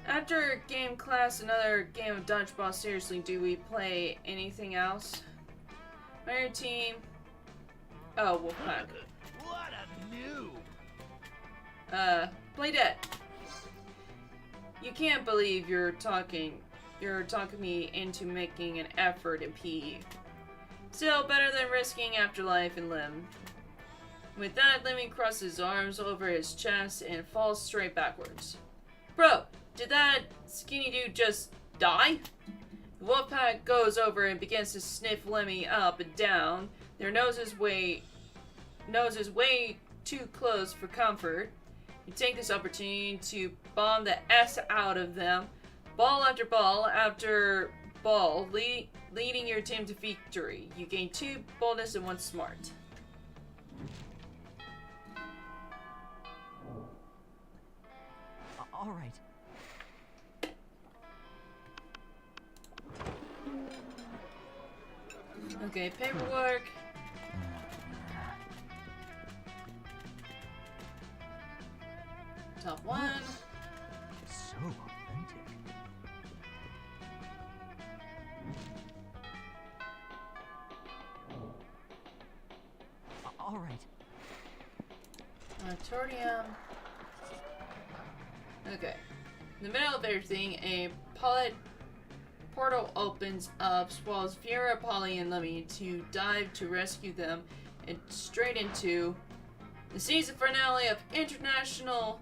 S1: After game class, another game of dodgeball. Seriously, do we play anything else? My team. Oh, Wolfpack.
S2: What a noob!
S1: Play dead. You can't believe you're talking me into making an effort in PE. Still better than risking afterlife in Liem. With that, Lemmy crosses his arms over his chest and falls straight backwards. Bro, did that skinny dude just die? The wolf pack goes over and begins to sniff Lemmy up and down. Their noses way too close for comfort. You take this opportunity to bomb the S out of them, ball after ball, leading your team to victory. You gain 2 boldness and 1 smart.
S3: All right.
S1: Okay, paperwork. Top 1.
S3: So authentic. All right.
S1: Auditorium. Okay. In the middle of everything, a portal opens up, swallows Vera, Polly, and Lemmy to dive to rescue them, and straight into the season finale of Interdimensional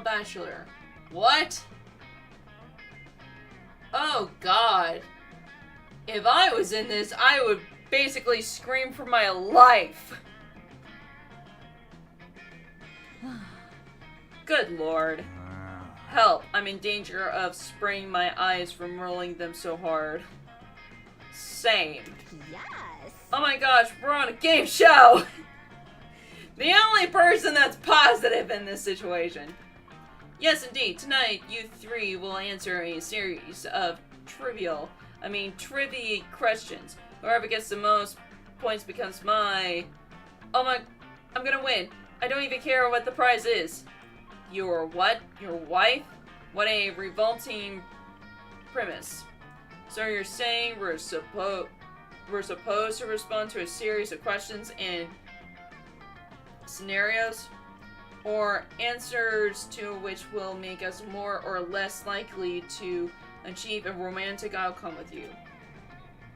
S1: Bachelor. What? Oh God. If I was in this, I would basically scream for my life. Good Lord. Help, I'm in danger of spraining my eyes from rolling them so hard. Same.
S4: Yes.
S1: Oh my gosh, we're on a game show! The only person that's positive in this situation. Yes, indeed, tonight you 3 will answer a series of trivia questions. Whoever gets the most points becomes I'm gonna win. I don't even care what the prize is. Your what? Your wife? What a revolting premise. So you're saying we're supposed to respond to a series of questions and scenarios, or answers to which will make us more or less likely to achieve a romantic outcome with you.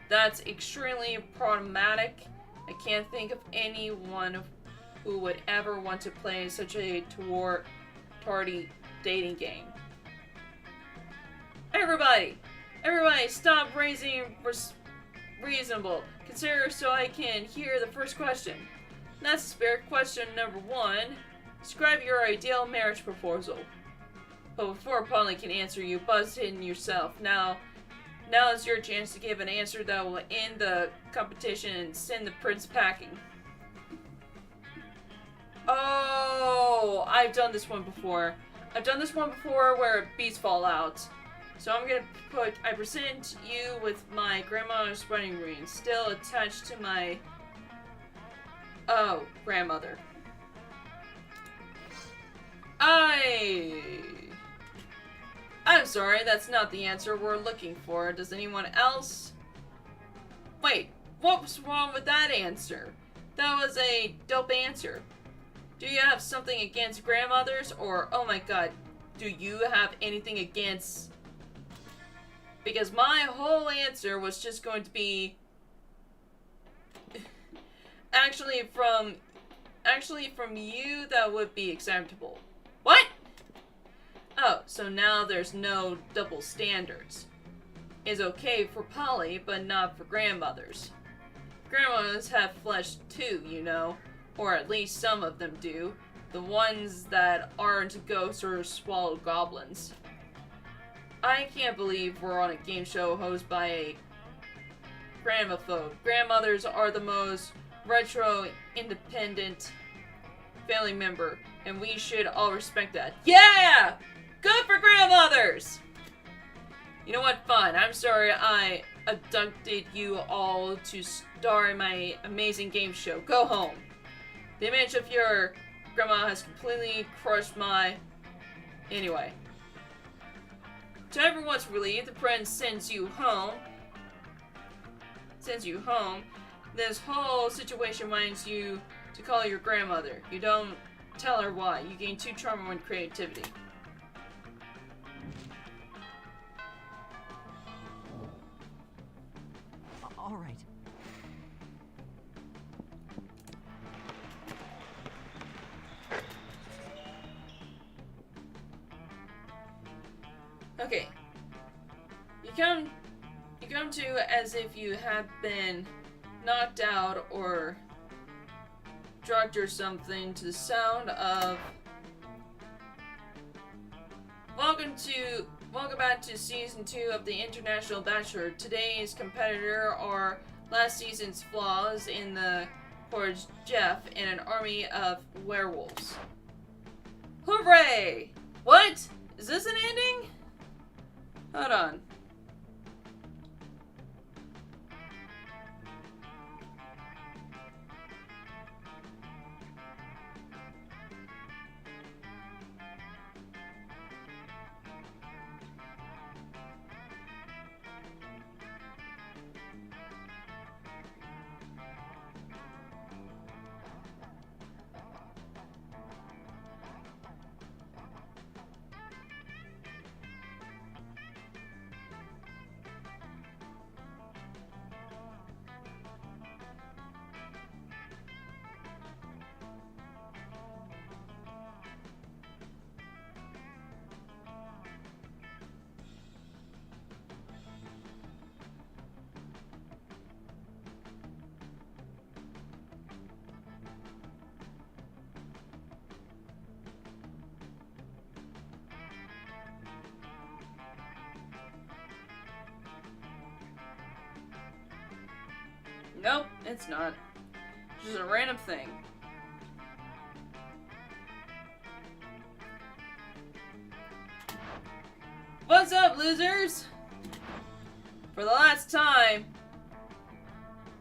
S1: That's extremely problematic. I can't think of anyone who would ever want to play such a tardy dating game. Everybody, stop raising reasonable. Consider so I can hear the first question. That's the spirit. Question number 1. Describe your ideal marriage proposal. But before Polly can answer, you buzzed in yourself. Now is your chance to give an answer that will end the competition and send the prince packing. Oh, I've done this one before. Where bees fall out. So I'm gonna I present you with my grandmother's wedding ring, still attached to my grandmother. I'm sorry, that's not the answer we're looking for. Does anyone else? Wait, what was wrong with that answer? That was a dope answer. Do you have something against grandmothers? Or, oh my god, do you have anything against... Because my whole answer was just going to be... Actually, from you, that would be acceptable. What? Oh, so now there's no double standards. Is okay for Polly, but not for grandmothers. Grandmothers have flesh too, you know. Or at least some of them do. The ones that aren't ghosts or swallow goblins. I can't believe we're on a game show hosted by a grandmaphobe. Grandmothers are the most retro, independent family member, and we should all respect that. Yeah! Good for grandmothers! You know what? Fine. I'm sorry I abducted you all to star in my amazing game show. Go home. The image of your grandma has completely crushed my... Anyway. To everyone's relief, the prince sends you home. This whole situation reminds you to call your grandmother. You don't tell her why. You gain 2 charm and 1 creativity.
S3: All right.
S1: Okay. You come to as if you have been knocked out or drugged or something to the sound of Welcome back to Season 2 of the International Bachelor. Today's competitor are last season's flaws in the Forge Jeff and an army of werewolves. Hooray! What? Is this an ending? Hold on. Nope, it's not. It's just a random thing. What's up, losers? For the last time,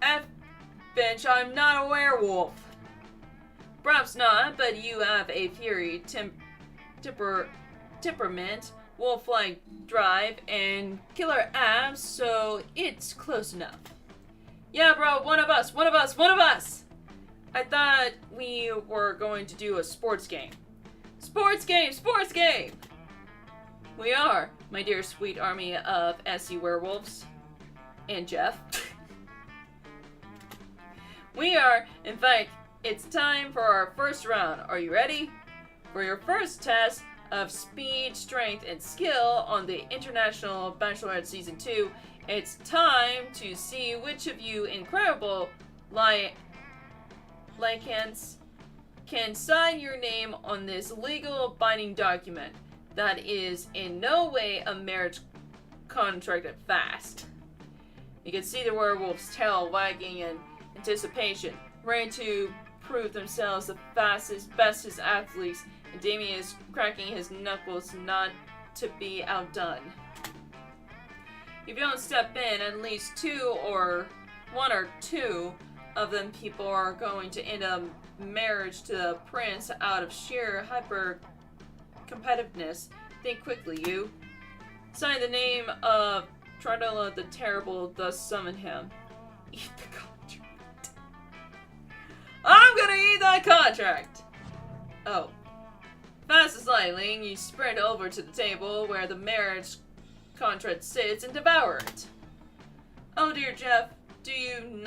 S1: F-Bench, I'm not a werewolf. Perhaps not, but you have a fury temperament, wolf-like drive, and killer abs, so it's close enough. Yeah, bro, one of us! I thought we were going to do a sports game. Sports game! We are, my dear sweet army of SC werewolves. And Jeff. We are, in fact, it's time for our first round. Are you ready? For your first test of speed, strength, and skill on the International Bachelorette Season 2, it's time to see which of you incredible lycans can sign your name on this legal binding document that is in no way a marriage contract at fast. You can see the werewolf's tail wagging in anticipation, ready to prove themselves the fastest, bestest athletes, and Damien is cracking his knuckles not to be outdone. If you don't step in, at least one or two of them people are going to end up marriage to the prince out of sheer hyper competitiveness. Think quickly, you. Sign the name of Trandula the Terrible, thus summon him. Eat the contract. I'm gonna eat that contract! Oh. Fast as lightning, you sprint over to the table where the marriage contract sits and devour it. Oh dear, Jeff, do you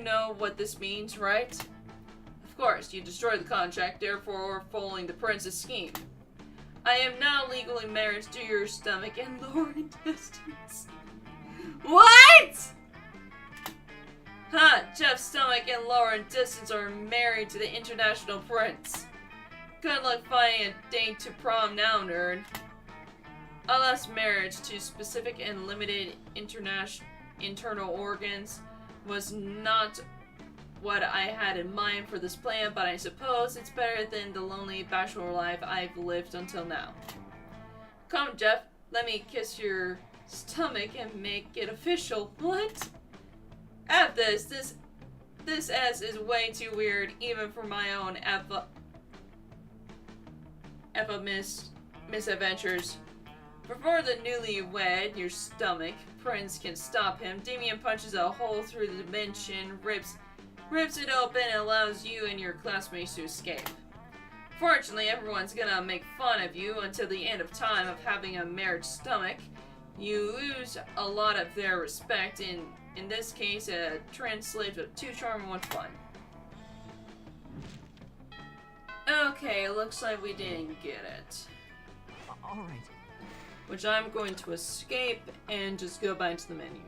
S1: know what this means, right? Of course, you destroyed the contract, therefore foiling the prince's scheme. I am now legally married to your stomach and lower intestines. What? Huh, Jeff's stomach and lower intestines are married to the international prince. Good luck finding a date to prom now, nerd. Alas, marriage to specific and limited internal organs was not what I had in mind for this plan, but I suppose it's better than the lonely bachelor life I've lived until now. Come, Jeff, let me kiss your stomach and make it official. What? F this S is way too weird, even for my own misadventures. Before the newlywed, your stomach, prince can stop him, Damien punches a hole through the dimension, rips it open, and allows you and your classmates to escape. Fortunately, everyone's gonna make fun of you until the end of time of having a marriage stomach. You lose a lot of their respect. In this case, it translates with 2 charm and 1 fun. Okay, looks like we didn't get it.
S3: All right.
S1: which I'm going to escape and just go back to the menu.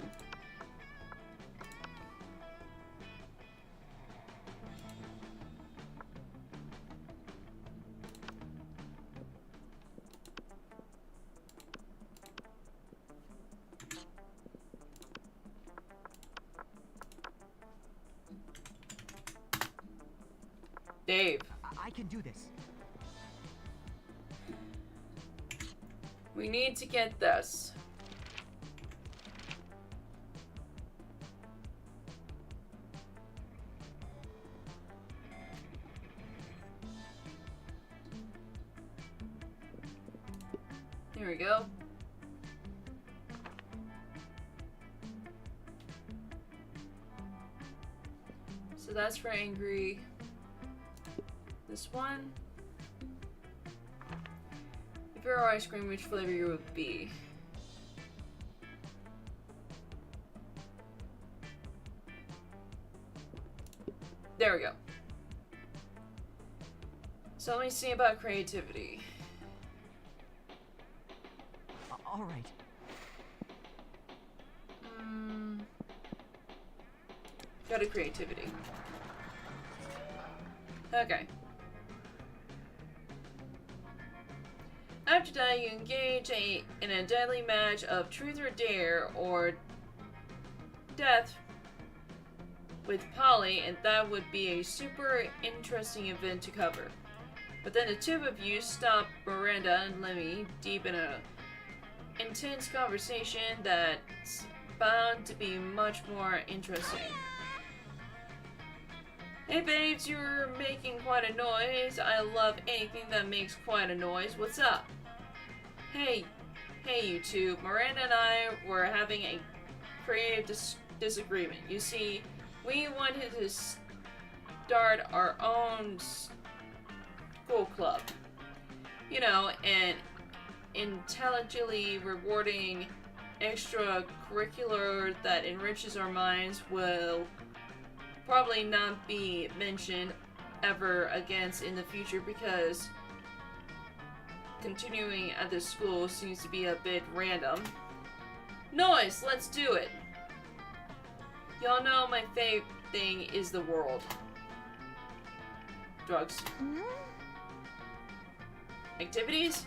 S1: Dave.
S3: I can do this.
S1: We need to get this. There we go. So that's for angry. This one. If you're ice cream, which flavor you would be? There we go. So let me see about creativity.
S3: All right.
S1: Go to creativity. Okay. After that, you engage in a deadly match of truth or dare or death with Polly, and that would be a super interesting event to cover. But then the two of you stop Miranda and Lemmy deep in a intense conversation that's bound to be much more interesting. Hey babes, you're making quite a noise. I love anything that makes quite a noise. What's up? Hey you two. Miranda and I were having a creative disagreement. You see, we wanted to start our own school club. You know, an intelligently rewarding extracurricular that enriches our minds will probably not be mentioned ever again in the future because continuing at this school seems to be a bit random. Noise, let's do it. Y'all know my favorite thing is the world. Drugs. Activities?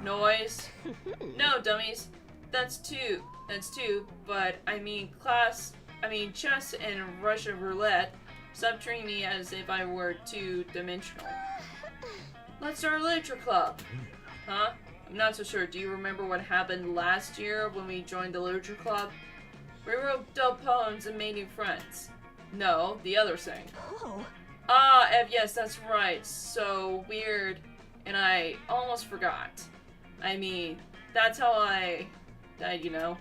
S1: Noise. No, dummies. That's two, but I mean chess and Russian roulette. Stop treating me as if I were two-dimensional. Let's start a literature club. Huh? I'm not so sure. Do you remember what happened last year when we joined the literature club? We wrote dope poems and made new friends. No, the other thing.
S4: Oh.
S1: Ah, Ev, yes, that's right. So weird, and I almost forgot. I mean, that's how I died, you know.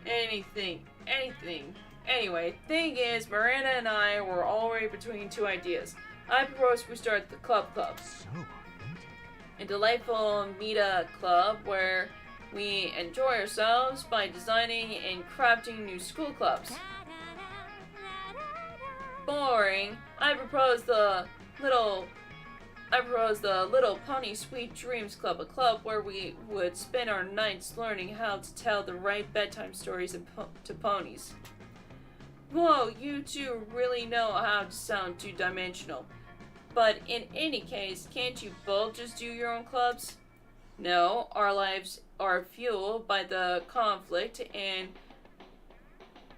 S1: Anything. Anyway, thing is, Miranda and I were already between two ideas. I proposed we start the club.
S3: So authentic.
S1: A delightful meet-up club where we enjoy ourselves by designing and crafting new school clubs. Boring. I propose the Little Pony Sweet Dreams Club, a club where we would spend our nights learning how to tell the right bedtime stories to ponies. Whoa, you two really know how to sound two-dimensional. But in any case, can't you both just do your own clubs? No, our lives are fueled by the conflict and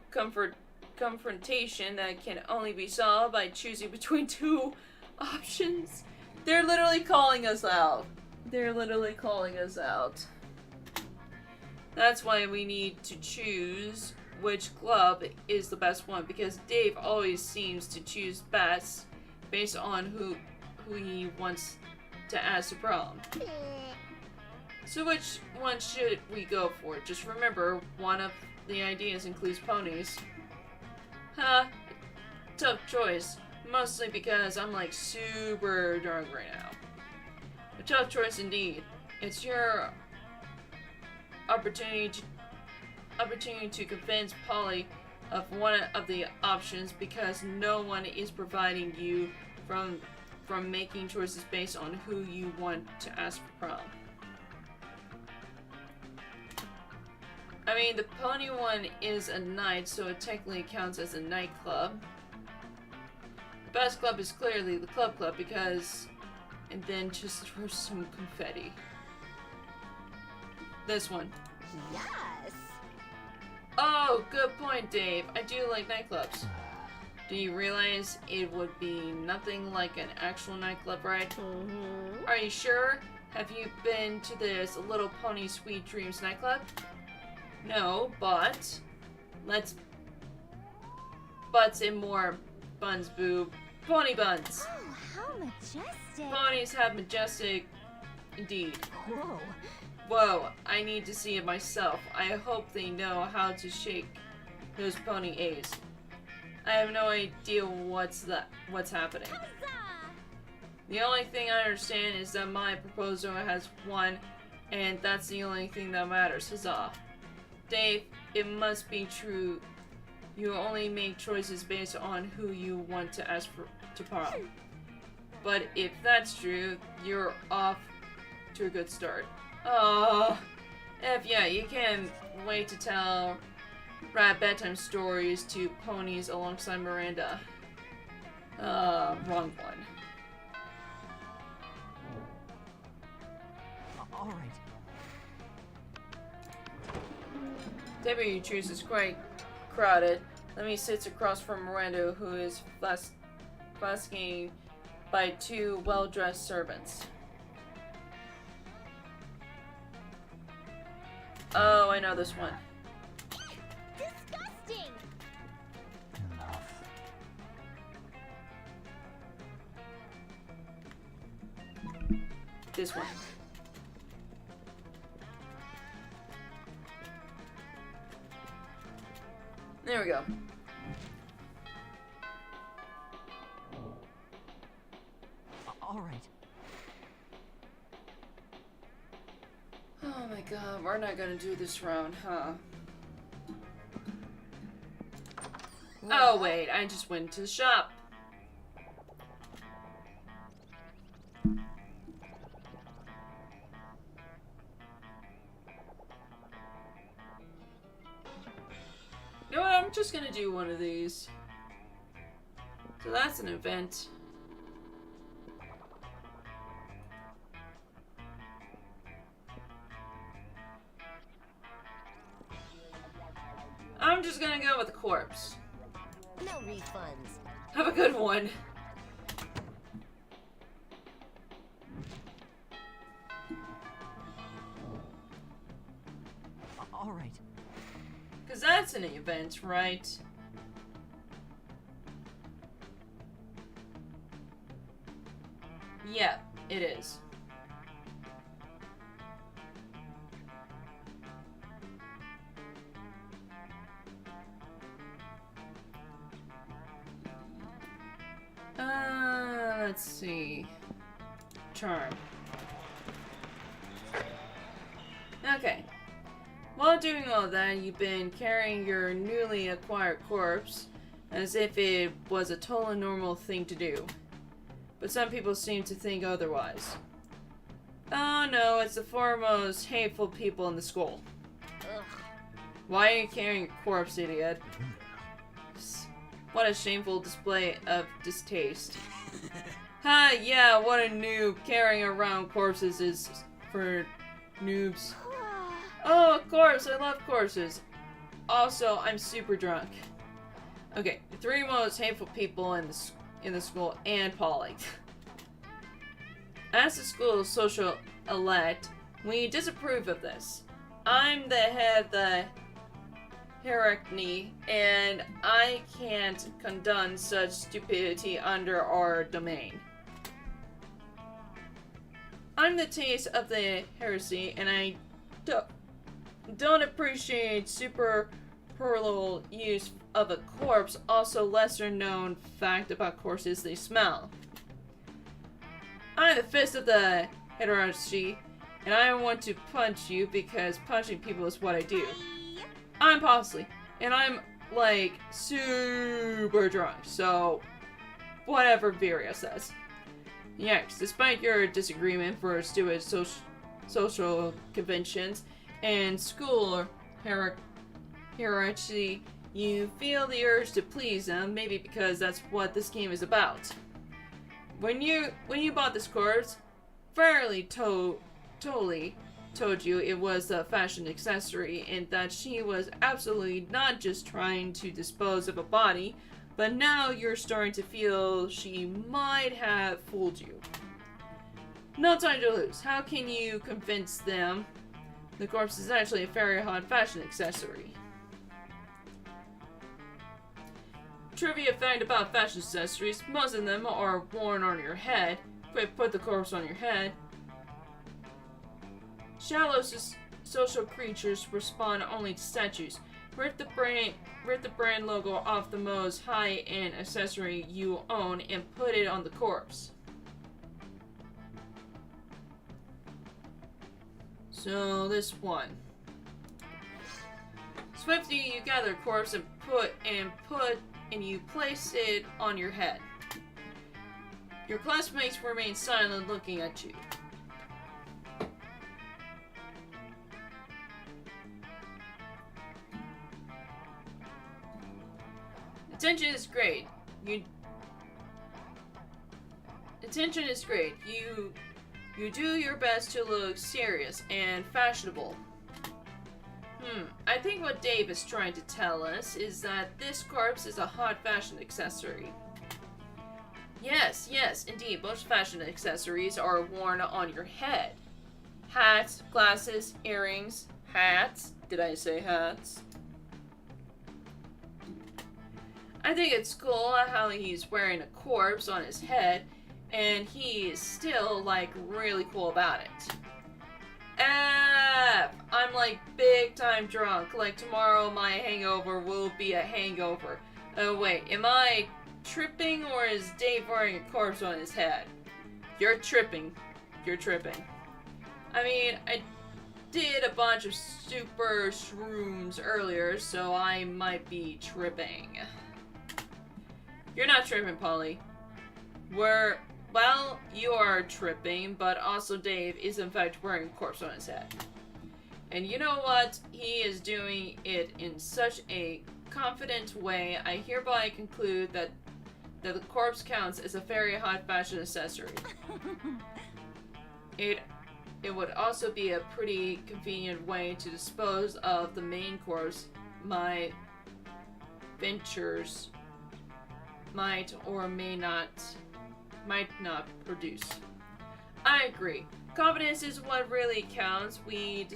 S1: confrontation that can only be solved by choosing between two options. They're literally calling us out. That's why we need to choose which club is the best one, because Dave always seems to choose best based on who he wants to ask to prom. So which one should we go for? Just remember, one of the ideas includes ponies. Huh? Tough choice. Mostly because I'm like super drunk right now. A tough choice indeed. It's your opportunity to convince Polly of one of the options, because no one is preventing you from making choices based on who you want to ask for prom. mean, the pony one is a night, so it technically counts as a nightclub. The best club is clearly the club because... And then just throw some confetti. This one.
S4: Yes.
S1: Oh, good point, Dave. I do like nightclubs. Do you realize it would be nothing like an actual nightclub, right?
S4: Mm-hmm.
S1: Are you sure? Have you been to this Little Pony Sweet Dreams nightclub? No, but... Butts in more buns, boob. Pony buns!
S4: Oh, how majestic.
S1: Ponies have majestic... Indeed.
S4: Whoa.
S1: Whoa, I need to see it myself. I hope they know how to shake those pony A's. I have no idea what's happening. The only thing I understand is that my proposal has won, and that's the only thing that matters. Huzzah. Dave, it must be true. You only make choices based on who you want to ask to prom. But if that's true, you're off to a good start. Oh, yeah, you can't wait to tell rat bedtime stories to ponies alongside Miranda. Wrong one.
S3: All right.
S1: Table you choose is quite crowded. Let me sit across from Miranda, who is flasking by two well-dressed servants. Oh, I know this one.
S4: Disgusting.
S3: Enough.
S1: This one. There we go.
S3: All right.
S1: Oh my god, we're not gonna do this round, huh? Oh wait, I just went to the shop. You know what, I'm just gonna do one of these. So that's an event. I'm just gonna go with the corpse.
S4: No refunds.
S1: Have a good one.
S3: All right.
S1: Because that's an event, right? Yeah, it is. Let's see. Charm. Okay. While doing all that, you've been carrying your newly acquired corpse as if it was a totally normal thing to do. But some people seem to think otherwise. Oh no, it's the foremost hateful people in the school.
S4: Ugh.
S1: Why are you carrying a corpse, idiot? What a shameful display of distaste. Ha, yeah, what a noob. Carrying around corpses is for noobs. Oh, of course, I love corpses. Also, I'm super drunk. Okay, the three most hateful people in the school and Polly. As the school's social elect, we disapprove of this. I'm the head of the hierarchy, and I can't condone such stupidity under our domain. I'm the taste of the heresy, and I don't appreciate superfluous use of a corpse. Also, lesser known fact about corpses, they smell. I'm the fist of the hierarchy, and I want to punch you because punching people is what I do. I'm Posley, and I'm like super drunk, so whatever Viria says. Yes, despite your disagreement for stupid social conventions and school Here, actually, you feel the urge to please them, maybe because that's what this game is about. When you bought this corpse, Fairly totally told you it was a fashion accessory and that she was absolutely not just trying to dispose of a body, but now you're starting to feel she might have fooled you. No time to lose. How can you convince them the corpse is actually a very hot fashion accessory? Trivia fact about fashion accessories: most of them are worn on your head. Quick, put the corpse on your head. Shallow social creatures respond only to statues. Rip the brand logo off the most high-end accessory you own and put it on the corpse. So this one. Swiftly, you gather a corpse and you place it on your head. Your classmates remain silent, looking at you. Attention is great. Attention is great. You do your best to look serious and fashionable. I think what Dave is trying to tell us is that this corpse is a hot fashion accessory. Yes, indeed, most fashion accessories are worn on your head. Hats, glasses, earrings, hats. Did I say hats? I think it's cool how he's wearing a corpse on his head, and he is still, like, really cool about it. I'm, like, big time drunk. Like, tomorrow my hangover will be a hangover. Oh, wait, am I tripping, or is Dave wearing a corpse on his head? You're tripping. You're tripping. I mean, I did a bunch of super shrooms earlier, so I might be tripping. You're not tripping, Polly. Well, you are tripping, but also Dave is in fact wearing a corpse on his head. And you know what? He is doing it in such a confident way. I hereby conclude that the corpse counts as a very hot fashion accessory. It would also be a pretty convenient way to dispose of the main corpse my ventures might not produce. I agree. Confidence is what really counts. When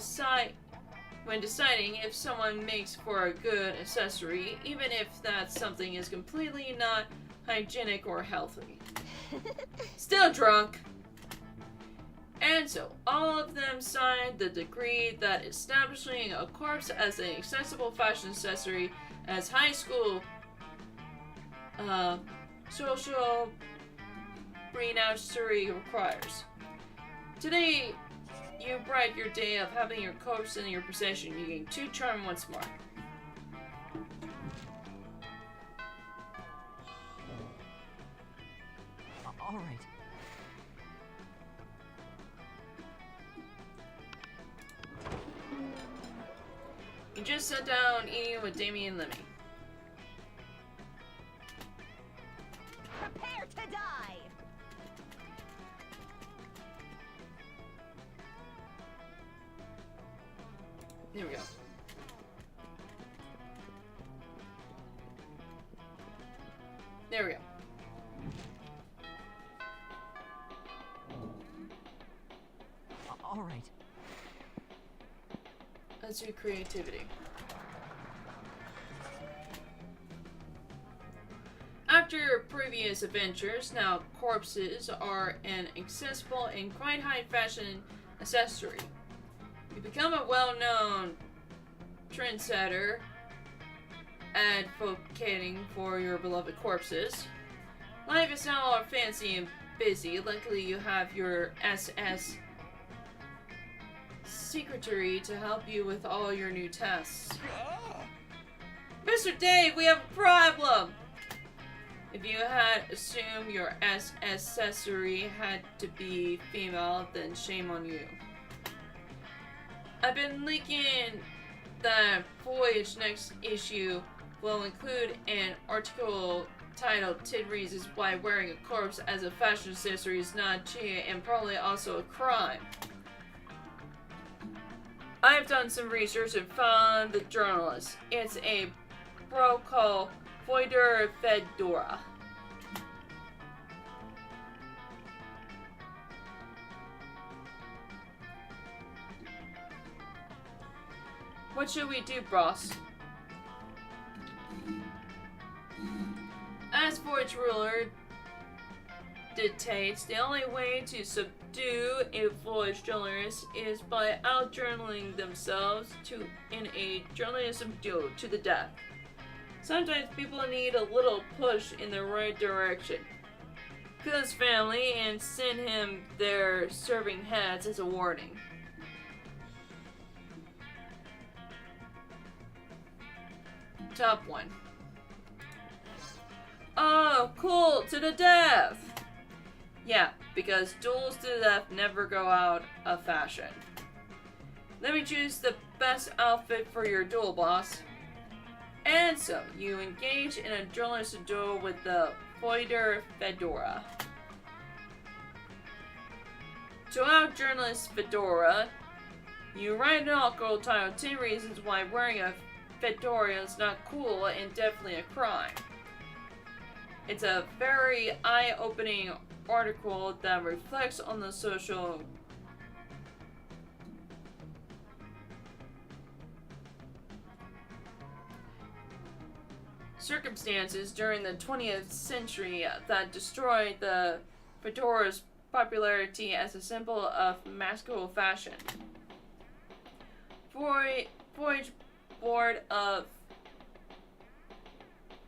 S1: deciding if someone makes for a good accessory, even if that something is completely not hygienic or healthy. Still drunk. And so, all of them signed the decree that establishing a corpse as an accessible fashion accessory as high school social renouncery requires. Today, you bright your day of having your corpse in your possession. You gain 2 charm once more.
S3: All right.
S1: You just sat down eating with Damien and Lemmy.
S4: Prepare to die!
S1: There we go. There we go.
S3: All right.
S1: Let's do creativity. After previous adventures, now corpses are an accessible and quite high fashion accessory. You become a well-known trendsetter, advocating for your beloved corpses. Life is now all fancy and busy. Luckily, you have your SS secretary to help you with all your new tasks. Mr. Dave, we have a problem! If you had assumed your accessory had to be female, then shame on you. I've been leaking that Voyage next issue will include an article titled 10 Reasons Why Wearing a Corpse as a Fashion Accessory is Not Cheating and Probably Also a Crime. I've done some research and found the journalist. It's a bro called Voider Fedora. What should we do, boss? As Voyage ruler dictates, the only way to subdue a Voyage journalist is by out-journaling themselves in a journalism duel to the death. Sometimes people need a little push in the right direction. Kill his family and send him their serving hats as a warning. Top 1. Oh, cool, to the death! Yeah, because duels to the death never go out of fashion. Let me choose the best outfit for your duel, boss. And so, you engage in a journalistic duel with the Voider Fedora. To out journalist Fedora, you write an article titled 10 Reasons Why Wearing a Fedora is Not Cool and Definitely a Crime. It's a very eye-opening article that reflects on the social circumstances during the 20th century that destroyed the fedora's popularity as a symbol of masculine fashion. Voyage Board of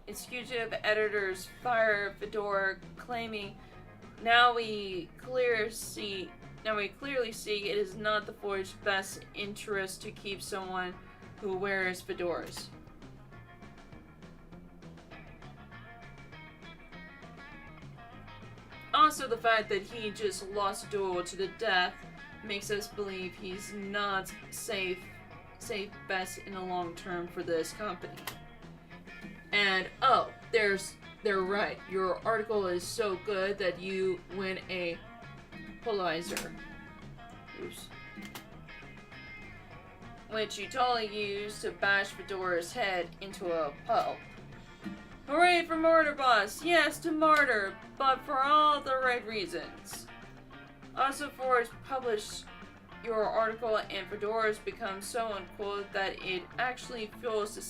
S1: Executive Editors fire Fedora, claiming, now we clearly see it is not the Voyage's best interest to keep someone who wears fedoras. Also, the fact that he just lost a duel to the death makes us believe he's not safe best in the long term for this company. And oh, they're right. Your article is so good that you win a polarizer. Oops. Which you totally use to bash Fedora's head into a pulp. Hooray for Martyr Boss! Yes, to Martyr, but for all the right reasons. Also, Forrest published your article and Fedoras become so uncool that it actually fuels the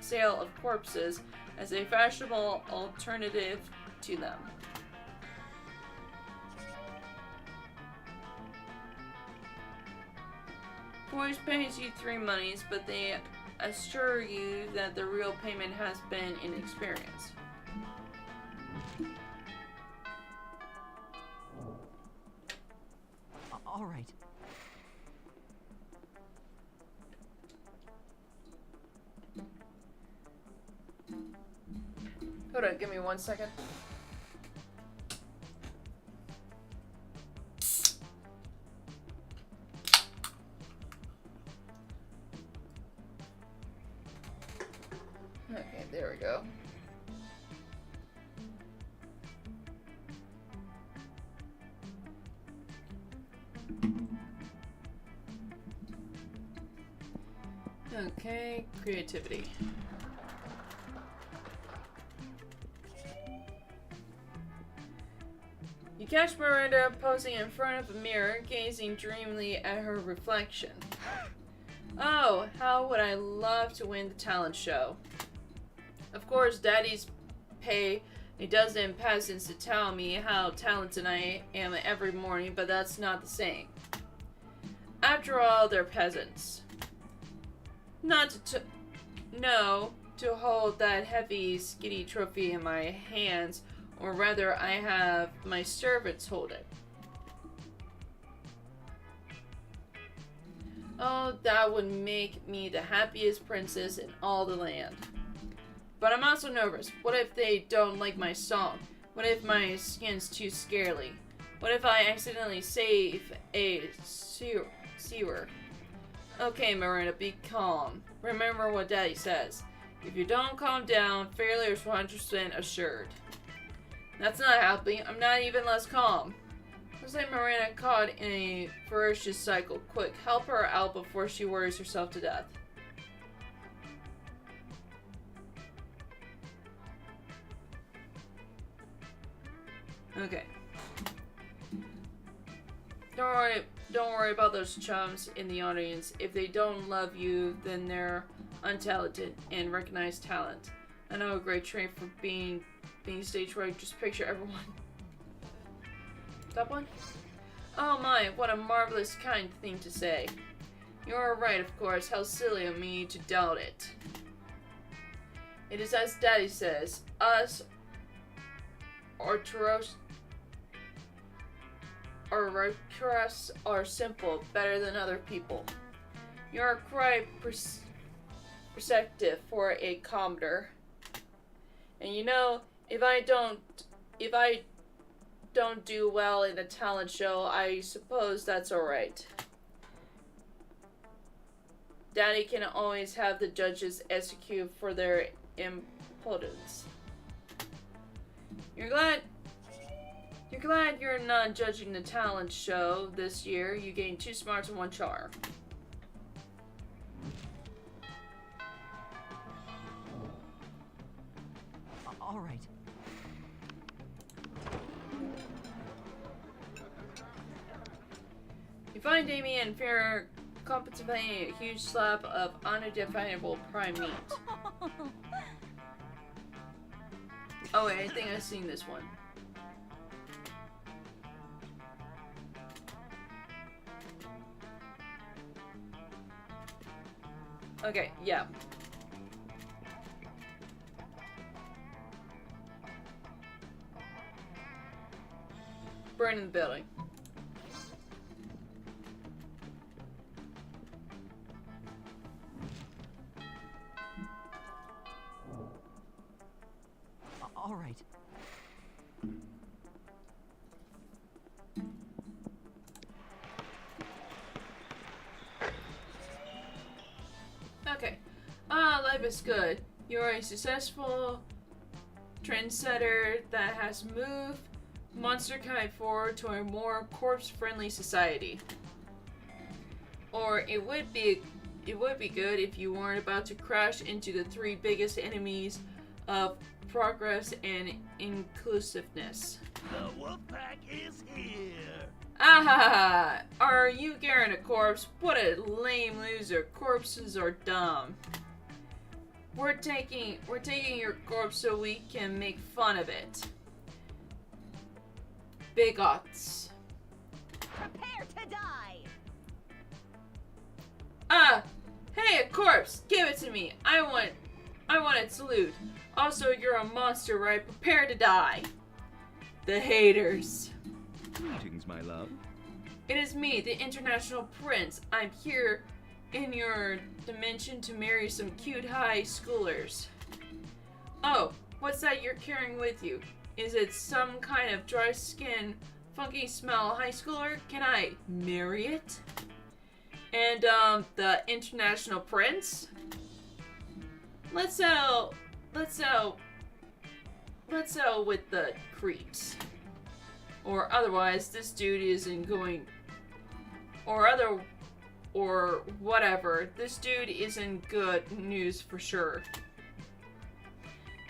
S1: sale of corpses as a fashionable alternative to them. Forrest pays you 3 monies, but they assure you that the real payment has been in experience.
S3: All right.
S1: Hold on, give me 1 second. Okay, there we go. Okay, creativity. You catch Miranda posing in front of a mirror, gazing dreamily at her reflection. Oh, how would I love to win the talent show. Of course, Daddy's pay a dozen peasants to tell me how talented I am every morning, but that's not the same. After all, they're peasants. Not to hold that heavy, skitty trophy in my hands, or rather, I have my servants hold it. Oh, that would make me the happiest princess in all the land. But I'm also nervous. What if they don't like my song? What if my skin's too scaly? What if I accidentally save a sewer? Okay, Marina, be calm. Remember what Daddy says. If you don't calm down, failure is 100% assured. That's not helping. I'm not even less calm. Looks like Marina caught in a ferocious cycle. Quick, help her out before she worries herself to death. Okay. Don't worry about those chums in the audience. If they don't love you, then they're untalented and recognize talent. I know a great trait for being stage right. Just picture everyone. Top one? Oh my, what a marvelous kind thing to say. You're right, of course. How silly of me to doubt it. It is as Daddy says. Us Orchestras are simple, better than other people. You're quite perceptive for a commoner. And you know, if I don't do well in a talent show, I suppose that's alright. Daddy can always have the judges execute for their impotence. You're glad you're not judging the talent show this year. You gained 2 smarts and 1 charm.
S3: All right.
S1: You find Amy and Fear contemplating a huge slab of unidentifiable prime meat. Oh wait, I think I've seen this one. Okay, yeah. Burn in the building.
S3: All right.
S1: Okay. Life is good. You're a successful trendsetter that has moved monsterkind forward to a more corpse-friendly society. Or it would be good if you weren't about to crash into the 3 biggest enemies of progress and inclusiveness.
S2: The wolf pack is here.
S1: Ah! Are you carrying a corpse? What a lame loser. Corpses are dumb. We're taking your corpse so we can make fun of it. Bigots.
S4: Prepare to die!
S1: Ah! Hey, a corpse! Give it to me. I want its loot. Also, you're a monster, right? Prepare to die. The haters.
S2: Greetings, my love.
S1: It is me, the International Prince. I'm here in your dimension to marry some cute high schoolers. Oh, what's that you're carrying with you? Is it some kind of dry skin, funky smell high schooler? Can I marry it? And, the International Prince? Let's settle with the creeps. Or otherwise, this dude isn't going... Or whatever. This dude isn't good news for sure.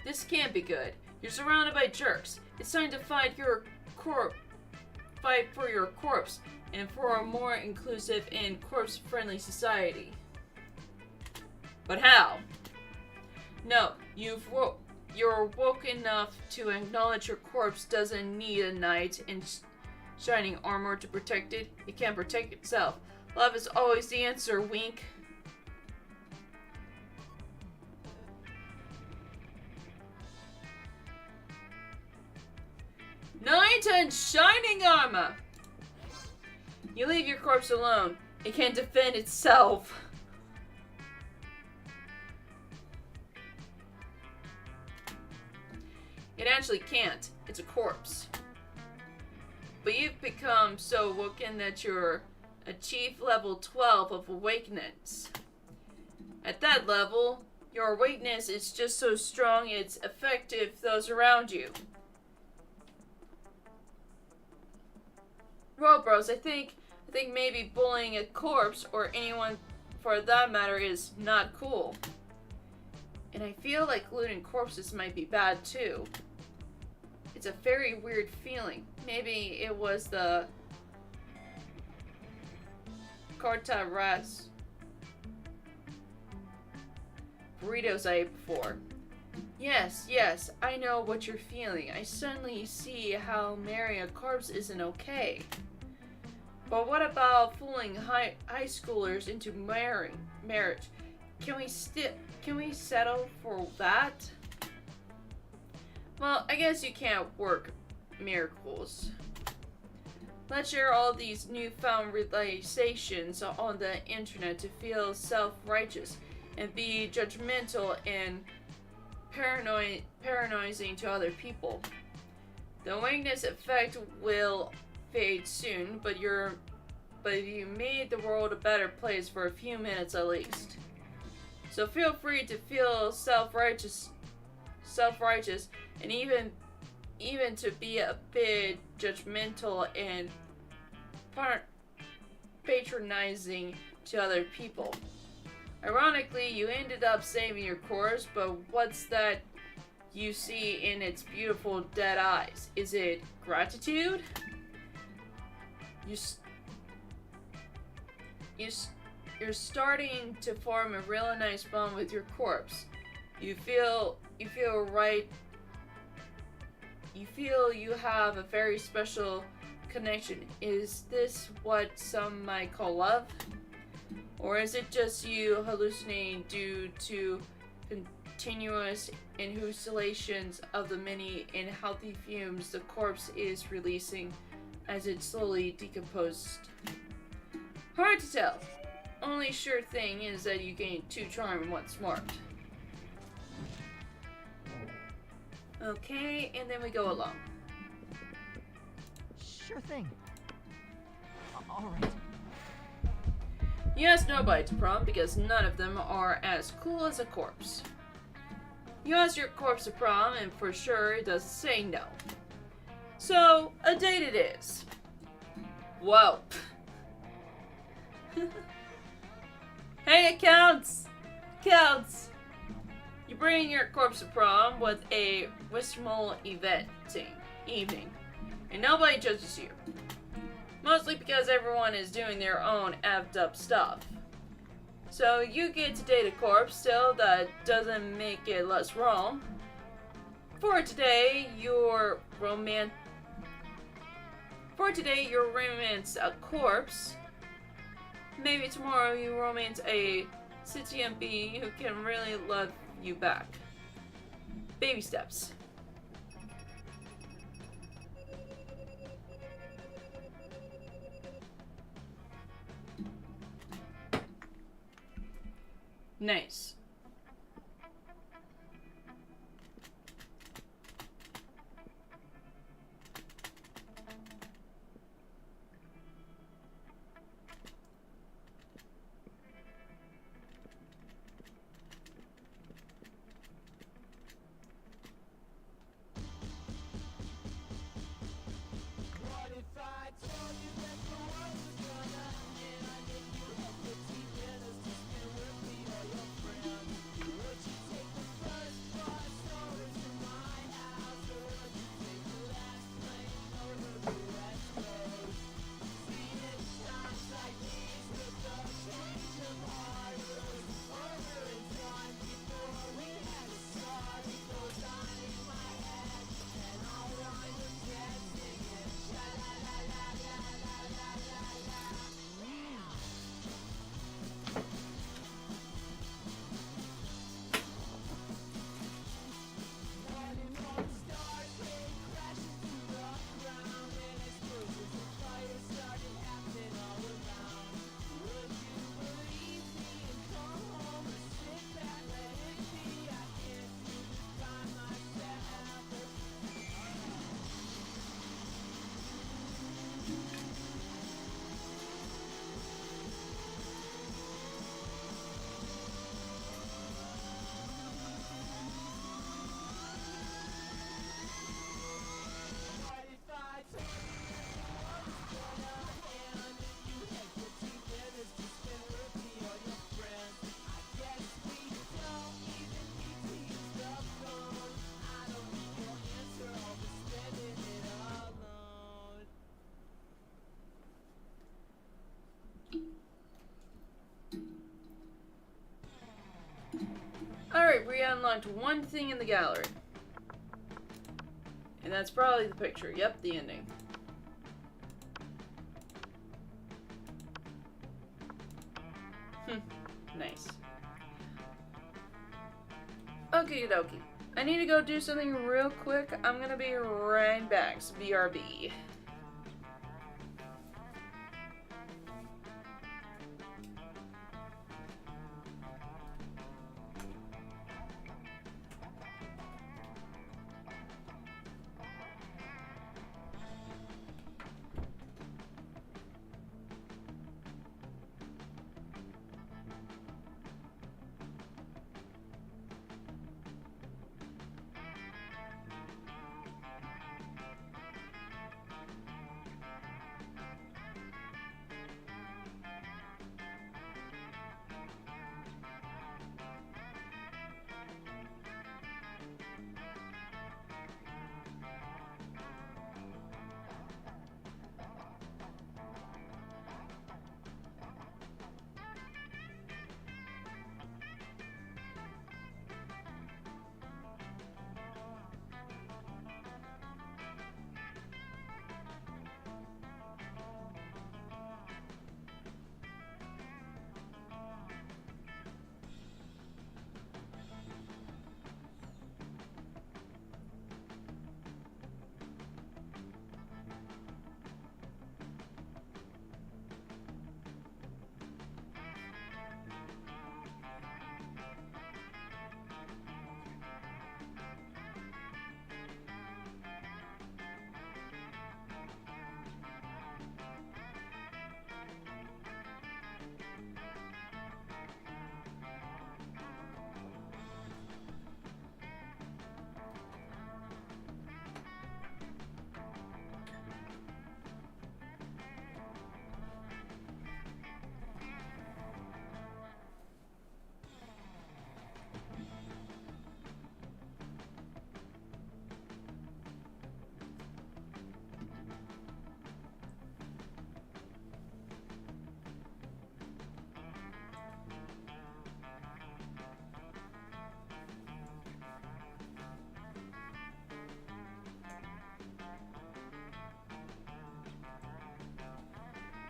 S1: This can't be good. You're surrounded by jerks. It's time to fight for your corpse and for a more inclusive and corpse-friendly society. But how? No, you're woke enough to acknowledge your corpse doesn't need a knight in shining armor to protect it. It can't protect itself. Love is always the answer, wink. Knight and shining armor! You leave your corpse alone. It can't defend itself. It actually can't. It's a corpse. But you've become so woken that you're Achieve level 12 of awakeness. At that level, your awakeness is just so strong it's effective those around you. Well, bros, I think maybe bullying a corpse or anyone for that matter is not cool. And I feel like looting corpses might be bad too. It's a very weird feeling. Maybe it was the Carta Ras burritos I ate before. Yes, I know what you're feeling. I suddenly see how marrying a corpse isn't okay. But what about fooling high schoolers into marriage? Can we settle for that? Well, I guess you can't work miracles. Let's share all these newfound realizations on the internet to feel self-righteous and be judgmental and paranoizing to other people. The awakeness effect will fade soon, but you made the world a better place for a few minutes at least. So feel free to feel self-righteous, and even to be a bit judgmental and patronizing to other people. Ironically, you ended up saving your corpse, but what's that you see in its beautiful dead eyes? Is it gratitude? You're starting to form a really nice bond with your corpse. You feel right. You feel you have a very special connection. Is this what some might call love? Or is it just you hallucinating due to continuous inhalations of the many unhealthy fumes the corpse is releasing as it slowly decomposes? Hard to tell. Only sure thing is that you gain 2 charm and 1 smart. Okay, and then we go along.
S3: Sure thing. All right.
S1: You ask nobody to prom because none of them are as cool as a corpse. You ask your corpse to prom and for sure it doesn't say no. So, a date it is. Whoa. Hey, it counts! Counts! You bring your corpse to prom with a wistful evening, and nobody judges you. Mostly because everyone is doing their own amped up stuff. So you get to date a corpse, still that doesn't make it less wrong. For today, you're romance a corpse. Maybe tomorrow you romance a sentient being who can really love you back. Baby steps. Nice. unlocked one thing in the gallery. And that's probably the picture. Yep, the ending. Nice. Okie dokie. I need to go do something real quick. I'm gonna be right back. So BRB.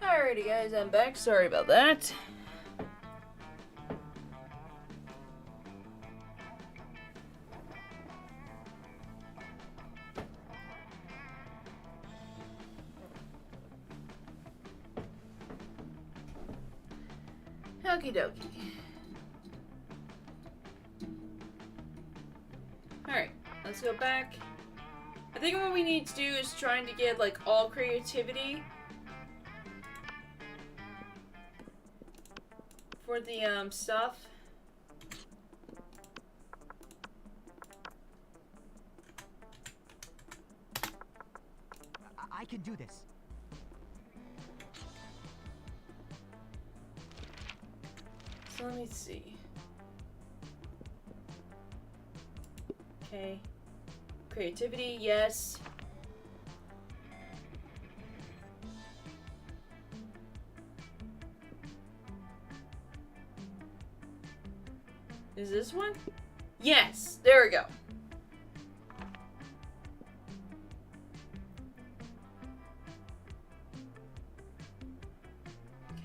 S1: Alrighty guys, I'm back. Sorry about that. Okie dokie. Alright, let's go back. I think what we need to do is trying to get like all creativity for the stuff.
S3: I can do this.
S1: So let me see. Okay. Creativity, yes. Is this one? Yes! There we go.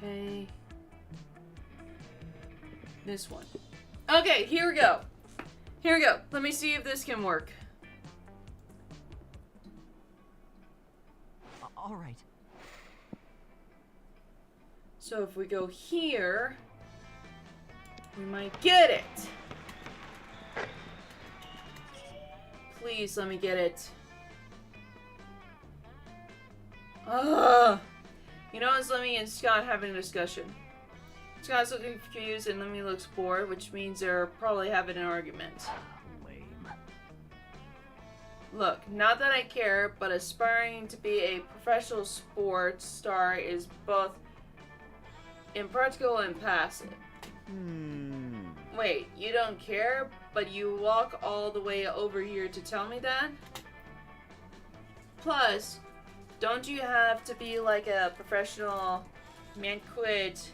S1: Okay. This one. Okay, here we go. Here we go. Let me see if this can work.
S3: All right.
S1: So if we go here, we might get it. Please let me get it. Ugh. You know, it's Lemmy and Scott having a discussion. Scott's looking confused and Lemmy looks bored, which means they're probably having an argument.
S2: Lame.
S1: Look, not that I care, but aspiring to be a professional sports star is both impractical and passive. Wait, you don't care, but you walk all the way over here to tell me that? Plus, don't you have to be like a professional man quit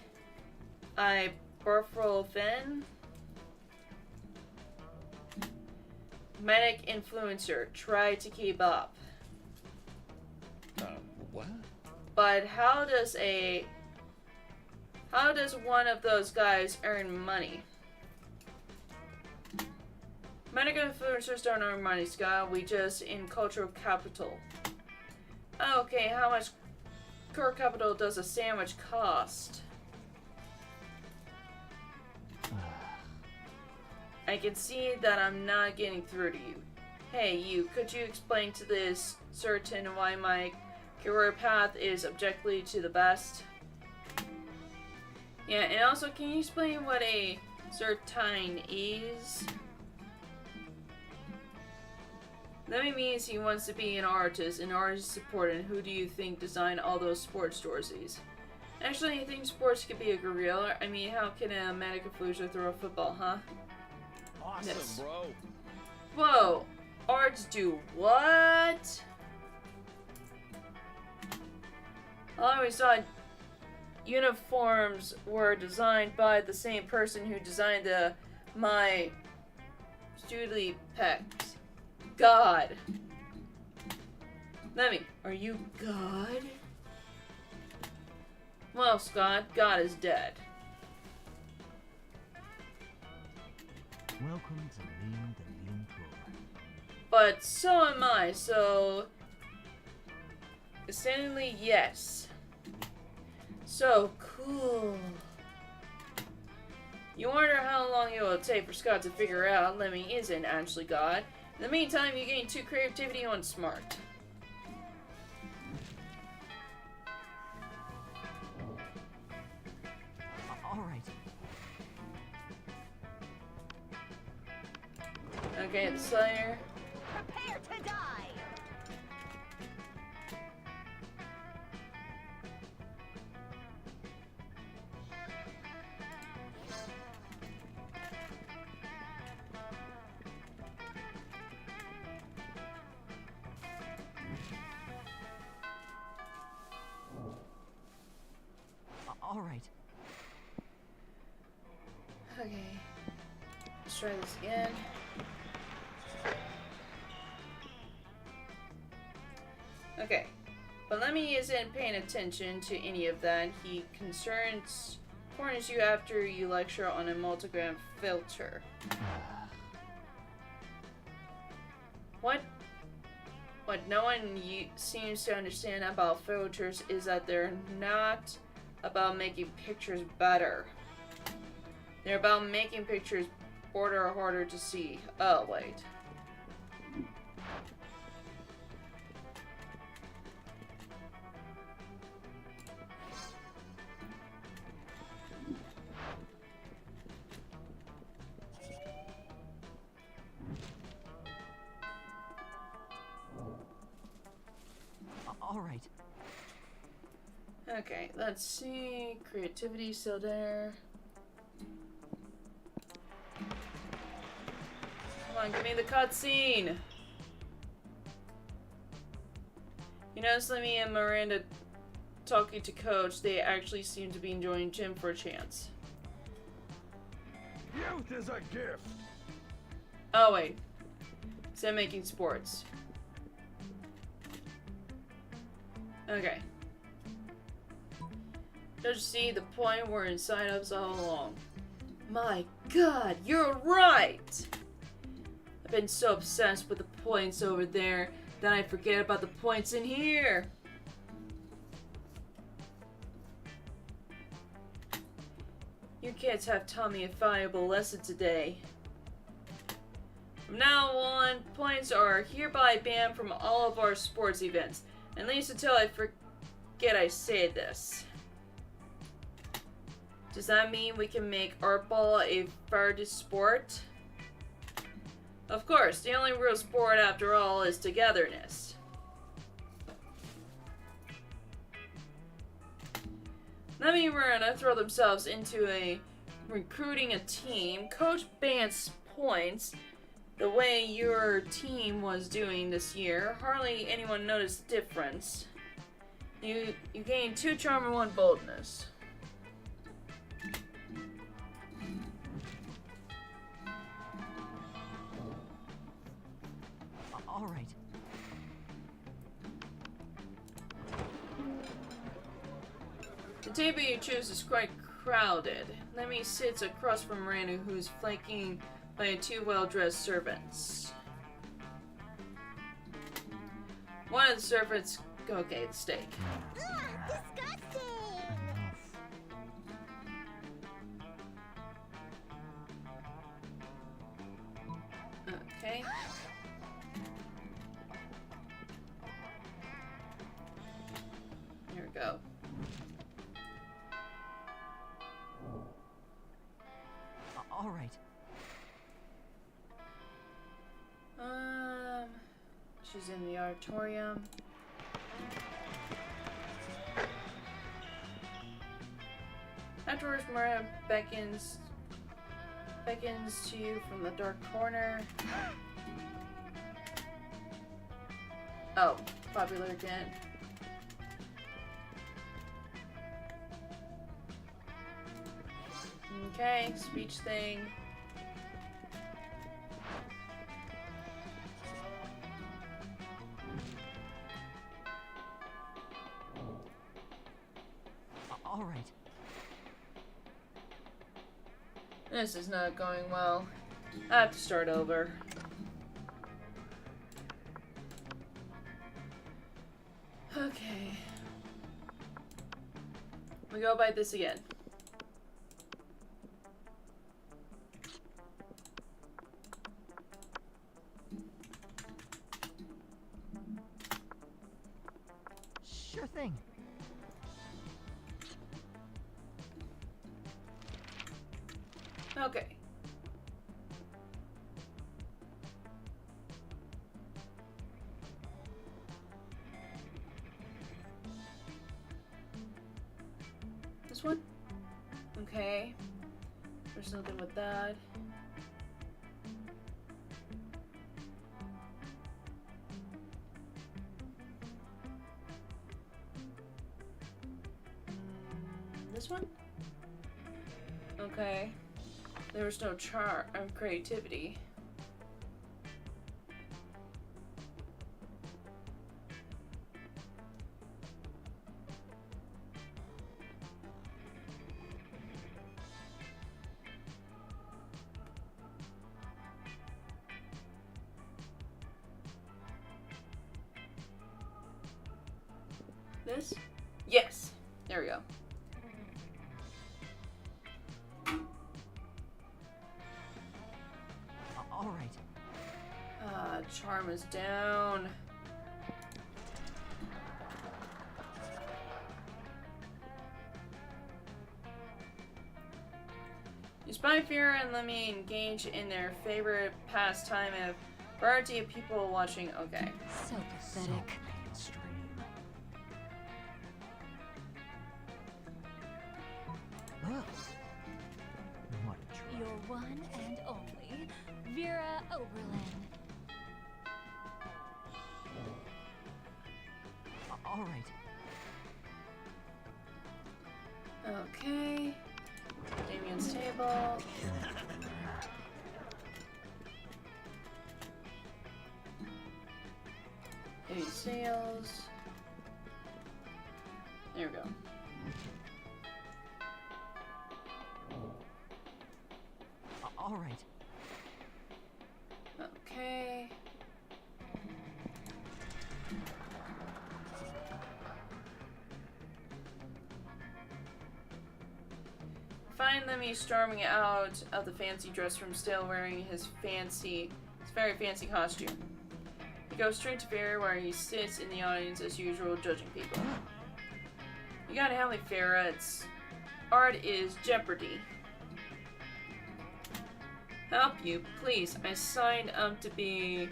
S1: I Burfrel Finn? Medic influencer. Try to keep up.
S2: What?
S1: But how does one of those guys earn money? Medic influencers don't earn money, Scott. We just in cultural capital. Okay, how much core capital does a sandwich cost? I can see that I'm not getting through to you. Hey, you, could you explain to this certain why my career path is objectively to the best? Yeah, and also, can you explain what a certine is? That means he wants to be an artist support, and who do you think designed all those sports jerseys? Actually, I think sports could be a gorilla. I mean, how can a medic influencer throw a football, huh?
S2: Awesome,
S1: Yes.
S2: bro.
S1: Whoa! Arts do what? I always thought uniforms were designed by the same person who designed my Studley pecs. God. Lemmy, are you God? Well, Scott, God is dead.
S3: Welcome to Liem, the Liem Pro.
S1: But so am I, so... Essentially, yes. So cool. You wonder how long it will take for Scott to figure out Lemmy isn't actually God. In the meantime, you gain 2 creativity on smart.
S3: Alright.
S1: Okay, the Slayer.
S4: Prepare to die.
S3: Alright.
S1: Okay. Let's try this again. Okay. But Lemmy isn't paying attention to any of that. He corners you after you lecture on a multigram filter. What no one seems to understand about filters is that they're not about making pictures better. They're about making pictures border harder to see. Oh, wait.
S3: Alright.
S1: Okay, let's see. Creativity still there. Come on, give me the cutscene. You notice Lemmy and Miranda talking to Coach. They actually seem to be enjoying gym for a chance.
S2: Youth is a gift.
S1: Oh wait, Sam making sports. Okay. Don't you see the point we're inside of all along? My God, you're right! I've been so obsessed with the points over there that I forget about the points in here. You kids have taught me a valuable lesson today. From now on, points are hereby banned from all of our sports events, at least until I forget I said this. Does that mean we can make art ball a fair sport? Of course, the only real sport after all is togetherness. Lemmy and Miranda throw themselves into recruiting a team. Coach bans points the way your team was doing this year. Hardly anyone noticed the difference. You gain 2 charm and 1 boldness.
S3: All right.
S1: The table you choose is quite crowded. Lemmy sits across from Miranda, who is flanking by two well-dressed servants. One of the servants... Okay, the steak.
S4: Disgusting!
S3: Enough.
S1: Okay. Here we go.
S3: All right.
S1: She's in the auditorium. Afterwards, Maria beckons to you from the dark corner. Oh, popular again. Okay, speech thing.
S3: All right.
S1: This is not going well. I have to start over. Okay. We go by this again.
S3: Sure thing.
S1: Okay. This one? Okay. There's nothing with that. This one? Okay. There was no chart of creativity. This? Yes. There we go.
S3: All right.
S1: Charm is down. You spy Fear and Lemmy engage in their favorite pastime of variety of people watching. Okay.
S4: So pathetic.
S3: Mainstream. Ugh. What a drag.
S4: Your one and only, Vera Oberlin.
S3: All right.
S1: Okay. Damien's table. Any sales? There we go.
S3: All right.
S1: Okay. Find Lemmy storming out of the fancy dress room, still wearing his very fancy costume. He goes straight to Farrah, where he sits in the audience as usual, judging people. You gotta help me, Farrah. It's art is jeopardy. Help you, please. I signed up to be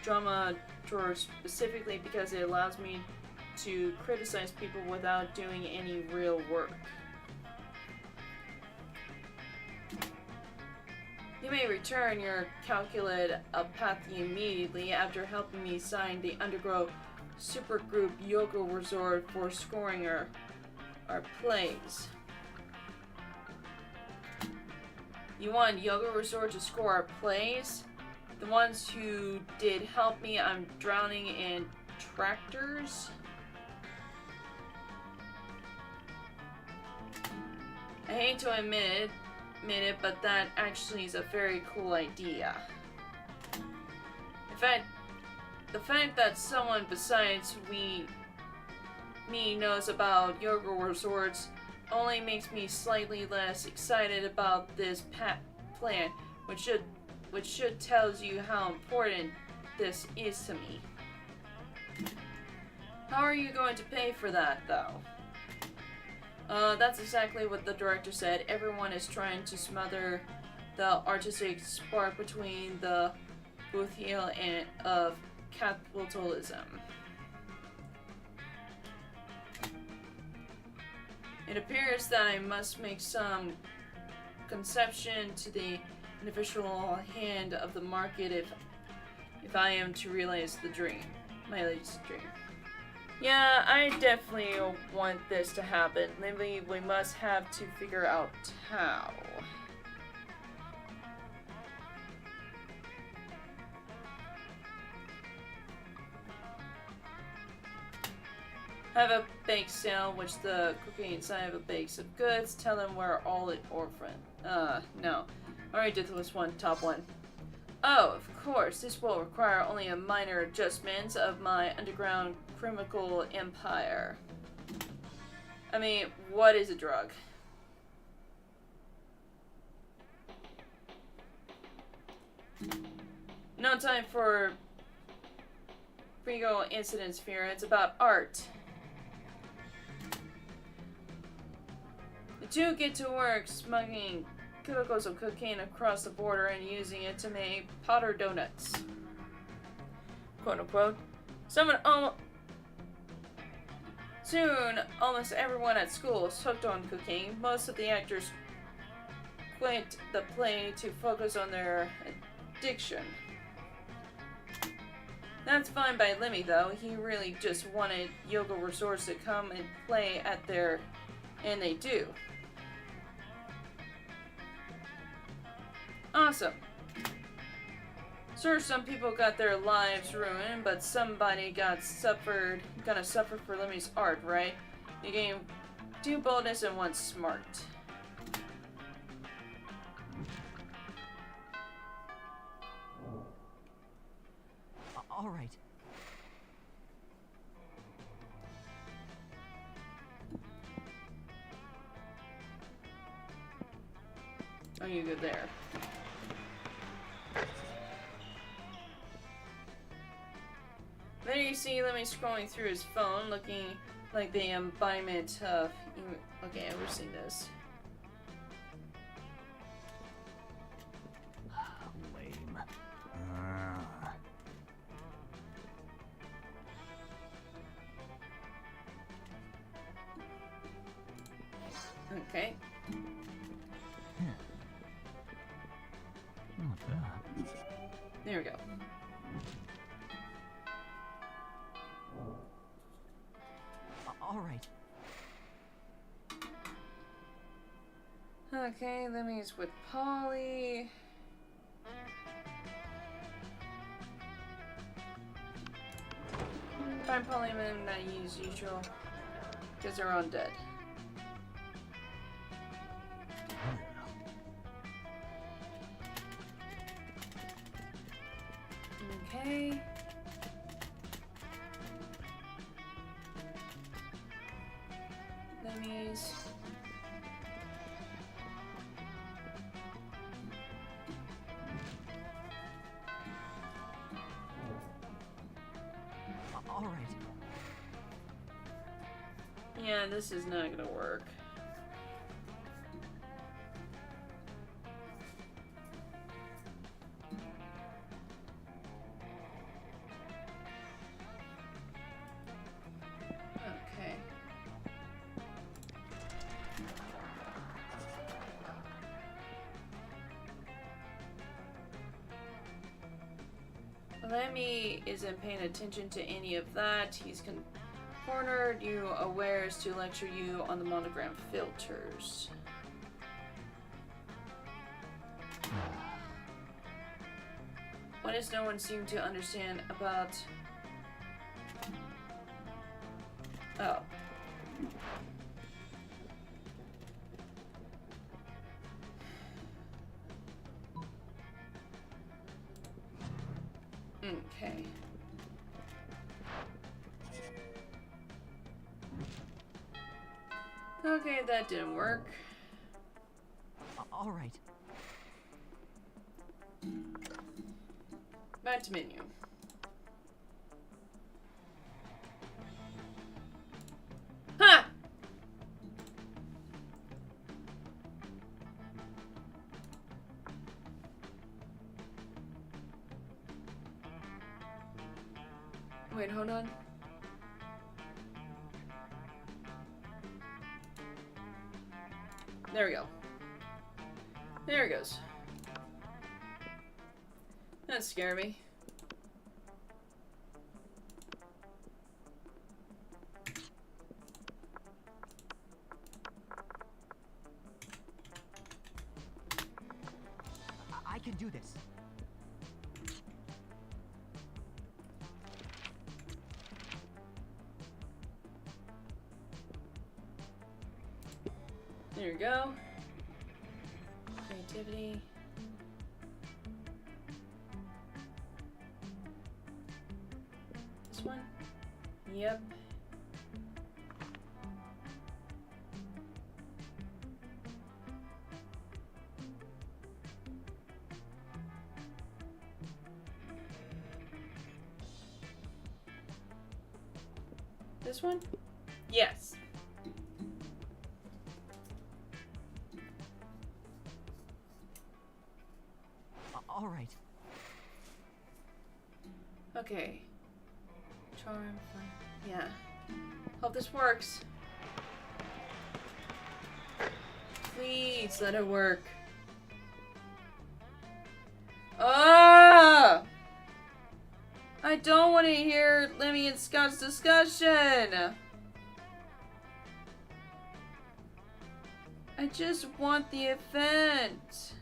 S1: dramaturg specifically because it allows me to criticize people without doing any real work. You may return your calculate apathy immediately after helping me sign the undergrowth supergroup Yoga Resort for scoring our plays. You want Yoga Resort to score our plays? The ones who did help me, I'm drowning in tractors. I hate to admit it, but that actually is a very cool idea. In fact, the fact that someone besides me knows about yoga resorts only makes me slightly less excited about this plan, which should tells you how important this is to me. How are you going to pay for that, though? That's exactly what the director said. Everyone is trying to smother the artistic spark between the both heel and of capitalism. It appears that I must make some concession to the individual hand of the market if I am to realize the dream, my latest dream. Yeah, I definitely want this to happen. Maybe we must have to figure out how. Have a bake sale, which the cookie inside of a bakes of goods. Tell them we're all at orphan. No. Already did this one, top one. Oh, of course, this will require only a minor adjustment of my underground criminal empire. I mean, what is a drug? No time for legal incidents, Fear. It's about art. The two get to work smuggling kilograms of cocaine across the border and using it to make powder donuts. Quote unquote. Soon, almost everyone at school is hooked on cocaine. Most of the actors quit the play to focus on their addiction. That's fine by Lemmy, though. He really just wanted yoga resorts to come and play at their... and they do. Awesome. Sure, some people got their lives ruined, but somebody gonna suffer for Lemmy's art, right? You gain 2 boldness and 1 smart.
S3: All right.
S1: Oh, you go there. There you see Lemmy scrolling through his phone, looking like the embodiment of... Okay, I've never seen this.
S2: Lame.
S1: Okay.
S3: Not bad.
S1: There we go.
S3: All right.
S1: Okay, Lemmy's with Polly. Find Polly and them not use usual because they're all dead. Okay. Lemmy's.
S3: All right.
S1: Yeah, this is not gonna work. Okay. Lemmy isn't paying attention to any of that. He's cornered you awares to lecture you on the monogram filters. What does no one seem to understand about... Oh. Okay. Okay, that didn't work.
S3: All right.
S1: Back to menu. Ha! Wait, hold on. There we go. There it goes. That scared me.
S3: I can do this.
S1: There you go. Creativity. This one? Yep. This one? Yes.
S3: All right.
S1: Okay. Charm. Yeah. Hope this works. Please let it work. Ah! I don't want to hear Lemmy and Scott's discussion. I just want the event.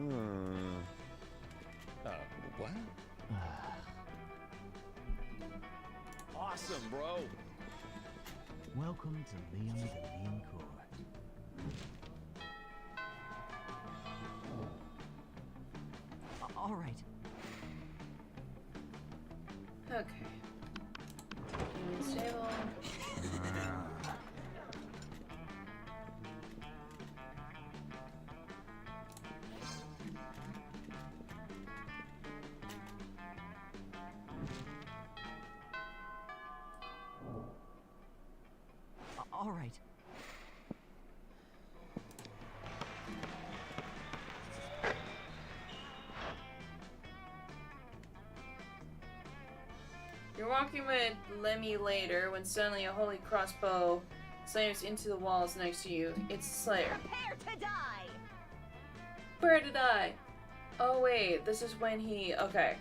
S3: Lame.
S2: What? Awesome, bro.
S3: Welcome to Liem the Liem Core. All right.
S1: Okay. Human stable.
S3: All right.
S1: You're walking with Lemmy later when suddenly a holy crossbow slams into the walls next to you. It's Slayer.
S4: Prepare to die!
S1: Where did I? Oh wait, this is when he... Okay.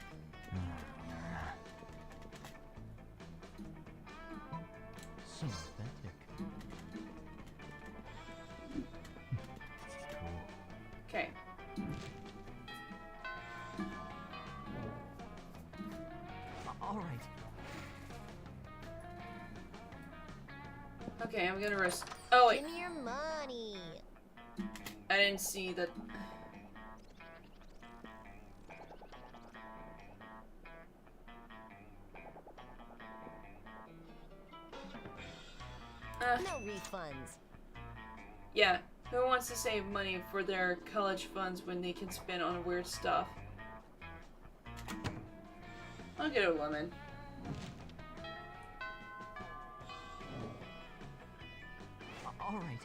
S3: So authentic. Cool.
S1: Okay.
S3: All right.
S1: Okay, I'm gonna risk... Oh wait,
S4: Give me your money!
S1: I didn't see that...
S4: No refunds.
S1: Yeah, who wants to save money for their college funds when they can spend on weird stuff? I'll get a woman.
S3: All right.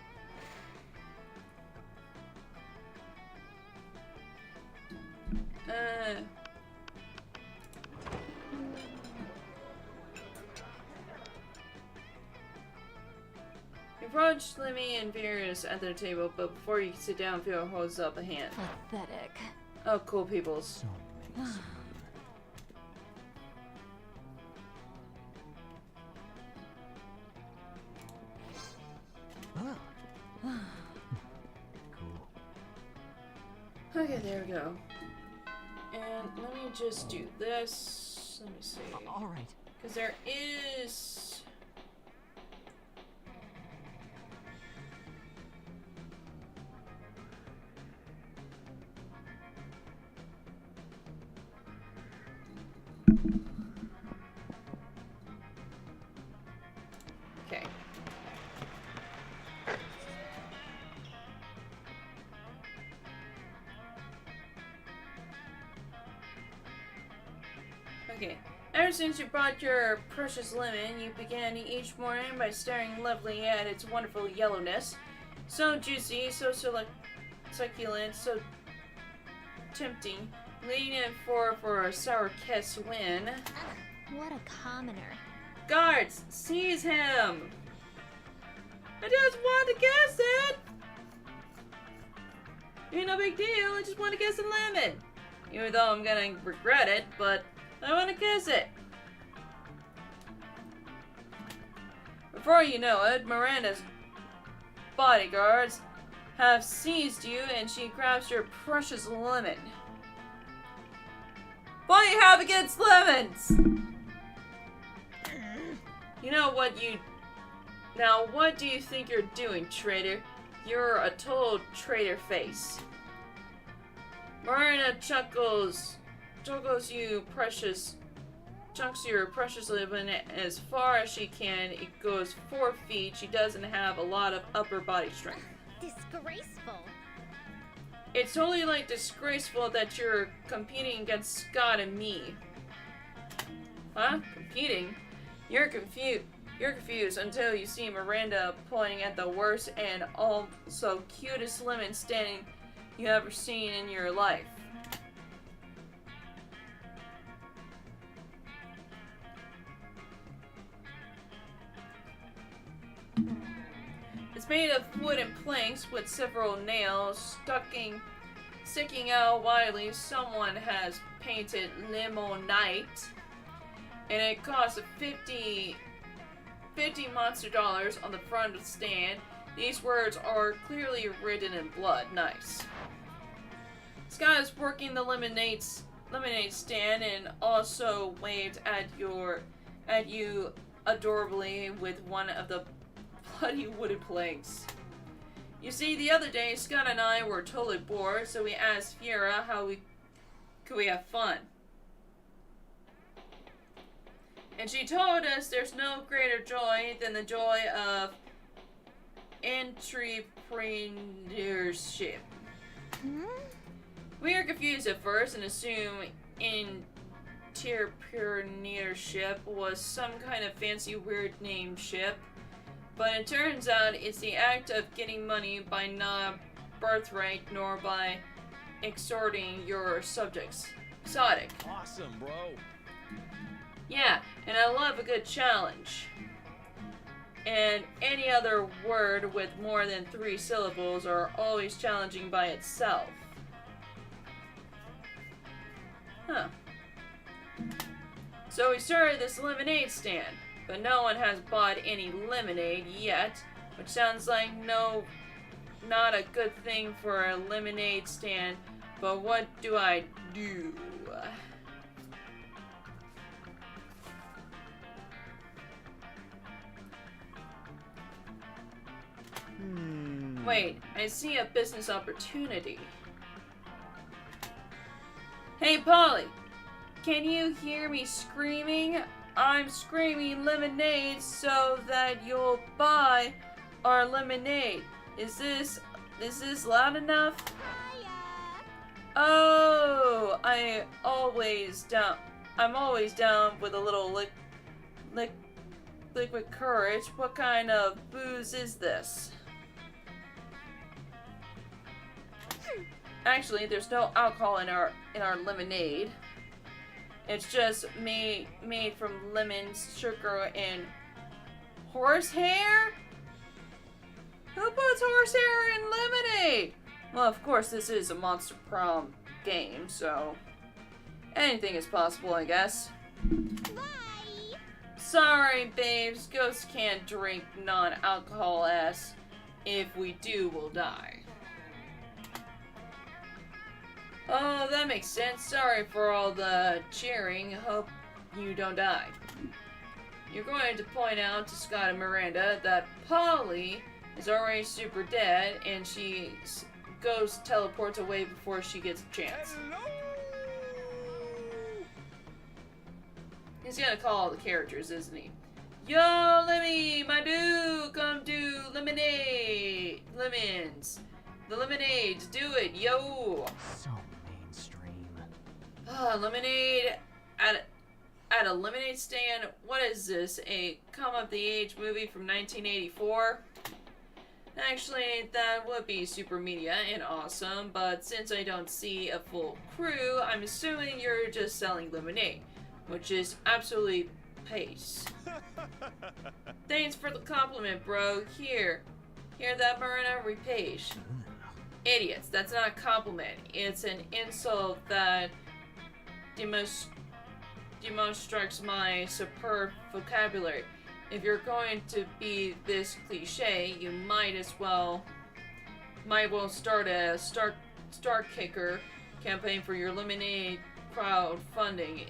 S1: You approach Lemmy and Virus at their table, but before you can sit down, Phil holds up a hand.
S4: Pathetic.
S1: Oh, cool peoples.
S3: So makes.
S1: go. And let me just do this. Let me see.
S3: All right.
S1: Because there is... Okay. Okay. Ever since you bought your precious lemon, you began each morning by staring lovely at its wonderful yellowness. So juicy, so succulent, so tempting. Leading it for a sour kiss win.
S4: What a commoner.
S1: Guards, seize him! I just want to kiss it! Ain't no big deal, I just want to kiss a lemon. Even though I'm gonna regret it, but I want to kiss it. Before you know it, Miranda's bodyguards have seized you and she grabs your precious lemon. What do you have against lemons? You know what you... Now, what do you think you're doing, traitor? You're a total traitor face. Miranda chuckles you precious... Chunks your precious lemon as far as she can. It goes 4 feet. She doesn't have a lot of upper body strength.
S4: Disgraceful.
S1: It's totally like disgraceful that you're competing against Scott and me. Huh? Competing? You're confused until you see Miranda pointing at the worst and also cutest lemon standing you ever seen in your life. It's made of wooden planks with several nails sticking out widely. Someone has painted Limonite, and it costs 50 monster dollars on the front of the stand. These words are clearly written in blood. Nice. Scott is working the lemonade stand and also waved at you adorably with one of the bloody wooden planks. You see, the other day Scott and I were totally bored, so we asked Fiera how could we have fun. And she told us there's no greater joy than the joy of entrepreneurship. We were confused at first and assumed entrepreneurship was some kind of fancy weird name ship. But it turns out it's the act of getting money by not birthright nor by extorting your subjects. Exotic.
S2: Awesome, bro.
S1: Yeah, and I love a good challenge. And any other word with more than 3 syllables are always challenging by itself. Huh. So we started this lemonade stand. But no one has bought any lemonade yet, which sounds like not a good thing for a lemonade stand. But what do I do? Wait, I see a business opportunity. Hey, Polly, can you hear me screaming? I'm screaming lemonade so that you'll buy our lemonade. Is this loud enough? Oh, I'm always down with a little liquid courage. What kind of booze is this? Actually, there's no alcohol in our lemonade. It's just made from lemons, sugar, and horsehair? Who puts horsehair in lemonade? Well, of course, this is a Monster Prom game, so anything is possible, I guess.
S4: Bye.
S1: Sorry, babes. Ghosts can't drink non-alcohol as if we do, we'll die. Oh, that makes sense. Sorry for all the cheering. Hope you don't die. You're going to point out to Scott and Miranda that Polly is already super dead and she teleports away before she gets a chance. He's gonna call all the characters, isn't he? Yo, Lemmy, my dude, come do lemonade. Lemons. The lemonades, do it, yo.
S3: So mainstream.
S1: Lemonade at a lemonade stand. What is this? A come-of-the-age movie from 1984? Actually, that would be super media and awesome, but since I don't see a full crew, I'm assuming you're just selling lemonade, which is absolutely pace. Thanks for the compliment, bro. Hear that, Marina? Repage. Idiots, that's not a compliment. It's an insult that demonstrates my superb vocabulary. If you're going to be this cliche, you might well start a Star Kicker campaign for your lemonade crowdfunding.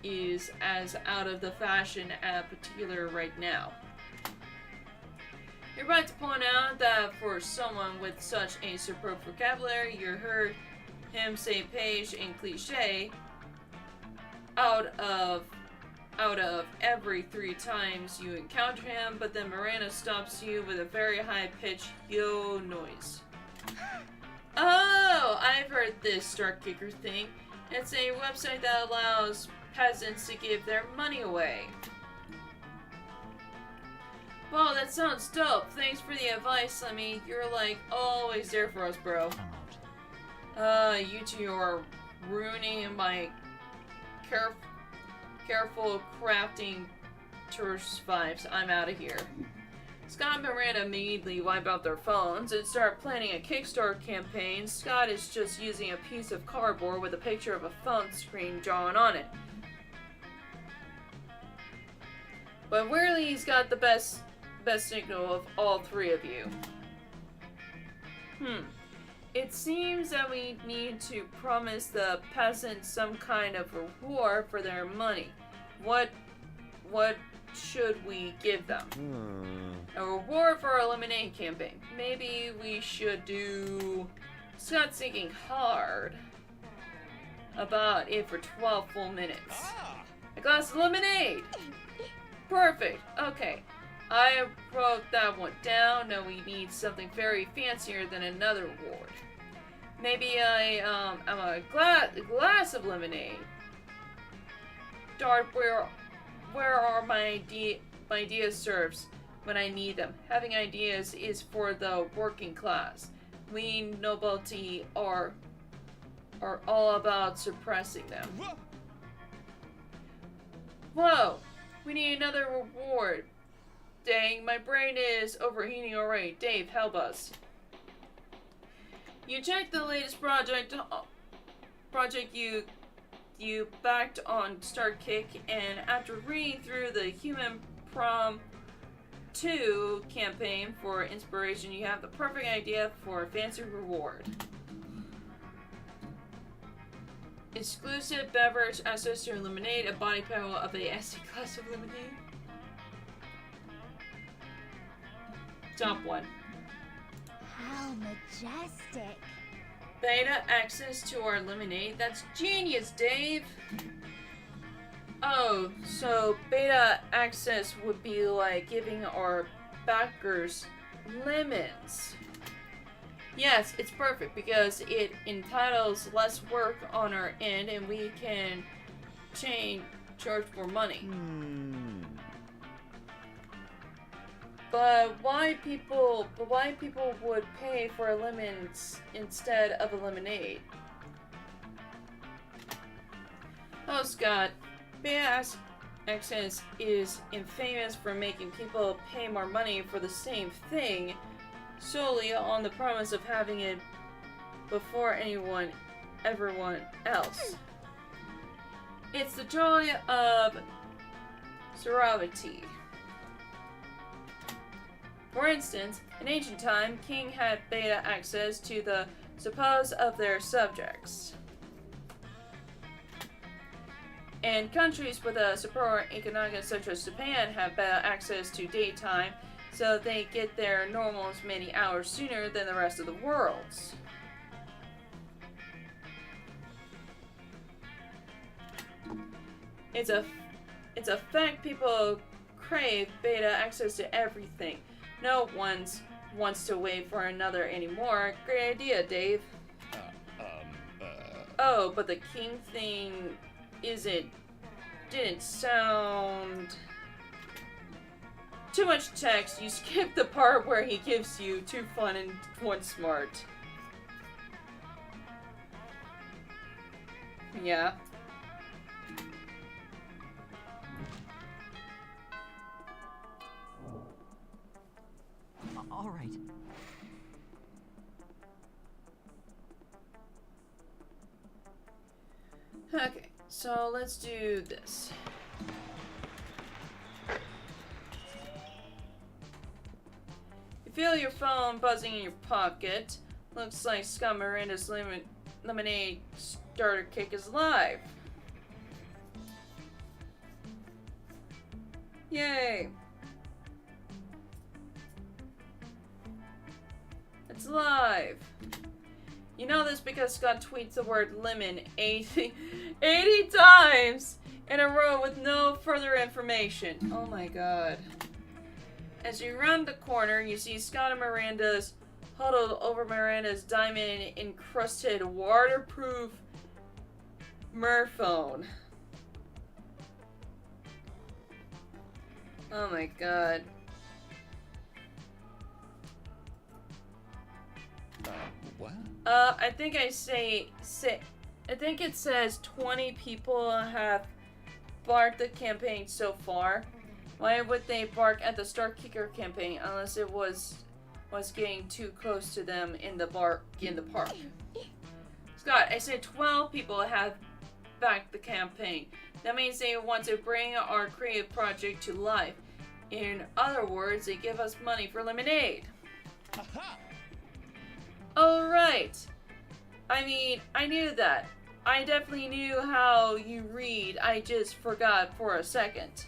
S1: Is as out of the fashion at particular right now. You're right to point out that for someone with such a superb vocabulary, you heard him say page and cliche out of every 3 times you encounter him, but then Miranda stops you with a very high-pitched yo noise. Oh, I've heard this Star Kicker thing. It's a website that allows peasants to give their money away. Well, that sounds dope. Thanks for the advice, Lemmy. You're like always there for us, bro. You two are ruining my careful crafting tourist vibes. I'm out of here. Scott and Miranda immediately wipe out their phones and start planning a Kickstarter campaign. Scott is just using a piece of cardboard with a picture of a phone screen drawn on it. But weirdly, he's got the best signal of all 3 of you. It seems that we need to promise the peasants some kind of reward for their money. What should we give them? A reward for our lemonade campaign. Maybe we should do... Scott's thinking hard about it for 12 full minutes. A glass of lemonade! Perfect. Okay. I wrote that one down. Now we need something very fancier than another reward. Maybe I'm a glass of lemonade. Dart, where are my ideas serves when I need them? Having ideas is for the working class. We nobility are all about suppressing them. Whoa! We need another reward. Dang, my brain is overheating already. Dave, help us. You checked the latest project you backed on StartKick, and after reading through the Human Prom 2 campaign for inspiration, you have the perfect idea for a fancy reward. Exclusive beverage access to lemonade, a body panel of a SD glass of lemonade. Top 1.
S4: How majestic.
S1: Beta access to our lemonade? That's genius, Dave! Oh, so beta access would be like giving our backers lemons. Yes, it's perfect because it entitles less work on our end and we can charge more money. But why people would pay for lemons instead of a lemonade? Oh, Scott, beta access is infamous for making people pay more money for the same thing solely on the promise of having it before everyone else. It's the joy of sorority. For instance, in ancient time, king had beta access to the suppose of their subjects. And countries with a superior economic such as Japan have better access to daytime, so they get their normals many hours sooner than the rest of the world. It's a fact people crave beta access to everything. No one wants to wait for another anymore. Great idea, Dave. Oh, but the king thing didn't sound... Too much text. You skipped the part where he gives you 2 fun and 1 smart. Yeah.
S3: All right.
S1: Okay, so let's do this. You feel your phone buzzing in your pocket. Looks like Scott Miranda's lemonade starter kit is live. Yay! It's live! You know this because Scott tweets the word lemon 80 times in a row with no further information. Oh my god. As you round the corner, you see Scott and Miranda's huddled over Miranda's diamond-encrusted waterproof Murphone. Oh my god.
S2: What?
S1: I think I I think it says 20 people have barked the campaign so far. Why would they bark at the Star Kicker campaign unless it was getting too close to them in the park? Scott, I said 12 people have backed the campaign. That means they want to bring our creative project to life. In other words, they give us money for lemonade.
S2: Aha!
S1: Oh, right. I mean, I knew that. I definitely knew how you read. I just forgot for a second.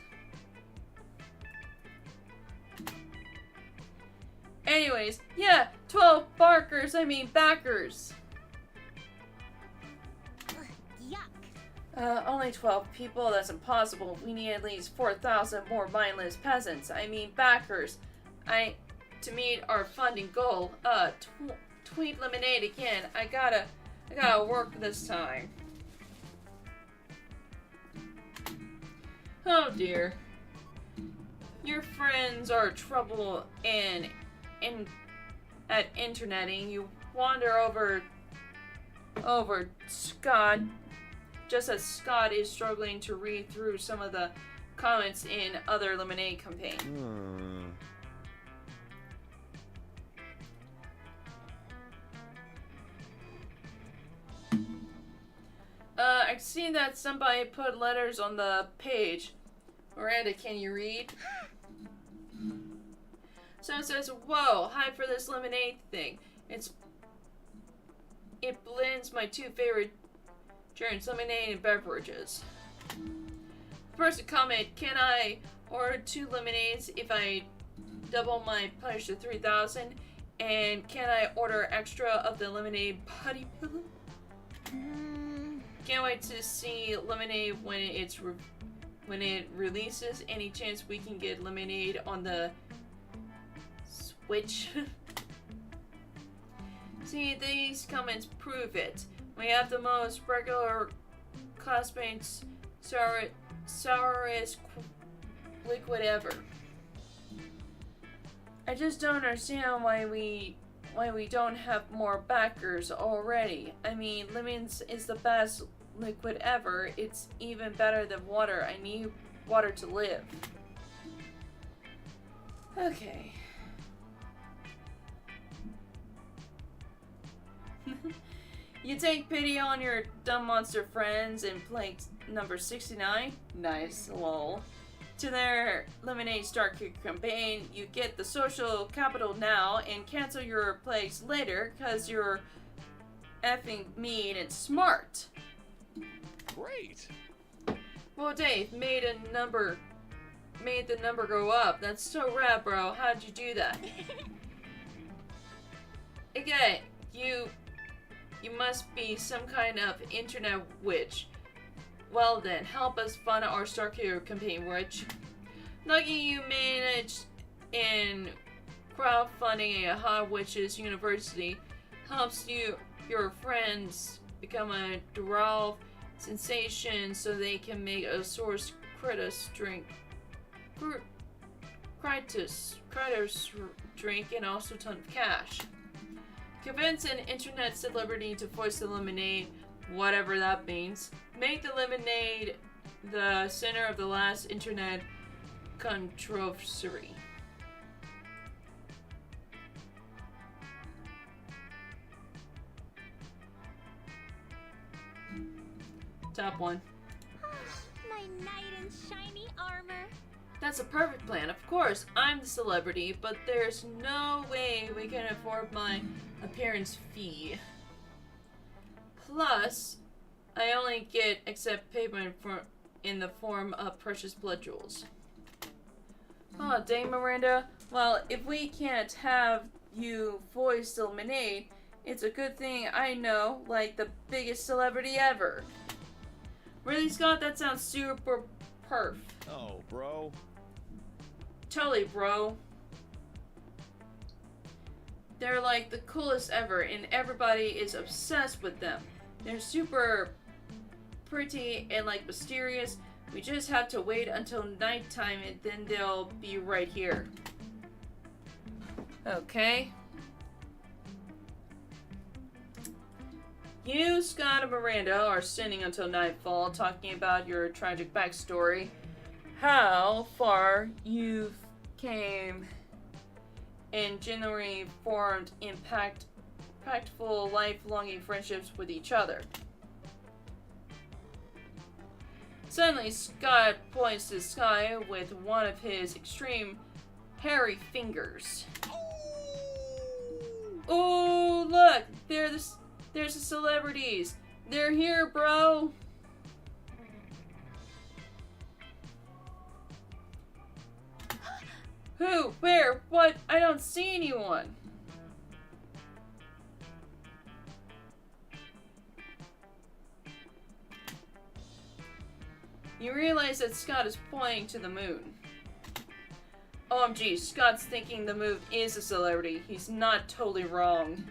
S1: Anyways, yeah, 12 backers.
S4: Yuck.
S1: Only 12 people? That's impossible. We need at least 4,000 more mindless peasants. I mean, backers. To meet our funding goal. Tweet lemonade again. I gotta work this time. Oh dear. Your friends are trouble at interneting. You wander over Scott, just as Scott is struggling to read through some of the comments in other lemonade campaign. I've seen that somebody put letters on the page. Miranda, can you read? Someone says, "Whoa, hi for this lemonade thing. It blends my 2 favorite drinks, lemonade and beverages." The person comment, "Can I order 2 lemonades if I double my pledge to 3,000? And can I order extra of the lemonade body pillow? Can't wait to see lemonade when it releases. Any chance we can get lemonade on the Switch?" See, these comments prove it. We have the most regular classmates, sourest liquid ever. I just don't understand why we don't have more backers already. I mean, lemons is the best liquid ever. It's even better than water. I need water to live. Okay. You take pity on your dumb monster friends and play number 69. Nice, lol. To their Lemonade Star Kick campaign, you get the social capital now and cancel your plays later because you're effing mean and smart.
S2: Great!
S1: Well, Dave made the number go up. That's so rad, bro. How'd you do that? Again, you must be some kind of internet witch. Well then, help us fund our Stark Hero campaign, witch. Lucky you managed in crowdfunding a Hot Witches University helps your friends become a Dural sensation so they can make a source Kritos drink. Kritos drink and also a ton of cash. Convince an internet celebrity to voice the lemonade, whatever that means. Make the lemonade the center of the last internet controversy. Top one.
S4: My knight in shiny armor.
S1: That's a perfect plan. Of course, I'm the celebrity, but there's no way we can afford my appearance fee. Plus, I only accept payment in the form of precious blood jewels. Oh, dang, Miranda. Well, if we can't have you voice the lemonade, it's a good thing I know, like the biggest celebrity ever. Really, Scott? That sounds super perf.
S2: Oh, bro.
S1: Totally, bro. They're like the coolest ever, and everybody is obsessed with them. They're super pretty and like mysterious. We just have to wait until nighttime and then they'll be right here. Okay. You, Scott, and Miranda are sitting until nightfall talking about your tragic backstory. How far you've came and genuinely formed impactful, lifelong friendships with each other. Suddenly, Scott points to the sky with one of his extreme, hairy fingers. Oh, look! There's the celebrities! They're here, bro! Who? Where? What? I don't see anyone! You realize that Scott is pointing to the moon. OMG, Scott's thinking the moon is a celebrity. He's not totally wrong.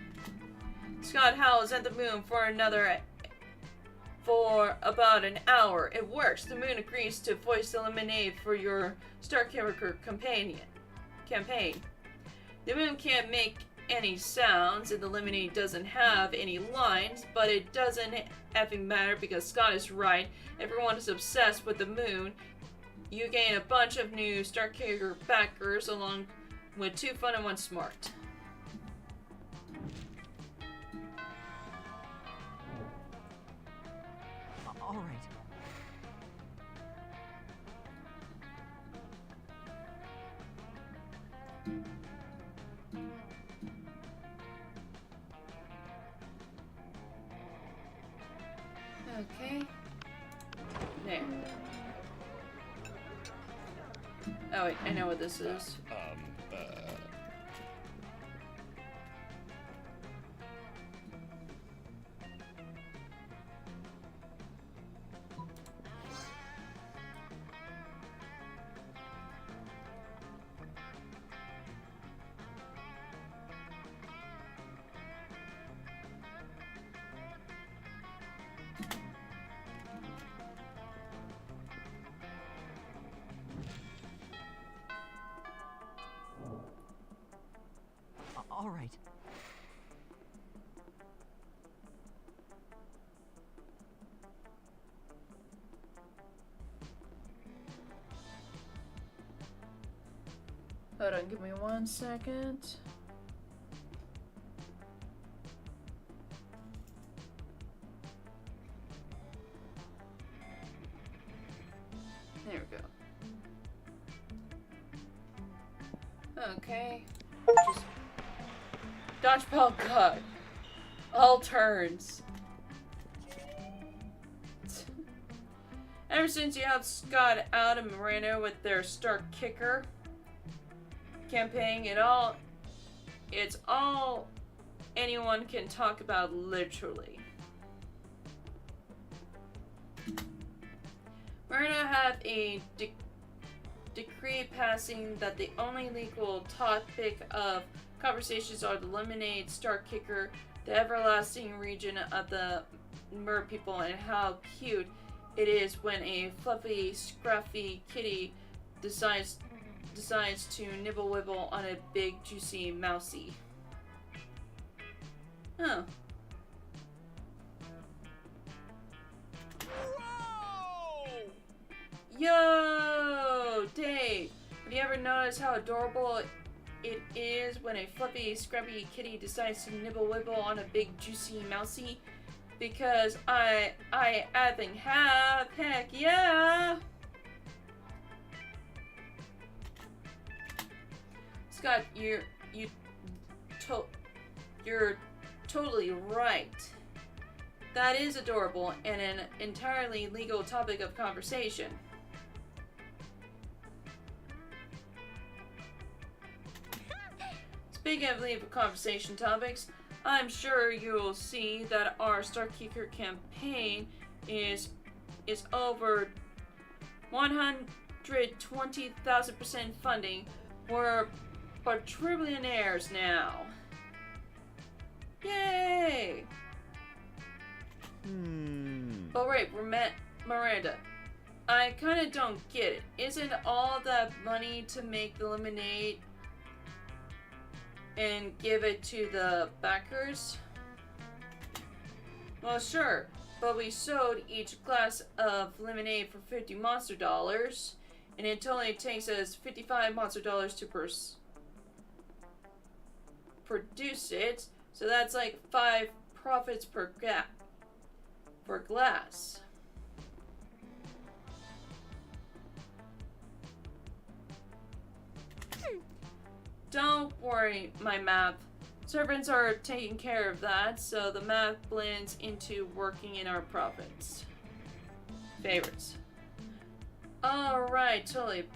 S1: Scott howls at the moon for about an hour. It works. The moon agrees to voice the lemonade for your Star Character campaign. The moon can't make any sounds and the lemonade doesn't have any lines, but it doesn't effing matter because Scott is right. Everyone is obsessed with the moon. You gain a bunch of new Star Character backers along with 2 fun and 1 smart.
S3: All right.
S1: Okay. There. Oh wait, I know what this is.
S3: All right.
S1: Hold on, give me 1 second. There we go. Okay. Just dodgeball god. All turns. Ever since you helped Scott out and Miranda with their Star Kicker campaign, it's all anyone can talk about, literally. Miranda had a decree passing that the only legal topic of conversations are the lemonade, Star Kicker, the everlasting region of the Mer people, and how cute it is when a fluffy, scruffy kitty decides to nibble wibble on a big, juicy mousey. Huh.
S2: Whoa!
S1: Yo, Dave, have you ever noticed how adorable it is when a fluffy, scrubby kitty decides to nibble wibble on a big, juicy mousey? Because I effing have. Heck yeah! Scott, you're totally right. That is adorable and an entirely legal topic of conversation. Speaking of legal conversation topics, I'm sure you'll see that our Star Kicker campaign is over 120,000% funding. We're quadrillionaires now. Yay! But wait, Miranda, I kinda don't get it. Isn't all that money to make the lemonade and give it to the backers? Well, sure, but we sold each glass of lemonade for 50 monster dollars, and it totally takes us 55 monster dollars to produce it, so that's like 5 profits per glass. Don't worry, my math. Servants are taking care of that, so the math blends into working in our profits. Favorites. Alright, totally.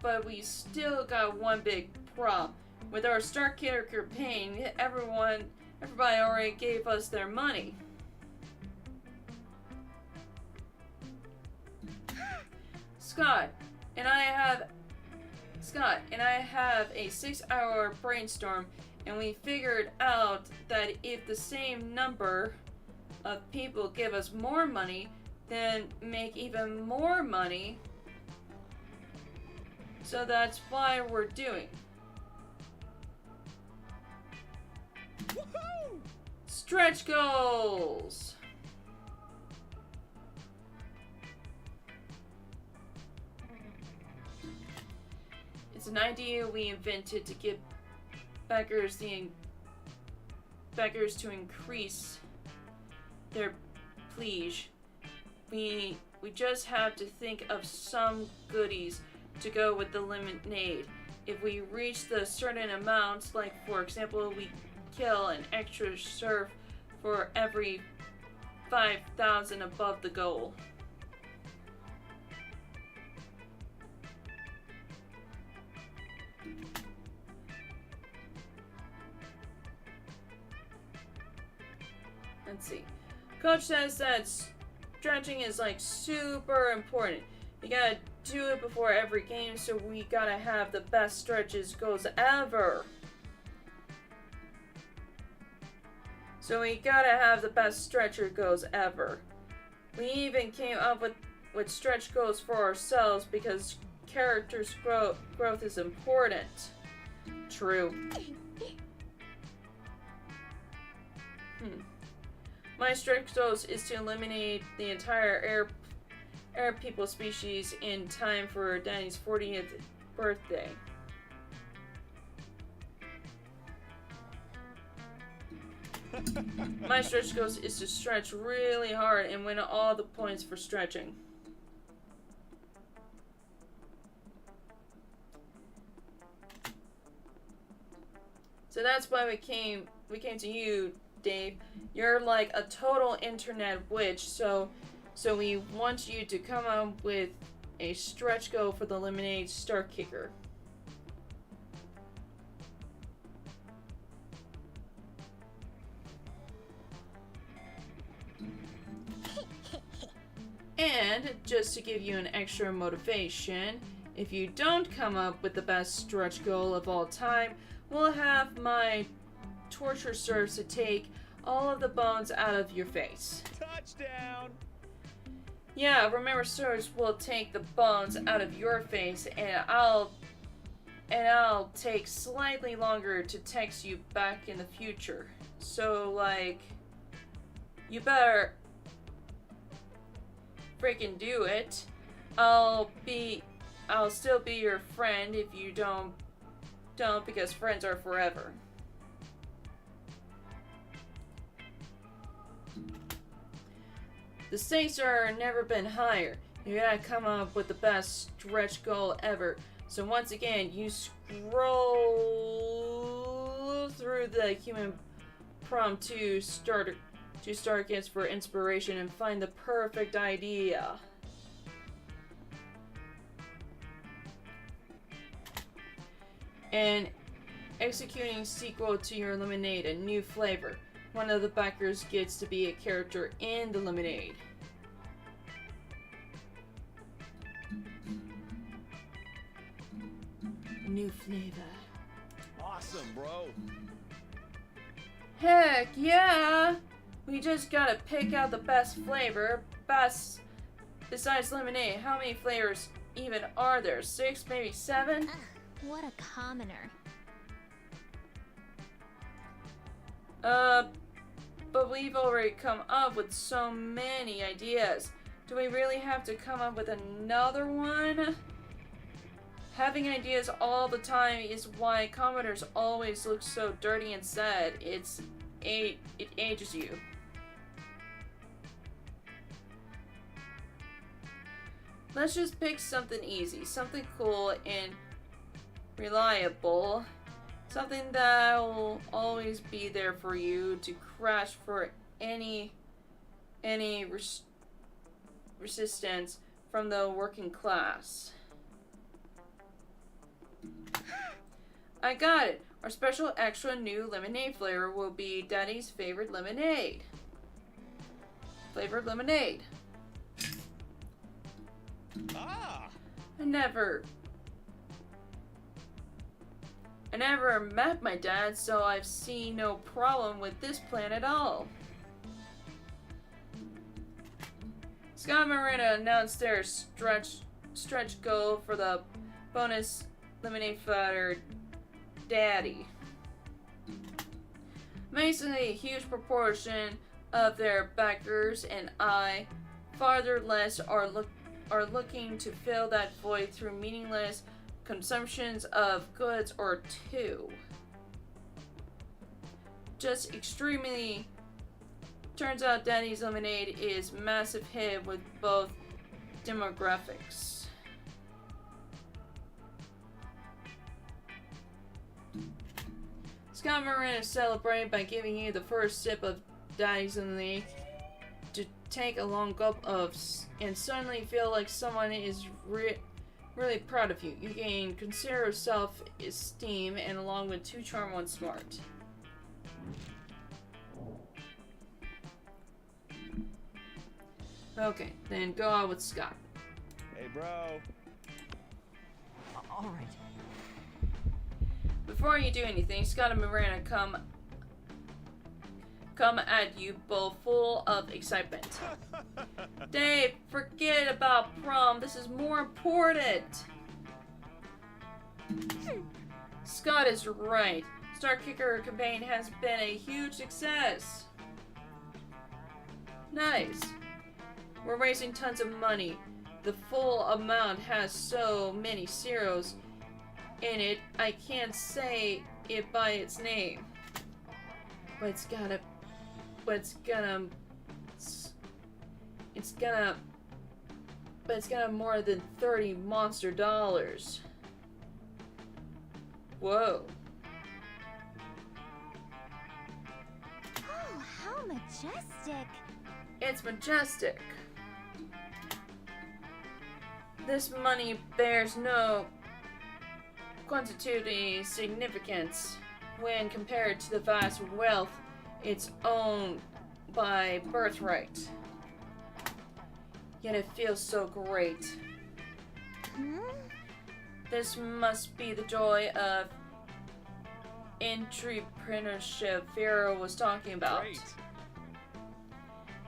S1: But we still got one big problem. With our Star Kicker campaign, everybody already gave us their money. Scott and I have a 6-hour brainstorm, and we figured out that if the same number of people give us more money, then make even more money. So that's why we're doing.
S2: Woohoo!
S1: Stretch goals! It's an idea we invented to give backers to increase their pledge. We just have to think of some goodies to go with the lemonade. If we reach the certain amounts, like for example, we kill an extra serf for every 5,000 above the goal. Let's see. Coach says that stretching is like super important. You gotta do it before every game, so we gotta have the best stretches goals ever. So we gotta have the best stretcher goals ever. We even came up with stretch goals for ourselves because characters' growth is important. True. My stretch goals is to eliminate the entire air people species in time for Danny's 40th birthday. My stretch goals is to stretch really hard and win all the points for stretching. So that's why we came to you, Dave. You're like a total internet witch, so So we want you to come up with a stretch goal for the lemonade star kicker. And just to give you an extra motivation, if you don't come up with the best stretch goal of all time, we'll have my torture serves to take all of the bones out of your face.
S2: Touchdown!
S1: Yeah, remember serves will take the bones out of your face, and I'll take slightly longer to text you back in the future. So like, you better freaking do it. I'll still be your friend if you don't because friends are forever. The stakes are never been higher. You gotta come up with the best stretch goal ever. So once again, you scroll through the human prompt to start kits for inspiration and find the perfect idea. And executing sequel to your lemonade, a new flavor. One of the backers gets to be a character in the lemonade. New flavor.
S2: Awesome, bro.
S1: Heck yeah! We just gotta pick out the best flavor. Besides lemonade, how many flavors even are there? 6, maybe 7?
S4: What a commoner.
S1: But we've already come up with so many ideas. Do we really have to come up with another one? Having ideas all the time is why commenters always look so dirty and sad. It ages you. Let's just pick something easy, something cool and reliable. Something that will always be there for you to crash for any resistance from the working class. I got it. Our special extra new lemonade flavor will be Daddy's favorite lemonade. Flavored lemonade.
S2: Ah!
S1: I never met my dad, so I've seen no problem with this plan at all. Scott and Marina announced their stretch goal for the bonus lemonade flavor Daddy. Amazingly, a huge proportion of their backers and I, farther less, are looking to fill that void through meaningless consumptions of goods or two. Just extremely. Turns out Daddy's Lemonade is massive hit with both demographics. Scott Moran is celebrated by giving you the first sip of Daddy's Lemonade to take a long gulp of and suddenly feel like someone is really proud of you. You gain considerable self-esteem and along with 2 charm, 1 smart. Okay, then go out with Scott.
S2: Hey, bro.
S3: All right.
S1: Before you do anything, Scott and Miranda come at you both full of excitement. Dave, forget about prom. This is more important. Scott is right. Star Kicker campaign has been a huge success. Nice. We're raising tons of money. The full amount has so many zeros in it, I can't say it by its name. But it's gonna more than 30 monster dollars. Whoa.
S4: Oh, how majestic.
S1: It's majestic. This money bears no quantitative significance when compared to the vast wealth it's owned by birthright. Yet it feels so great. This must be the joy of entrepreneurship Vera was talking about.
S2: Great.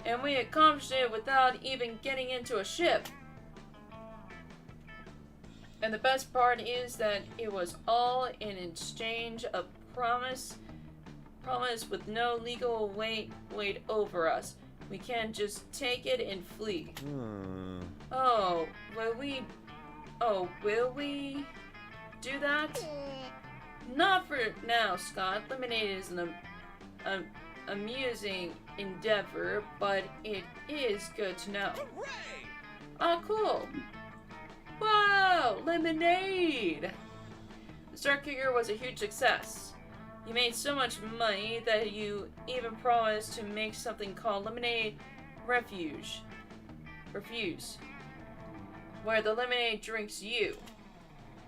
S1: And we accomplished it without even getting into a ship. And the best part is that it was all in exchange of promise with no legal weight over us. We can't just take it and flee. Oh, will we do that? Not for now, Scott. Lemonade is an amusing endeavor, but it is good to know.
S2: Hooray!
S1: Oh, cool. Wow, lemonade! The Star Kicker was a huge success. You made so much money that you even promised to make something called Lemonade Refuse, where the lemonade drinks you.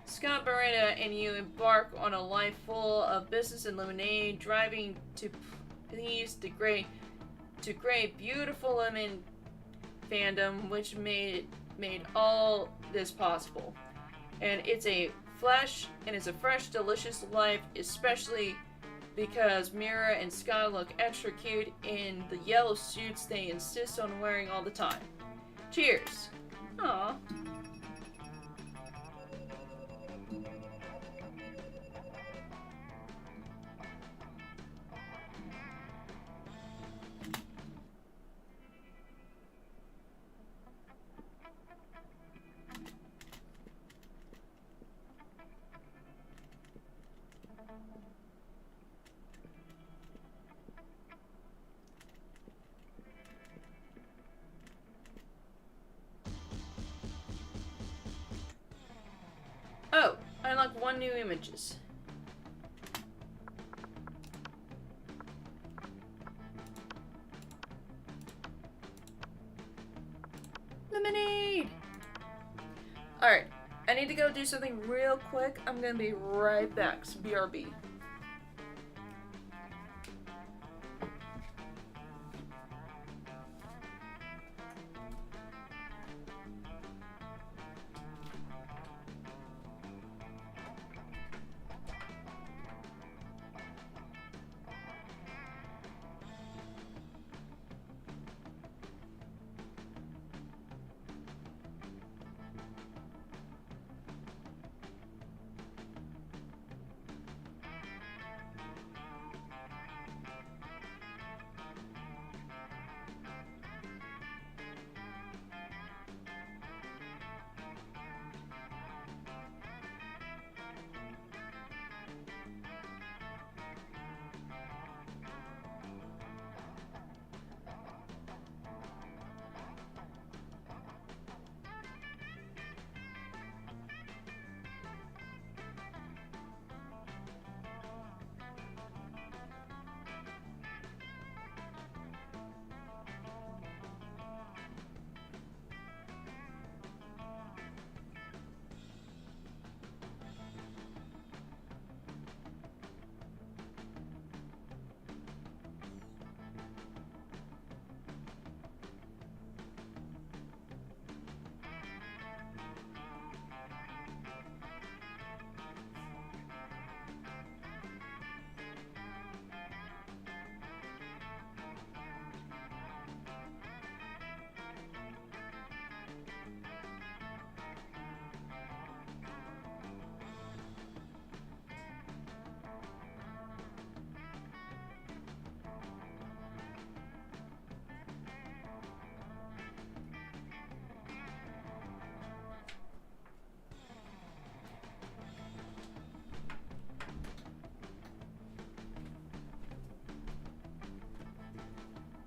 S1: Scott Beretta and you embark on a life full of business and lemonade, driving to please the great beautiful lemon fandom, which made all this possible. And it's a fresh, delicious life, especially because Mira and Scott look extra cute in the yellow suits they insist on wearing all the time. Cheers. Aww. Oh, I unlocked 1 new images. Lemonade! Alright, I need to go do something real quick. I'm gonna be right back. So BRB.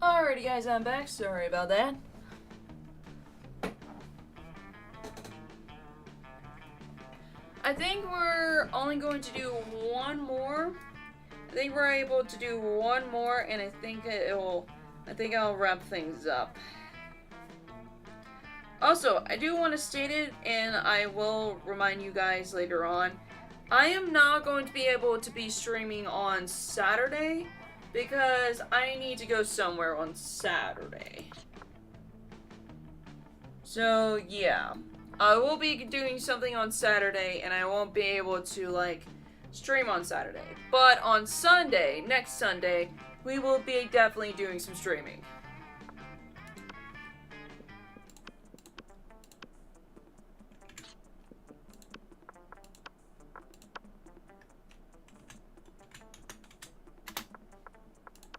S1: Alrighty guys, I'm back. Sorry about that. I think we're only going to do one more. I think we're able to do one more, and I think I'll wrap things up. Also, I do want to state it, and I will remind you guys later on, I am not going to be able to be streaming on Saturday because I need to go somewhere on Saturday. So, yeah. I will be doing something on Saturday, and I won't be able to, like, stream on Saturday. But on Sunday, next Sunday, we will be definitely doing some streaming.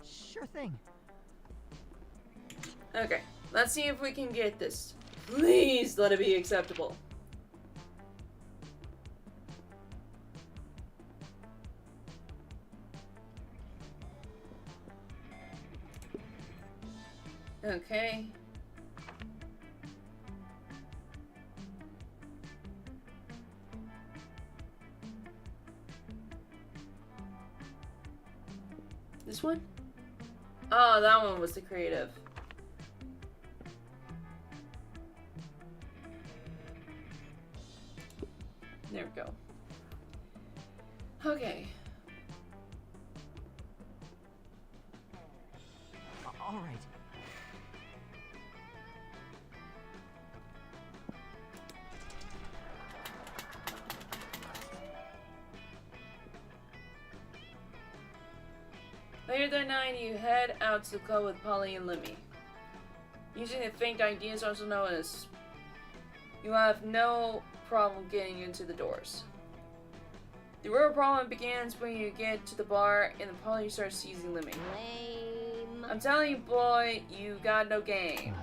S3: Sure thing.
S1: Okay, let's see if we can get this. Please let it be acceptable. Okay. This one? Oh, that one was the creative. There we go. Okay.
S3: All right.
S1: Later that night, you head out to the club with Polly and Lemmy. Using the faked ideas, also known as, you have no problem getting into the doors. The real problem begins when you get to the bar and the Polly starts seizing Lemmy.
S4: Lame.
S1: I'm telling you, boy, you got no game.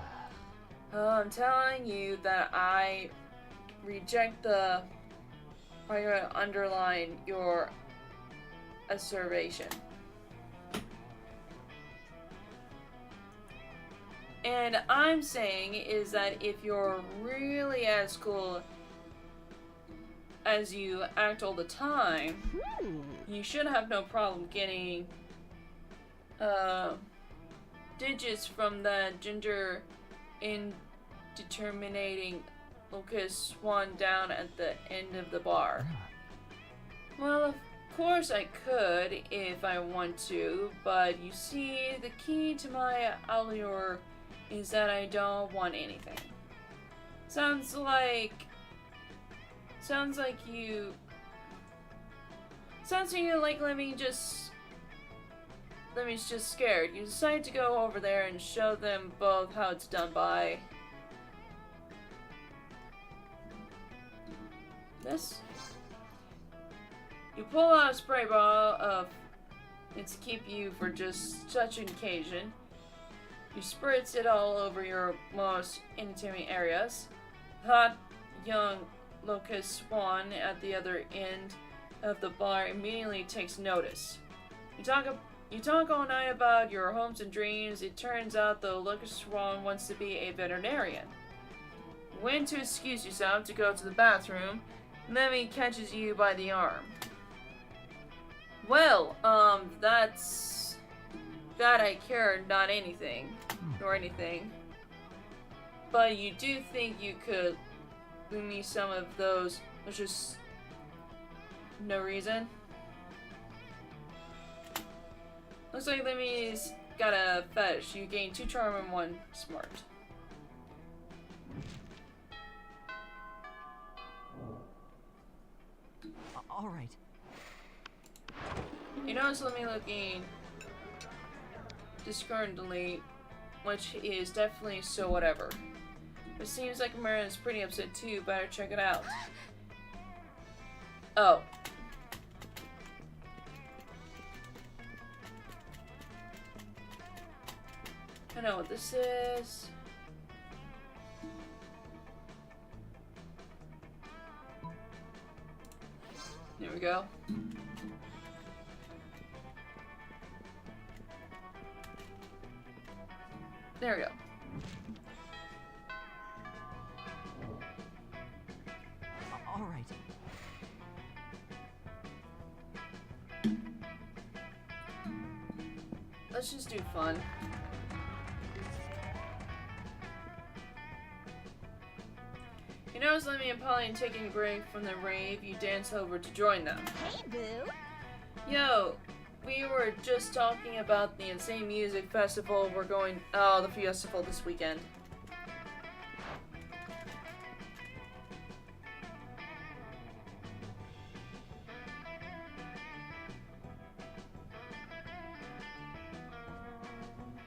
S1: I'm telling you that I reject the. I'm gonna underline your assertion. And I'm saying is that if you're really as cool as you act all the time, you should have no problem getting digits from the ginger indeterminating Lucas Swan down at the end of the bar. Well, of course I could if I want to, but you see, the key to my allure is that I don't want anything. Sounds like you like Lemmy's just scared. You decide to go over there and show them both how it's done by this. You pull out a spray bottle of it's to keep you for just such an occasion. You spritz it all over your most intimidating areas. Hot young Locust Swan at the other end of the bar immediately takes notice. You talk all night about your hopes and dreams. It turns out the Locust Swan wants to be a veterinarian. You went to excuse yourself to go to the bathroom, and then he catches you by the arm. Well, that's that I care not anything, nor anything. But you do think you could leave me some of those, which just no reason. Looks like Lemmy's got a fetish. You gain 2 charm and 1 smart.
S3: All right.
S1: You notice Lemmy looking disgruntled, which is definitely so whatever. It seems like Marin's pretty upset too. Better check it out. Oh. I know what this is. There we go. There we go.
S3: All right.
S1: Let's just do fun. You notice Lemmy and Polly taking a break from the rave, you dance over to join them.
S4: Hey, boo.
S1: Yo, we were just talking about the insane music festival we're going, the festival this weekend.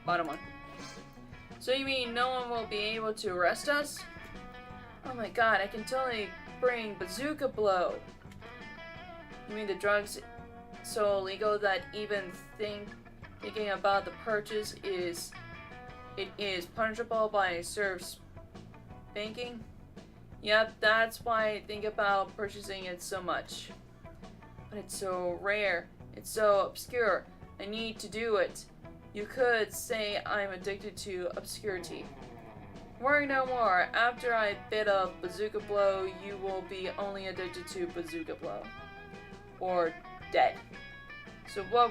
S1: Bottom one. So you mean no one will be able to arrest us? Oh my god, I can totally bring bazooka blow. You mean the drugs so illegal that even thinking about the purchase is punishable by serve spanking? Yep, that's why I think about purchasing it so much. But it's so rare, it's so obscure. I need to do it. You could say I'm addicted to obscurity. Worry no more. After I bit a bazooka blow, you will be only addicted to bazooka blow. Or dead. So what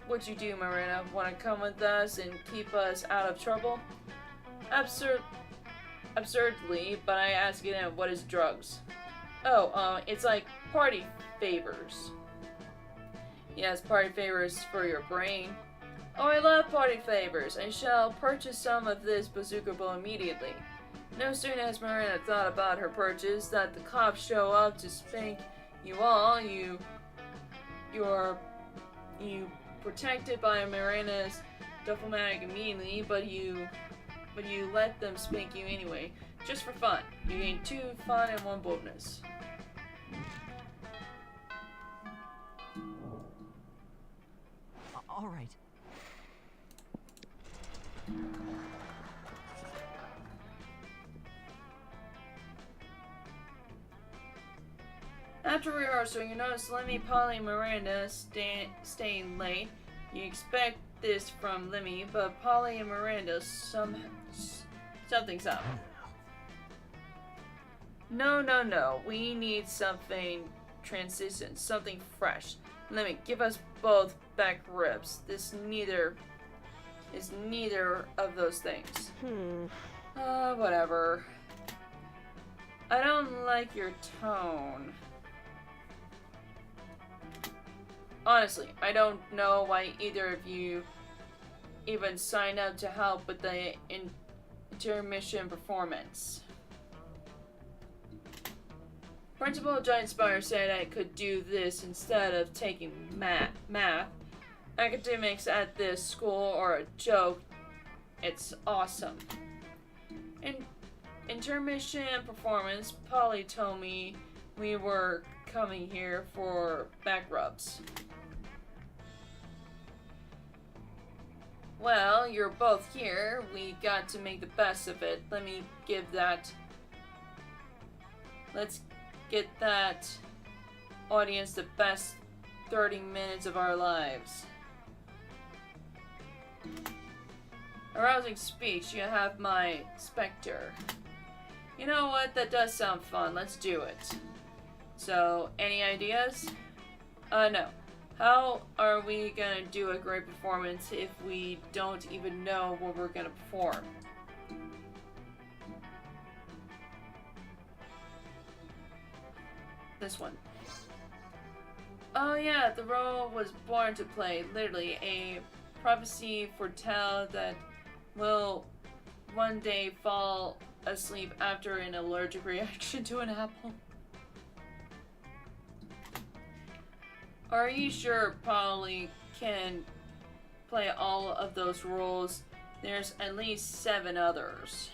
S1: would you do, Marina? Want to come with us and keep us out of trouble? Absurdly, but I ask again, what is drugs? Oh, it's like party favors. Yes, party favors for your brain. Oh, I love party favors. I shall purchase some of this bazooka blow immediately. No sooner has Marina thought about her purchase that the cops show up to spank you all. You're protected by Marina's diplomatic immediately, but you let them spank you anyway, just for fun. You gain 2 fun and 1 bonus.
S3: All right.
S1: After rehearsal, you notice Lemmy, Polly, and Miranda staying late. You expect this from Lemmy, but Polly and Miranda, something's up. No. We need something transcendent, something fresh. Lemmy, give us both back ribs. This is neither of those things. Whatever. I don't like your tone. Honestly, I don't know why either of you even signed up to help with the intermission performance. Principal Giant Spire said I could do this instead of taking math. Academics at this school are a joke. It's awesome. Intermission performance, Polly told me we were coming here for back rubs. Well, you're both here. We got to make the best of it. Let's get that audience the best 30 minutes of our lives. Arousing speech. You have my specter. You know what? That does sound fun. Let's do it. So, any ideas? No. How are we gonna do a great performance if we don't even know what we're gonna perform? This one. Oh yeah, the role was born to play. Literally, a prophecy foretell that will one day fall asleep after an allergic reaction to an apple. Are you sure Polly can play all of those roles? There's at least 7 others.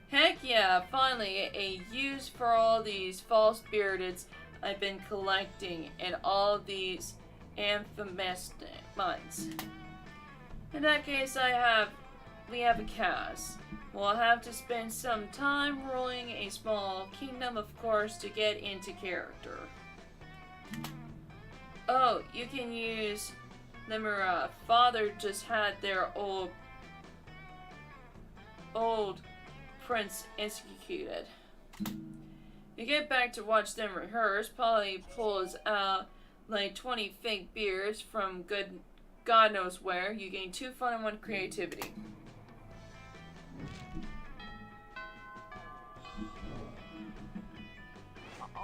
S1: Heck yeah, finally, a use for all these false spiriteds I've been collecting and all these infamous minds. In that case, we have a cast. We'll have to spend some time ruling a small kingdom, of course, to get into character. Oh, you can use Limera. Father just had their old prince executed. You get back to watch them rehearse. Polly pulls out like 20 fake beards from God knows where. You gain 2 fun and 1 creativity.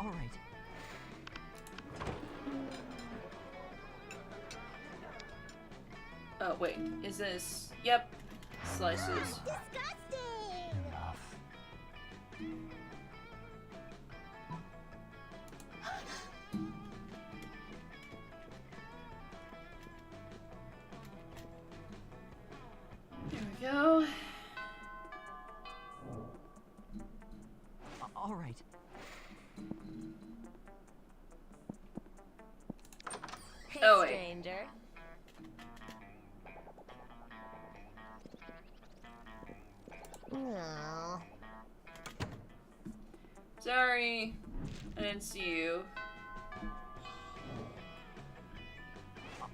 S3: All right.
S1: Oh, wait. Is this... Yep. Slices.
S3: Enough.
S1: There we go.
S3: All right.
S4: Hey,
S1: Oh, wait.
S4: stranger. No.
S1: Sorry. I didn't see you.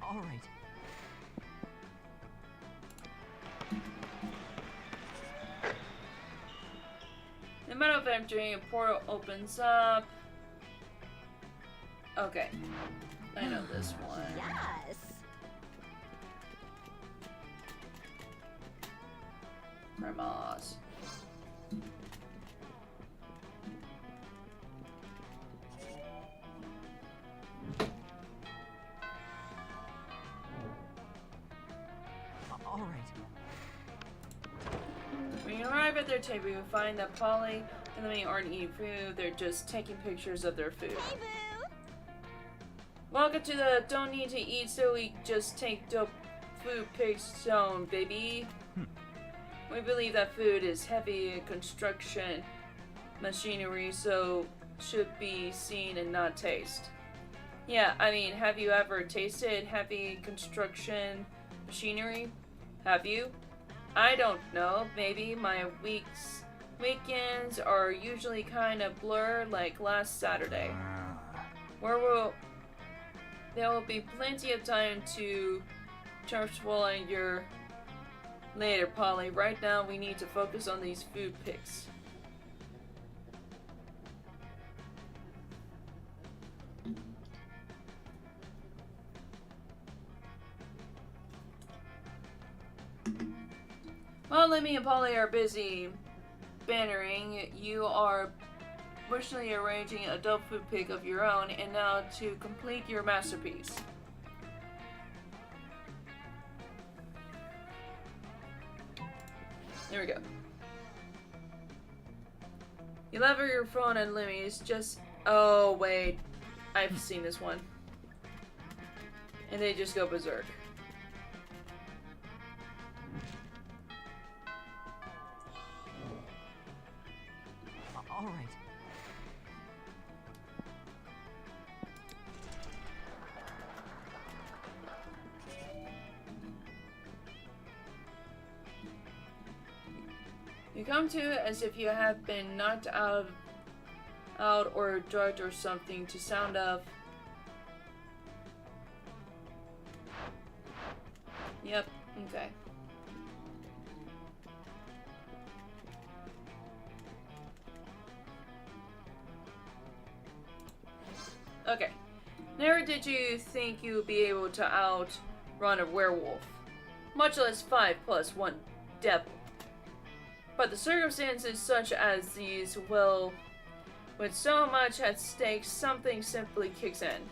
S3: All right.
S1: No matter if I'm doing a portal opens up. Okay. I know this one.
S4: Yes.
S1: Grandma's.
S3: All right.
S1: When you arrive at their table, you find that Polly and Lemmy aren't eating food, they're just taking pictures of their food.
S4: Hey, boo.
S1: Welcome to the don't need to eat so we just take dope food pics zone, baby. We believe that food is heavy construction machinery, so should be seen and not taste. Yeah, I mean, have you ever tasted heavy construction machinery? Have you? I don't know. Maybe my weekends are usually kind of blur, like last Saturday. There will be plenty of time to swallow your later, Polly. Right now, we need to focus on these food pics. While Lemmy and Polly are busy bannering, you are emotionally arranging a dope food pic of your own, and now to complete your masterpiece. There we go. You lever your phone and Lemmy's just... Oh, wait. I've seen this one. And they just go berserk.
S3: All right.
S1: You come to it as if you have been knocked out or drugged or something to sound of... Yep, okay. Okay. Never did you think you would be able to outrun a werewolf, much less 5 + 1 devil. But the circumstances such as these will, with so much at stake, something simply kicks in.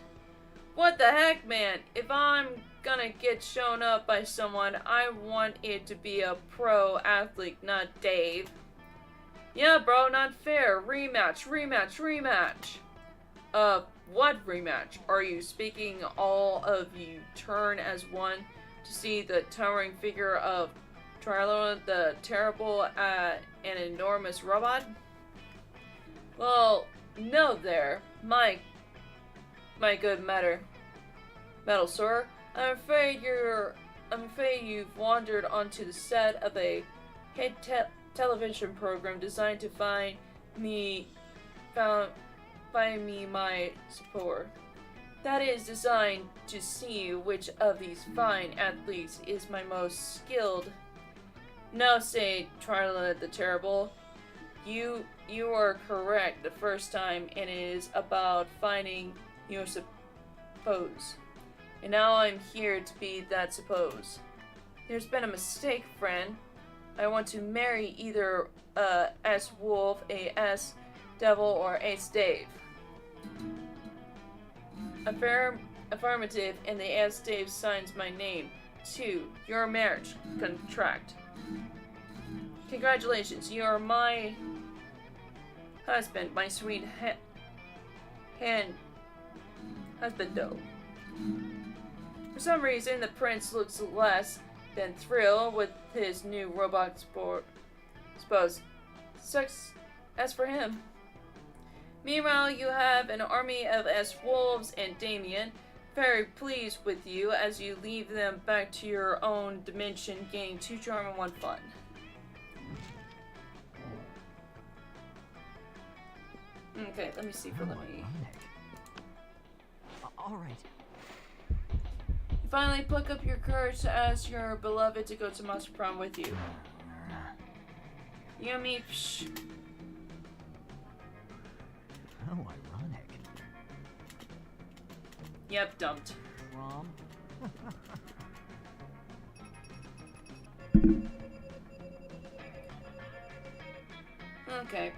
S1: What the heck, man? If I'm gonna get shown up by someone, I want it to be a pro athlete, not Dave. Yeah, bro, not fair. Rematch, rematch, rematch. What rematch? Are you speaking all of you turn as one to see the towering figure of Trilo the Terrible, an enormous robot? Well, no there, my good metal sir. I'm afraid you've wandered onto the set of a hit television program designed to find me my support. That is designed to see which of these fine athletes is my most skilled. Now say, Trilo the Terrible, you are correct the first time, and it is about finding your suppose. And now I'm here to be that suppose. There's been a mistake, friend. I want to marry either S Wolf, a S Devil, or Ace Dave. Affirmative, and they ask Dave signs my name to your marriage contract. Congratulations, you are my husband, my sweet husband though. For some reason, the prince looks less than thrilled with his new robot suppose. Sucks as for him. Meanwhile, you have an army of S-Wolves and Damien, very pleased with you as you leave them back to your own dimension, gaining 2 charm and 1 fun. Okay, let me see for Lemmy.
S3: All right.
S1: You finally pluck up your courage to ask your beloved to go to Monster Prom with you. You and me, psh.
S3: How ironic.
S1: Yep, dumped.
S3: Prom?
S1: Okay.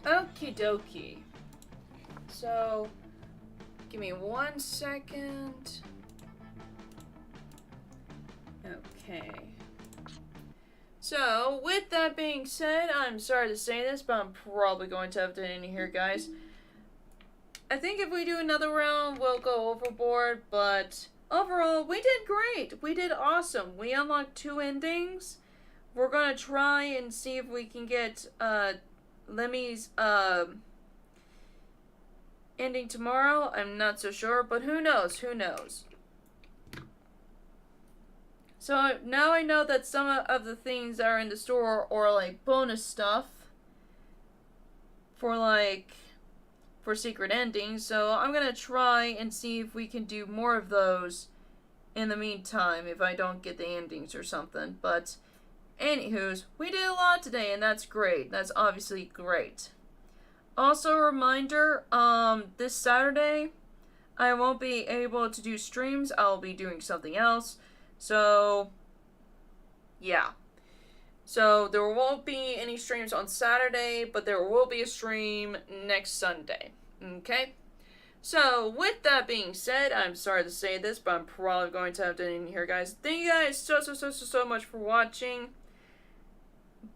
S1: Okie dokie. So, give me 1 second. Okay. So, with that being said, I'm sorry to say this, but I'm probably going to have to end here, guys. I think if we do another round, we'll go overboard, but overall, we did great. We did awesome. We unlocked 2 endings. We're gonna try and see if we can get, Lemmy's, ending tomorrow. I'm not so sure, but who knows? Who knows? So now I know that some of the things that are in the store are like bonus stuff for secret endings. So I'm gonna try and see if we can do more of those in the meantime if I don't get the endings or something. But anywho's, we did a lot today, and that's great. That's obviously great. Also, a reminder, this Saturday, I won't be able to do streams. I'll be doing something else. So, yeah. So, there won't be any streams on Saturday, but there will be a stream next Sunday. Okay? So, with that being said, I'm sorry to say this, but I'm probably going to have to end here, guys. Thank you guys so much for watching.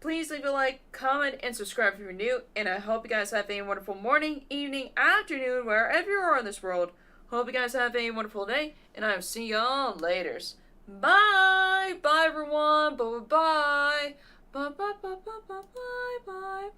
S1: Please leave a like, comment, and subscribe if you're new. And I hope you guys have a wonderful morning, evening, afternoon, wherever you are in this world. Hope you guys have a wonderful day. And I'll see y'all later. Bye! Bye, everyone. Bye-bye-bye. Bye-bye-bye-bye-bye-bye-bye.